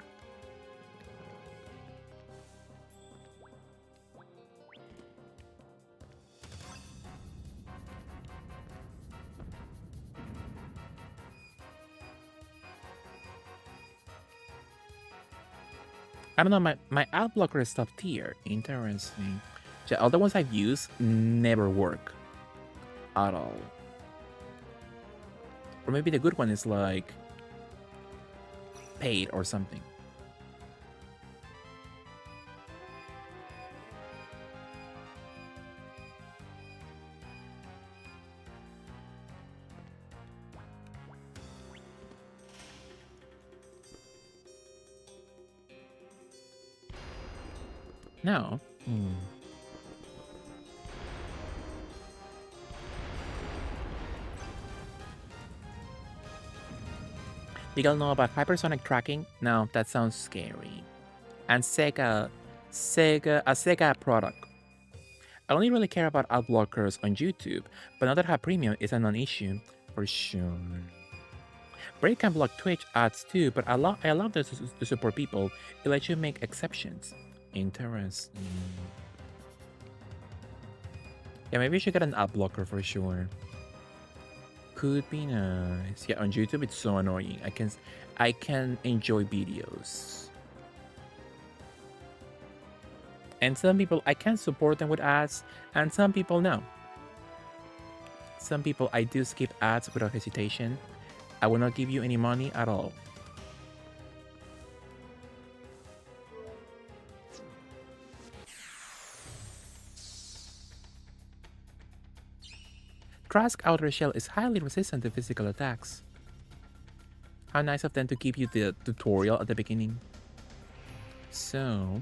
I don't know, my ad blocker is top tier. Interesting. The other ones I've used never work at all. Or maybe the good one is like paid or something. No. You all know about hypersonic tracking? No, that sounds scary. And a Sega product. I only really care about ad blockers on YouTube, but now that I have premium, it's a non-issue for sure. Brave can block Twitch ads too, but I love this to support people. It lets you make exceptions. Interesting. Yeah, maybe you should get an ad blocker for sure. Could be nice. Yeah, on YouTube it's so annoying. I can enjoy videos. And some people I can support them with ads, and some people no. Some people I do skip ads without hesitation. I will not give you any money at all. Trask outer shell is highly resistant to physical attacks. How nice of them to give you the tutorial at the beginning. So...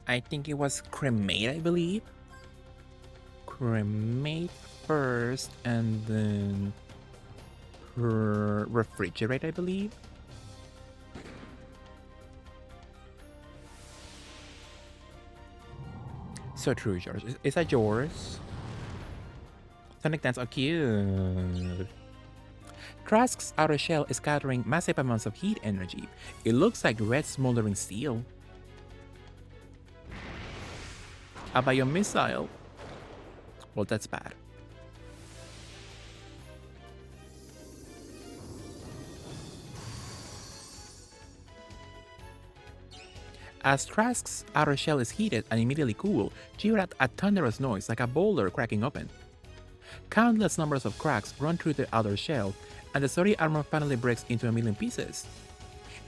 I think it was cremate, I believe. Cremate first and then refrigerate, I believe. So true, George. Is that yours? Sonic Dance are cute. Trask's outer shell is gathering massive amounts of heat energy. It looks like red smoldering steel. A biomissile? Well, that's bad. As Trask's outer shell is heated and immediately cooled, you hear a thunderous noise like a boulder cracking open. Countless numbers of cracks run through the outer shell, and the sturdy armor finally breaks into a million pieces.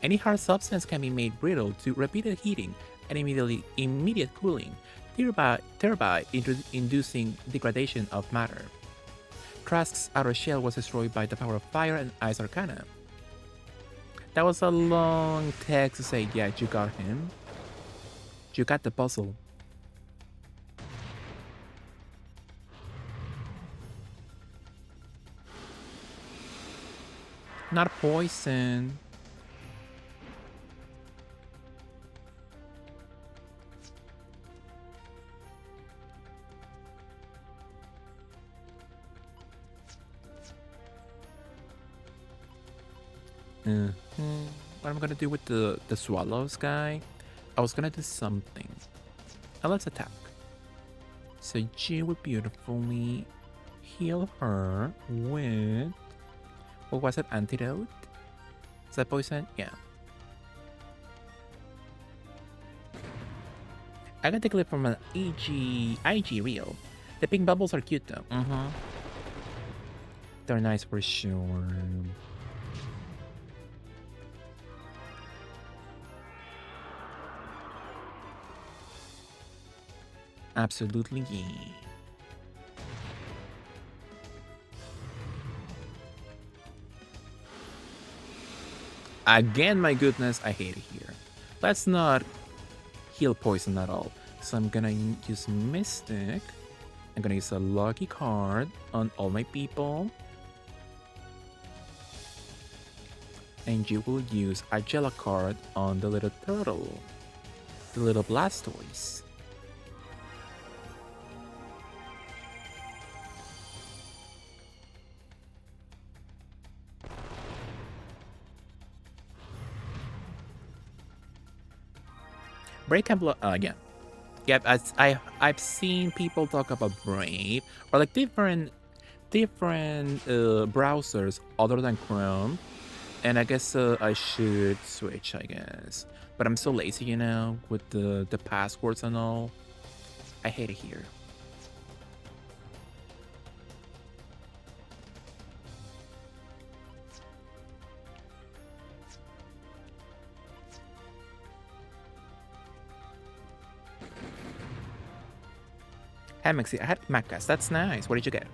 Any hard substance can be made brittle to repeated heating and immediate cooling, thereby inducing degradation of matter. Trask's outer shell was destroyed by the power of fire and ice arcana. That was a long text to say, yeah, you got him. You got the puzzle. Not poison. What I'm gonna do with the swallows guy? I was gonna do something. Now let's attack. So G would beautifully heal her with... What was it? Antidote? Is that poison? Yeah. I got the clip from an IG reel. The pink bubbles are cute though. They're nice for sure. Absolutely, yeah. Again, my goodness, I hate it here. Let's not heal poison at all. So I'm gonna use Mystic. I'm gonna use a lucky card on all my people. And you will use a Gela card on the little turtle. The little Blastoise. Break and blow. Yeah. As I've seen people talk about Brave or like different browsers other than Chrome, and I guess I should switch. I guess, but I'm so lazy, you know, with the passwords and all. I hate it here. Hey Maxi, I had Macas. That's nice. What did you get?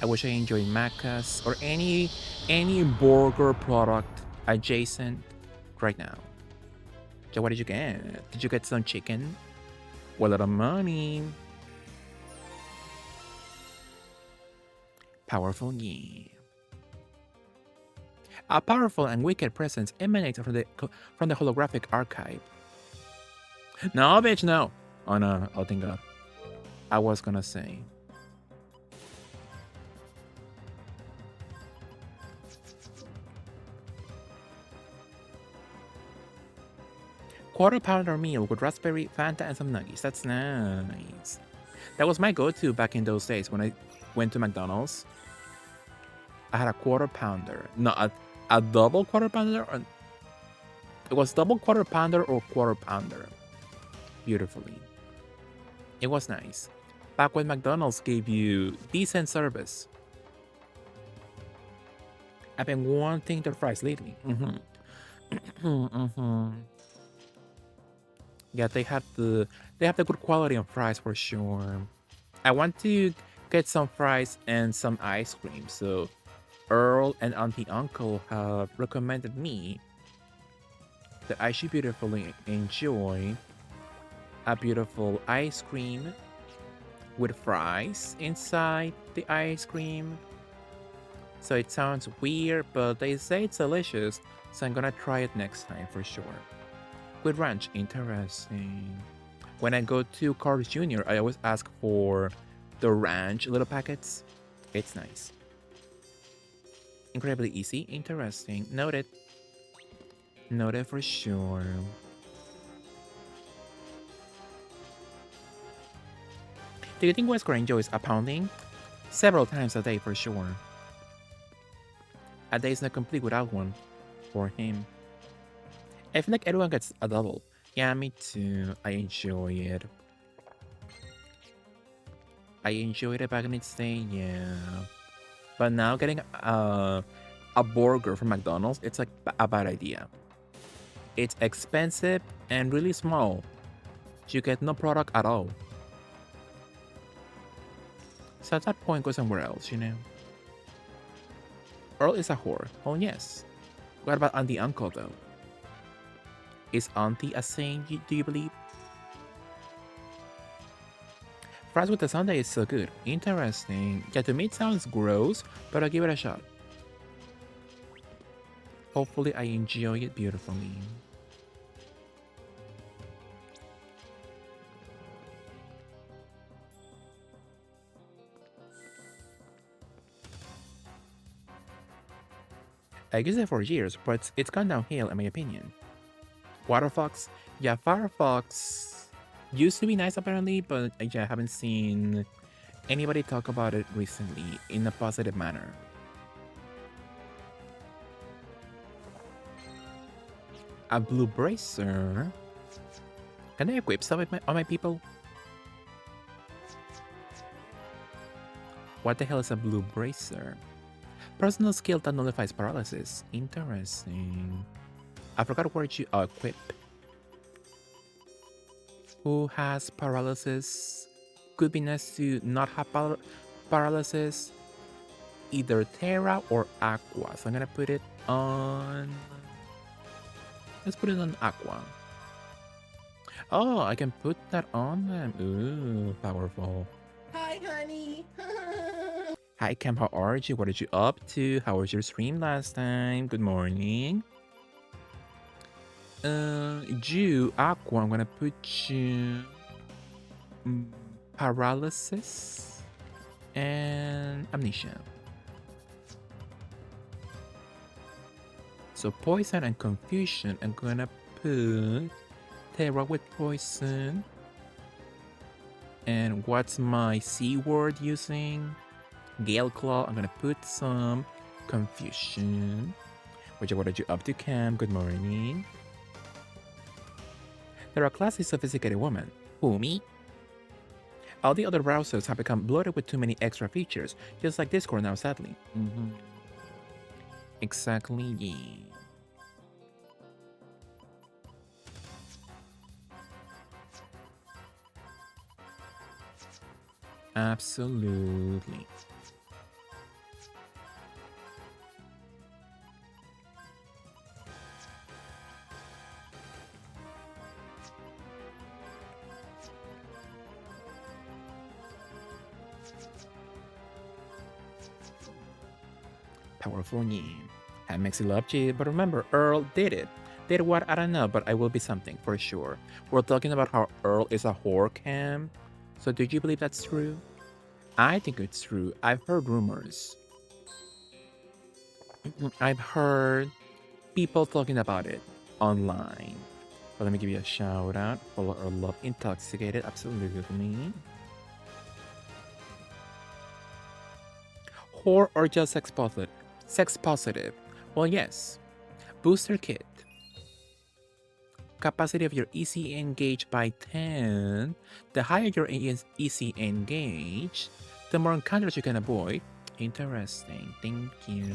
I wish I enjoyed Macas or any burger product adjacent right now. So what did you get? Did you get some chicken? Well, a lot of money. Powerful, yeah. A powerful and wicked presence emanates from the holographic archive. No, bitch, no. Oh, no. Oh, thank God. I was gonna say. quarter pounder meal with raspberry, Fanta, and some nuggies. That's nice. That was my go-to back in those days when I went to McDonald's. I had a quarter pounder. No, a double quarter pounder? Or, it was double quarter pounder or quarter pounder. Beautifully. It was nice. Back when McDonald's gave you decent service. I've been wanting their fries lately. Yeah, they have the good quality of fries for sure. I want to get some fries and some ice cream, so Earl and Auntie Uncle have recommended me that I should beautifully enjoy a beautiful ice cream with fries inside the ice cream. So it sounds weird, but they say it's delicious, so I'm gonna try it next time for sure. With ranch, interesting. When I go to Carl's Jr., I always ask for the ranch little packets. It's nice. Incredibly easy, interesting. Noted. Noted for sure. Do you think Wesker enjoys a pounding? Several times a day for sure. A day is not complete without one for him. I feel like everyone gets a double. Yeah, me too. I enjoy it. I enjoyed it back in its day, yeah. But now getting a burger from McDonald's, it's like a bad idea. It's expensive and really small. You get no product at all. So at that point, go somewhere else, you know? Earl is a whore. Oh, yes. What about Auntie Uncle, though? Is Auntie a saint, do you believe? Fries with the sundae is so good. Interesting. Yeah, to me it sounds gross, but I'll give it a shot. Hopefully I enjoy it beautifully. I used it for years, but it's gone downhill in my opinion. Waterfox? Yeah, Firefox used to be nice apparently, but yeah, I haven't seen anybody talk about it recently in a positive manner. A blue bracer? Can I equip some on my people? What the hell is a blue bracer? Personal skill that nullifies paralysis. Interesting. I forgot where to equip. Who has paralysis? Could be nice to not have paralysis. Either Terra or Aqua. So I'm gonna put it on... Let's put it on Aqua. Oh, I can put that on them. Ooh, powerful. Hi, honey. Hi Cam, how are you? What are you up to? How was your stream last time? Good morning. You, Aqua, I'm gonna put you... paralysis and amnesia. So poison and confusion, I'm gonna put Terra with poison. And what's my C word using? Gale Claw, I'm gonna put some confusion. What are you up to, Cam? Good morning. They're a classy, sophisticated woman. Who, me? All the other browsers have become bloated with too many extra features, just like Discord now, sadly. Exactly, yeah. Absolutely. Powerful name. That makes it love you, but remember, Earl did it. Did what? I don't know, but I will be something for sure. We're talking about how Earl is a whore, Cam. So do you believe that's true? I think it's true. I've heard rumors. I've heard people talking about it online. But let me give you a shout out. Follow or love intoxicated. Absolutely. Whore or just sex positive? Sex positive. Well, yes. Booster kit. Capacity of your EC engaged by 10. The higher your EC engaged, the more encounters you can avoid. Interesting. Thank you.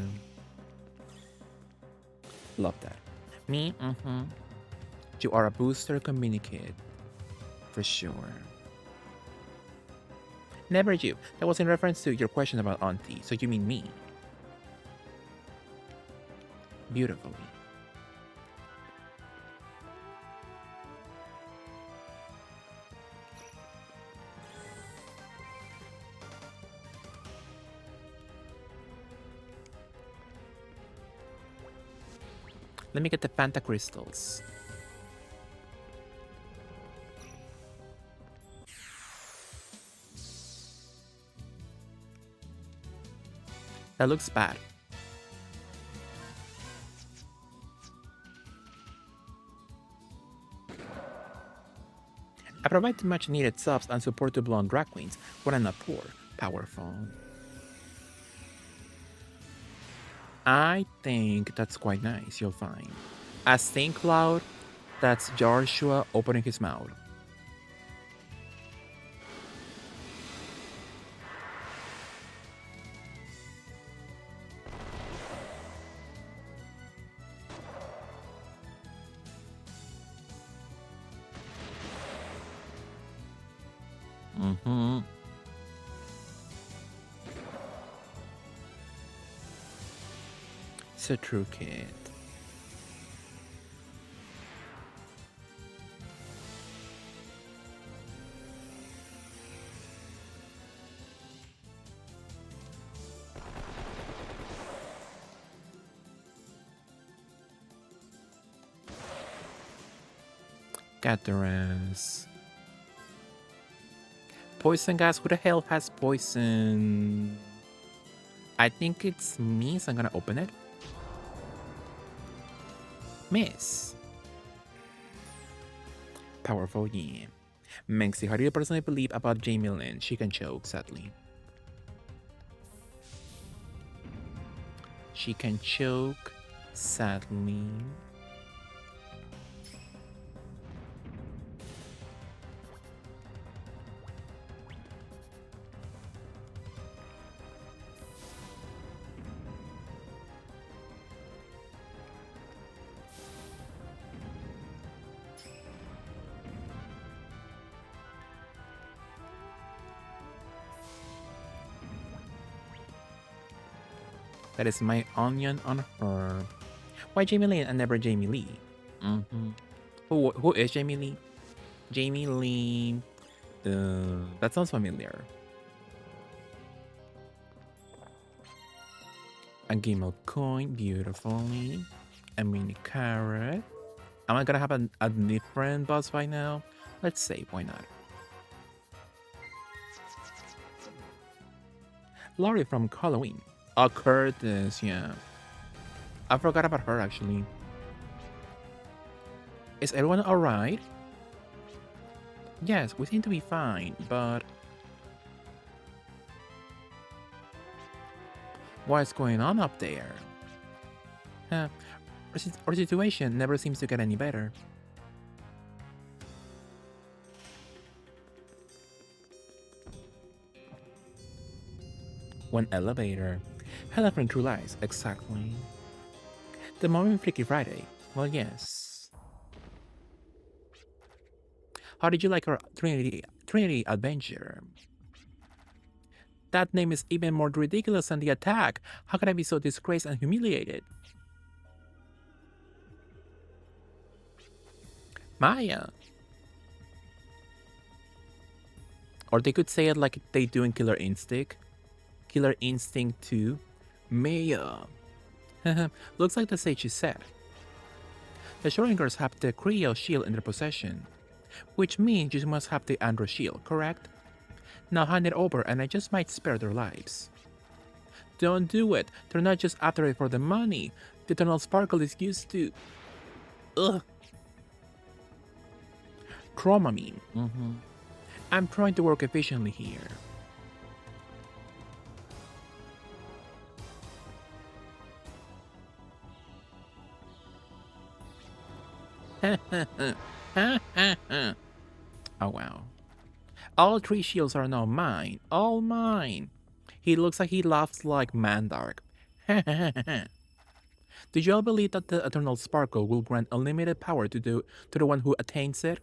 Love that. Me? Mm-hmm. You are a booster communicate. For sure. Never you. That was in reference to your question about auntie. So you mean me. Beautifully. Let me get the Fanta crystals. That looks bad. I provide much needed subs and support to blonde drag queens when I'm not poor. Powerful. I think that's quite nice, you'll find. As Saint Cloud, that's Joshua opening his mouth. Mm-hmm. So true, kid. Gatherers. Poison gas? Who the hell has poison? I think it's me, so I'm gonna open it. Miss. Powerful, yeah. Menxie, how do you personally believe about Jamie Lynn? She can choke, sadly. She can choke, sadly. That is my onion on her. Why Jamie Lynn and never Jamie Lee? Mm-hmm. Who is Jamie Lee? Jamie Lee. That sounds familiar. A Gimel coin, beautifully. A mini carrot. Am I gonna have a different boss by now? Let's save, why not? Laurie from Halloween. Oh, Curtis, yeah. I forgot about her actually. Is everyone alright? Yes, we seem to be fine, but what's going on up there? Huh, our situation never seems to get any better. One elevator. Hello from True Lies, exactly. The moment Freaky Friday. Well, yes. How did you like our Trinity adventure? That name is even more ridiculous than the attack. How could I be so disgraced and humiliated? Maya. Or they could say it like they do in Killer Instinct. Killer Instinct 2. Maya. Looks like the sage is set. The Schrodingers have the Creo shield in their possession, which means you must have the Andro shield, correct? Now hand it over and I just might spare their lives. Don't do it. They're not just after it for the money. The Eternal Sparkle is used to... Ugh. trauma me. I'm trying to work efficiently here. Oh wow. All 3 shields are now mine. All mine. He looks like he laughs like Mandark. Do you all believe that the Eternal Sparkle will grant unlimited power to the one who attains it?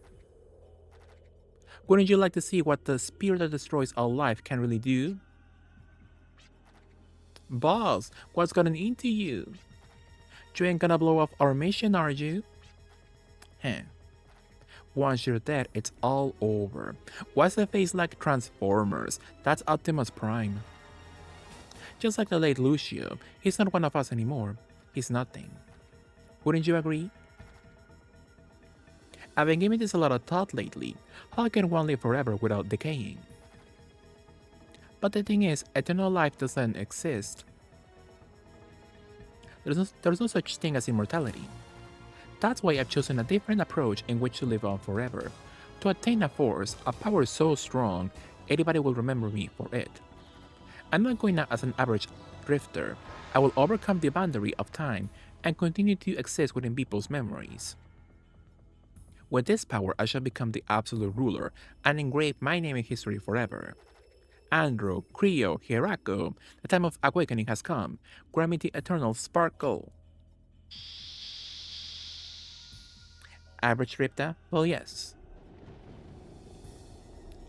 Wouldn't you like to see what the spear that destroys all life can really do? Boss, what's gotten into you? You ain't gonna blow off our mission, are you? Once you're dead, it's all over. Why's the face like Transformers? That's Optimus Prime. Just like the late Lucio, he's not one of us anymore. He's nothing. Wouldn't you agree? I've been giving this a lot of thought lately. How can one live forever without decaying? But the thing is, eternal life doesn't exist. There's no such thing as immortality. That's why I've chosen a different approach in which to live on forever. To attain a force, a power so strong, anybody will remember me for it. I'm not going out as an average drifter. I will overcome the boundary of time and continue to exist within people's memories. With this power, I shall become the absolute ruler and engrave my name in history forever. Andro, Creo, Hierarcho, the time of awakening has come. Grant me the eternal sparkle. Average Drifta? Well, yes.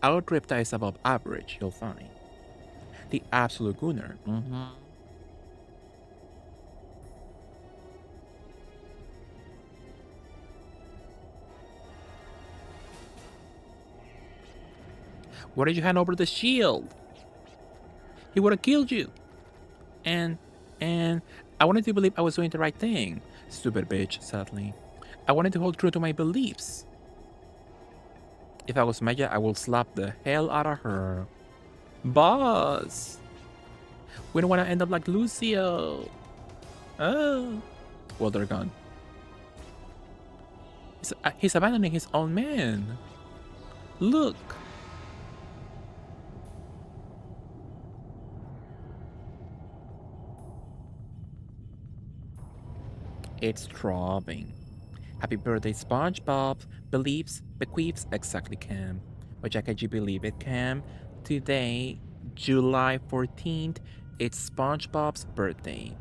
Our Drifta is above average, you'll find. The absolute gunner. Why did you hand over the shield? He would have killed you. And I wanted to believe I was doing the right thing. Stupid bitch, sadly. I wanted to hold true to my beliefs. If I was Maya, I will slap the hell out of her. Boss! We don't want to end up like Lucio. Oh. Well, they're gone. He's abandoning his own man. Look. It's throbbing. Happy birthday, SpongeBob. Believes, bequeaths, exactly, Cam. Which I can you believe it, Cam? Today, July 14th, it's SpongeBob's birthday.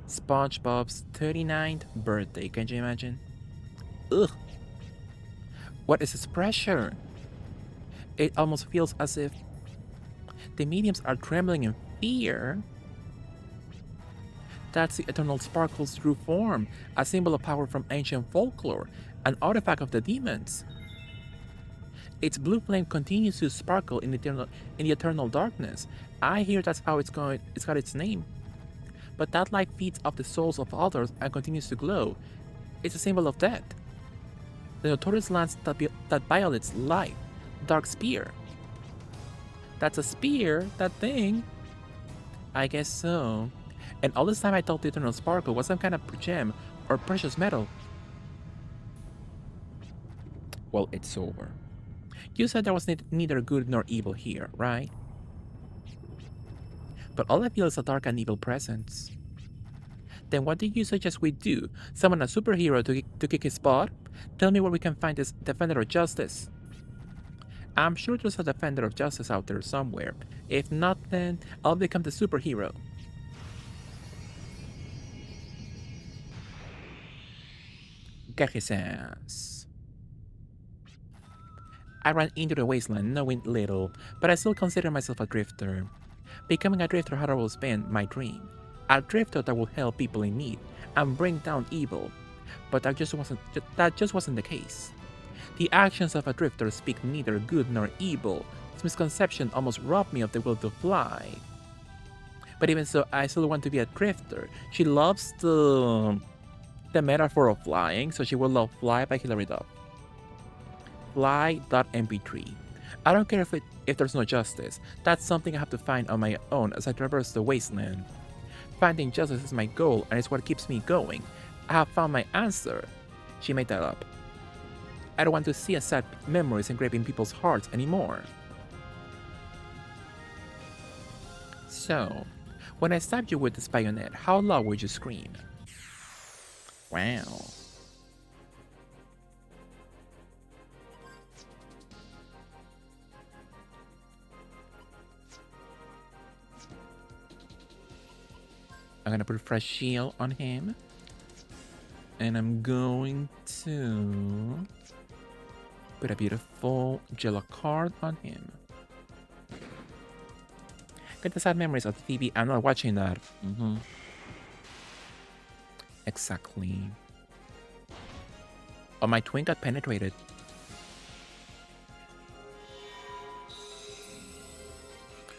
SpongeBob's 39th birthday. Can you imagine? Ugh. What is this pressure? It almost feels as if the mediums are trembling in fear. That's the Eternal Sparkle's true form, a symbol of power from ancient folklore, an artifact of the demons. Its blue flame continues to sparkle in the eternal darkness. I hear that's how it's got its name. But that light feeds off the souls of others and continues to glow. It's a symbol of death. The notorious lance that violates life. Dark spear. That's a spear, that thing. I guess so. And all this time I thought the Eternal Sparkle was some kind of gem or precious metal. Well, it's over. You said there was neither good nor evil here, right? But all I feel is a dark and evil presence. Then what do you suggest we do? Summon a superhero to kick his butt? Tell me where we can find this defender of justice. I'm sure there's a defender of justice out there somewhere. If not, then I'll become the superhero. Carissance. I ran into the wasteland knowing little, but I still consider myself a drifter. Becoming a drifter had always been my dream. A drifter that will help people in need and bring down evil. But that just wasn't the case. The actions of a drifter speak neither good nor evil. This misconception almost robbed me of the will to fly. But even so, I still want to be a drifter. She loves the metaphor of flying, so she will love Fly by Hilary Duff. Fly.mp3. I don't care if there's no justice. That's something I have to find on my own as I traverse the wasteland. Finding justice is my goal and it's what keeps me going. I have found my answer. She made that up. I don't want to see a sad memories engraved in people's hearts anymore. So, when I stabbed you with this bayonet, how loud would you scream? Wow. I'm gonna put a fresh shield on him. And I'm going to put a beautiful jello card on him. Get the sad memories of the TV. I'm not watching that. Exactly. Oh, my twin got penetrated.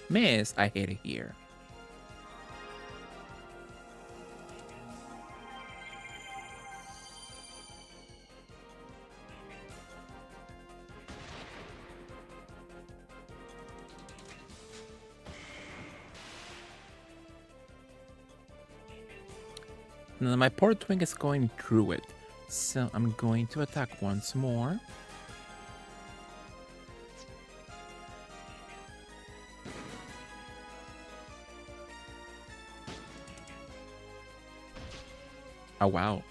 Miss, I hate it here. Now, my poor twink is going through it, so I'm going to attack once more. Oh, wow.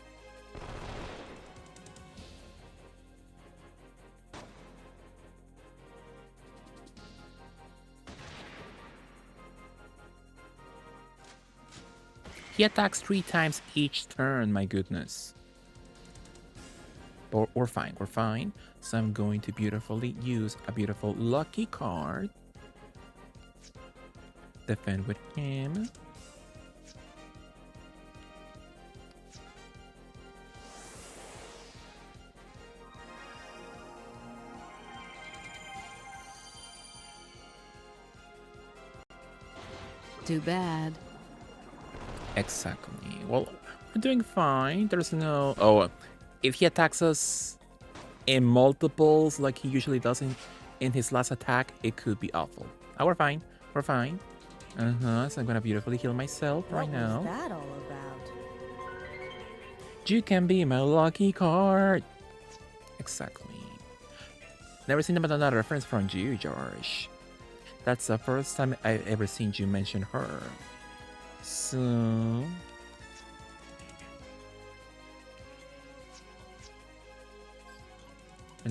He attacks 3 times each turn, my goodness. But we're fine, we're fine. So I'm going to beautifully use a beautiful lucky card. Defend with him. Too bad. Exactly. Well, we're doing fine. There's no... Oh, if he attacks us in multiples like he usually does in his last attack, it could be awful. Oh, we're fine. We're fine. So I'm gonna beautifully heal myself right now. What was that all about? You can be my lucky card. Exactly. Never seen another reference from you, George. That's the first time I've ever seen you mention her. So... and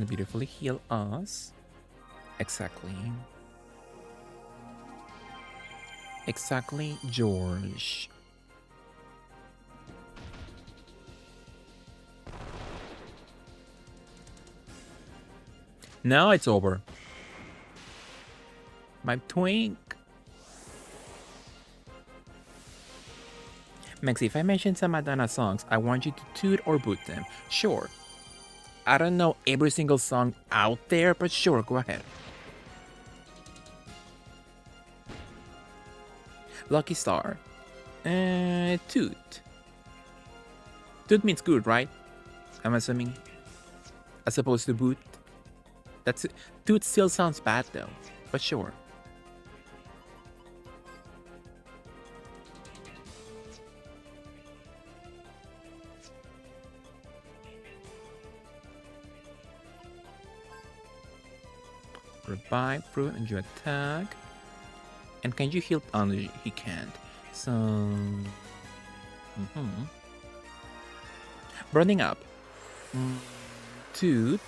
beautifully heal us. Exactly. Exactly, George. Now it's over. My twink. Maxi, if I mention some Madonna songs, I want you to toot or boot them. Sure. I don't know every single song out there, but sure, go ahead. Lucky Star. Toot. Toot means good, right? I'm assuming. As opposed to boot. That's it. Toot still sounds bad though, but sure. Revive, fruit, and you attack. And can you heal? Oh, no, he can't. So... Burning up. Toot.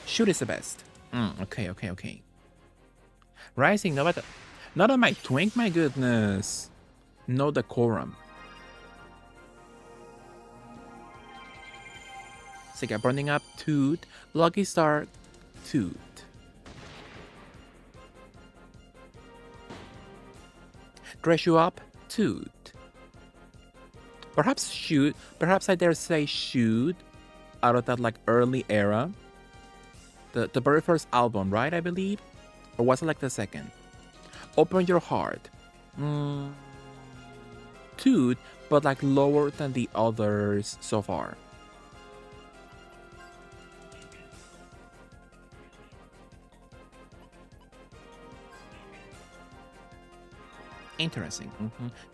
Shoot is the best. Okay. Rising, no, but not on my twink, my goodness. No decorum. So yeah, burning up, toot. Lucky Star, toot. Dress you up, toot. Perhaps shoot. Perhaps I dare say shoot. Out of that like early era. The very first album, right? I believe, or was it like the second? Open Your Heart. Toot, but like lower than the others so far. Interesting.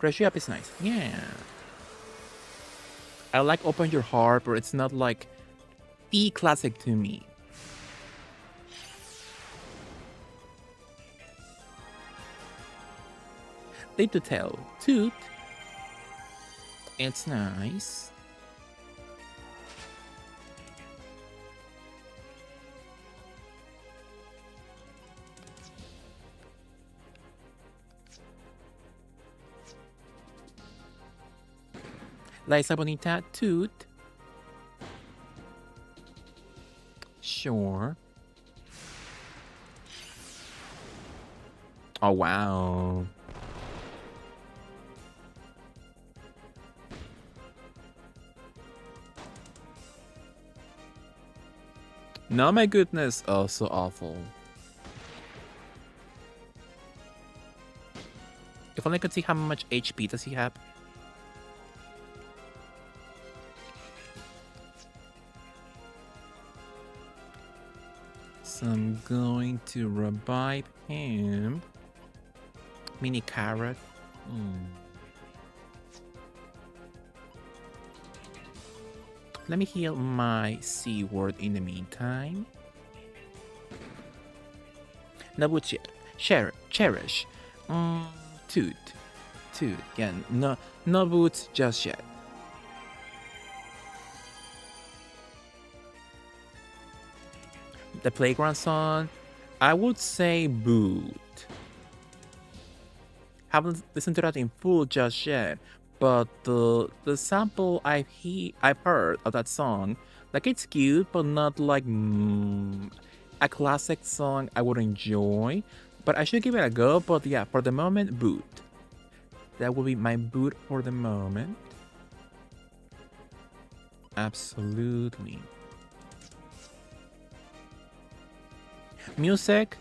Dress you up is nice. Yeah. I like Open Your Heart, but it's not like the classic to me. They to tell. Toot. It's nice. La Isla Bonita, toot. Sure. Oh, wow. No, my goodness. Oh, so awful. If only I could see how much HP does he have. So I'm going to revive him. Mini carrot. Let me heal my C word in the meantime. Nabuchir. Cherish. Toot. Again, no boots just yet. The playground song, I would say boot. Haven't listened to that in full just yet, but the sample I've heard of that song, like it's cute, but not like a classic song I would enjoy. But I should give it a go. But yeah, for the moment, boot. That will be my boot for the moment. Absolutely. Music,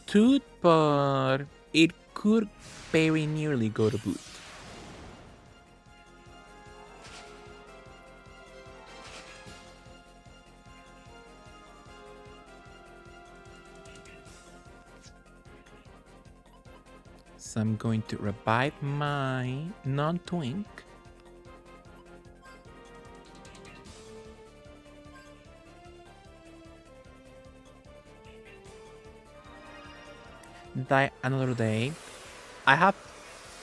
toot, but it could very nearly go to boot. So I'm going to revive my non-twink. Die Another Day. I have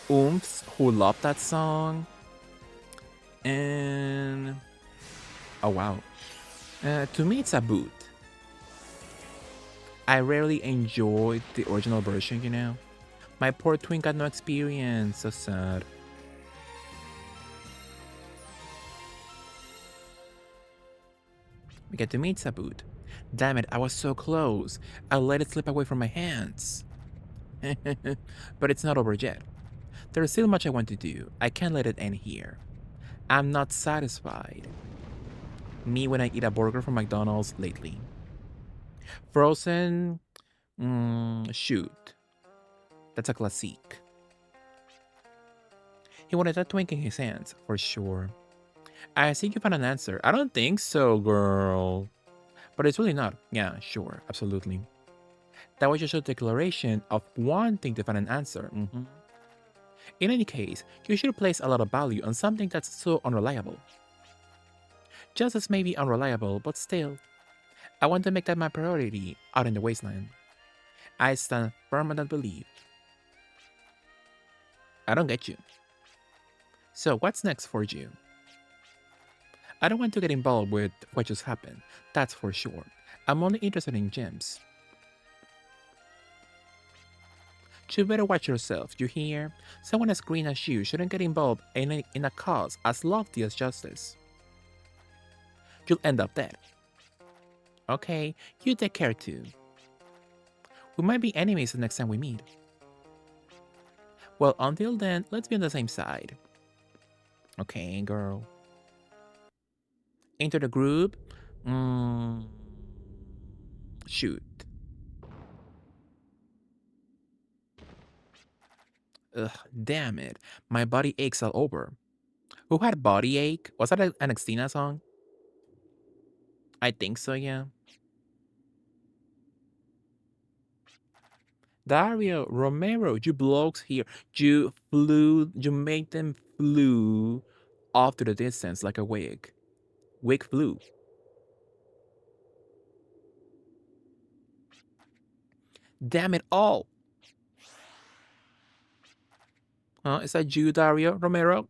oomphs who love that song. And oh wow. To me it's a boot. I rarely enjoyed the original version, you know. My poor twin got no experience, so sad. We get to meet Saboot. Damn it, I was so close. I let it slip away from my hands. But it's not over yet. There's still much I want to do. I can't let it end here. I'm not satisfied. Me when I eat a burger from McDonald's lately. Frozen, shoot. That's a classique. He wanted that twink in his hands, for sure. I think you found an answer. I don't think so, girl. But it's really not. Yeah, sure, absolutely. That was just a declaration of wanting to find an answer. In any case, you should place a lot of value on something that's so unreliable. Just as maybe unreliable, but still. I want to make that my priority out in the wasteland. I stand firm on that belief. I don't get you. So what's next for you? I don't want to get involved with what just happened, that's for sure. I'm only interested in gems. You better watch yourself, you hear? Someone as green as you shouldn't get involved in a cause as lofty as justice. You'll end up dead. Okay, you take care too. We might be enemies the next time we meet. Well, until then, let's be on the same side. Okay, girl. Enter the group. Shoot. Ugh, damn it. My body aches all over. Who had body ache? Was that an Xtina song? I think so, yeah. Dario, Romero, you blokes here. You made them flew off to the distance like a wig. Wick Blue. Damn it all. Is that you, Dario Romero?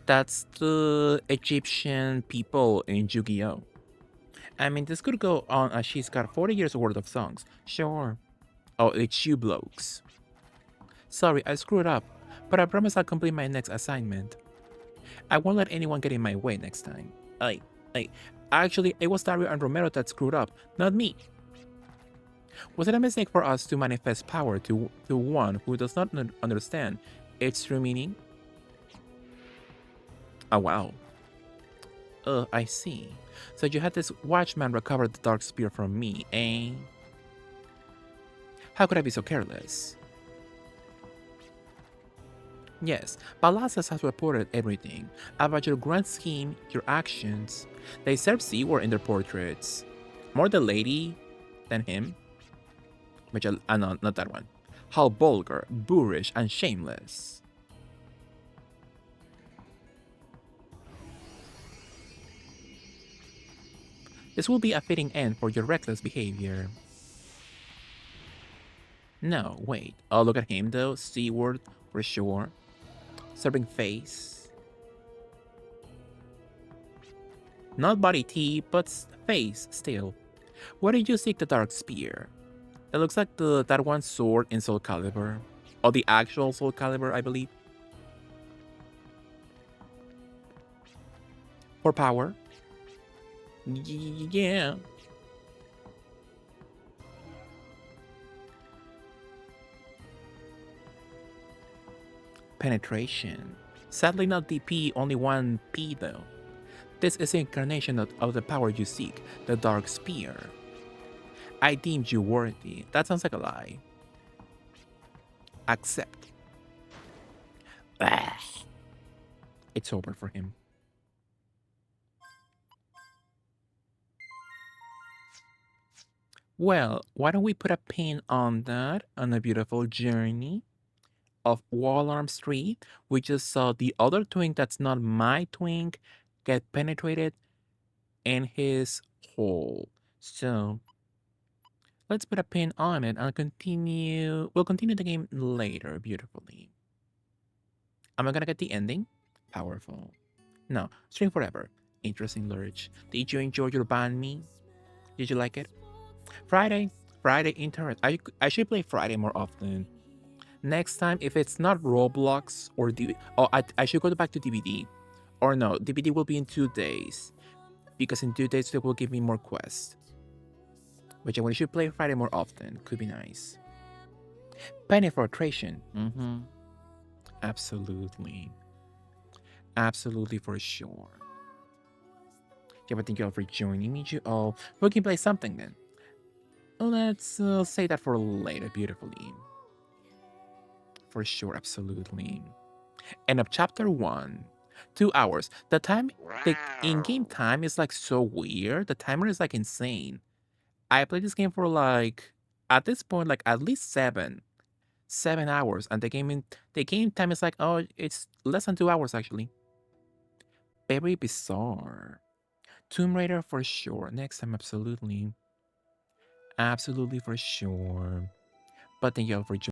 That's the Egyptian people in Yu-Gi-Oh! I mean, this could go on as she's got 40 years worth of songs. Sure. Oh, it's you blokes. Sorry, I screwed up, but I promise I'll complete my next assignment. I won't let anyone get in my way next time. I, actually, it was Dario and Romero that screwed up, not me. Was it a mistake for us to manifest power to one who does not understand its true meaning? Oh, wow. I see. So you had this watchman recover the dark spear from me, eh? How could I be so careless? Yes, Balasas has reported everything about your grand scheme, your actions. They serve Seward in their portraits. More the lady than him. Which, no, not that one. How vulgar, boorish, and shameless. This will be a fitting end for your reckless behavior. No, wait. Oh, look at him though. Seward, for sure. Serving face. Not body tea, but face still. Where did you seek the dark spear? It looks like that one sword in Soul Calibur. Or the actual Soul Calibur, I believe. For power. Yeah. Penetration. Sadly not DP, only one P though. This is the incarnation of the power you seek, the Dark Spear. I deemed you worthy. That sounds like a lie. Accept. Ugh. It's over for him. Well, why don't we put a pin on that, on a beautiful journey of Wallarm Street? We just saw the other twink that's not my twink get penetrated in his hole. So let's put a pin on it and continue. We'll continue the game later beautifully. Am I gonna get the ending? Powerful. No, String Forever. Interesting lurch. Did you enjoy your band me? Did you like it? Friday. Friday interest. I should play Friday more often. Next time, if it's not Roblox or I should go back to DVD. Or no, DVD will be in 2 days. Because in 2 days, they will give me more quests. Which I should play Friday more often. Could be nice. Penetration. Absolutely. Absolutely for sure. Yeah, but thank you all for joining me. We can play something then. Let's say that for later, beautifully. For sure, absolutely. End of chapter 1. 2 hours. The in-game time is like so weird. The timer is like insane. I played this game for like, at this point, like at least 7 hours, and the game time is like, oh, it's less than 2 hours actually. Very bizarre. Tomb Raider for sure. Next time, absolutely. Absolutely for sure. But thank you all for joining.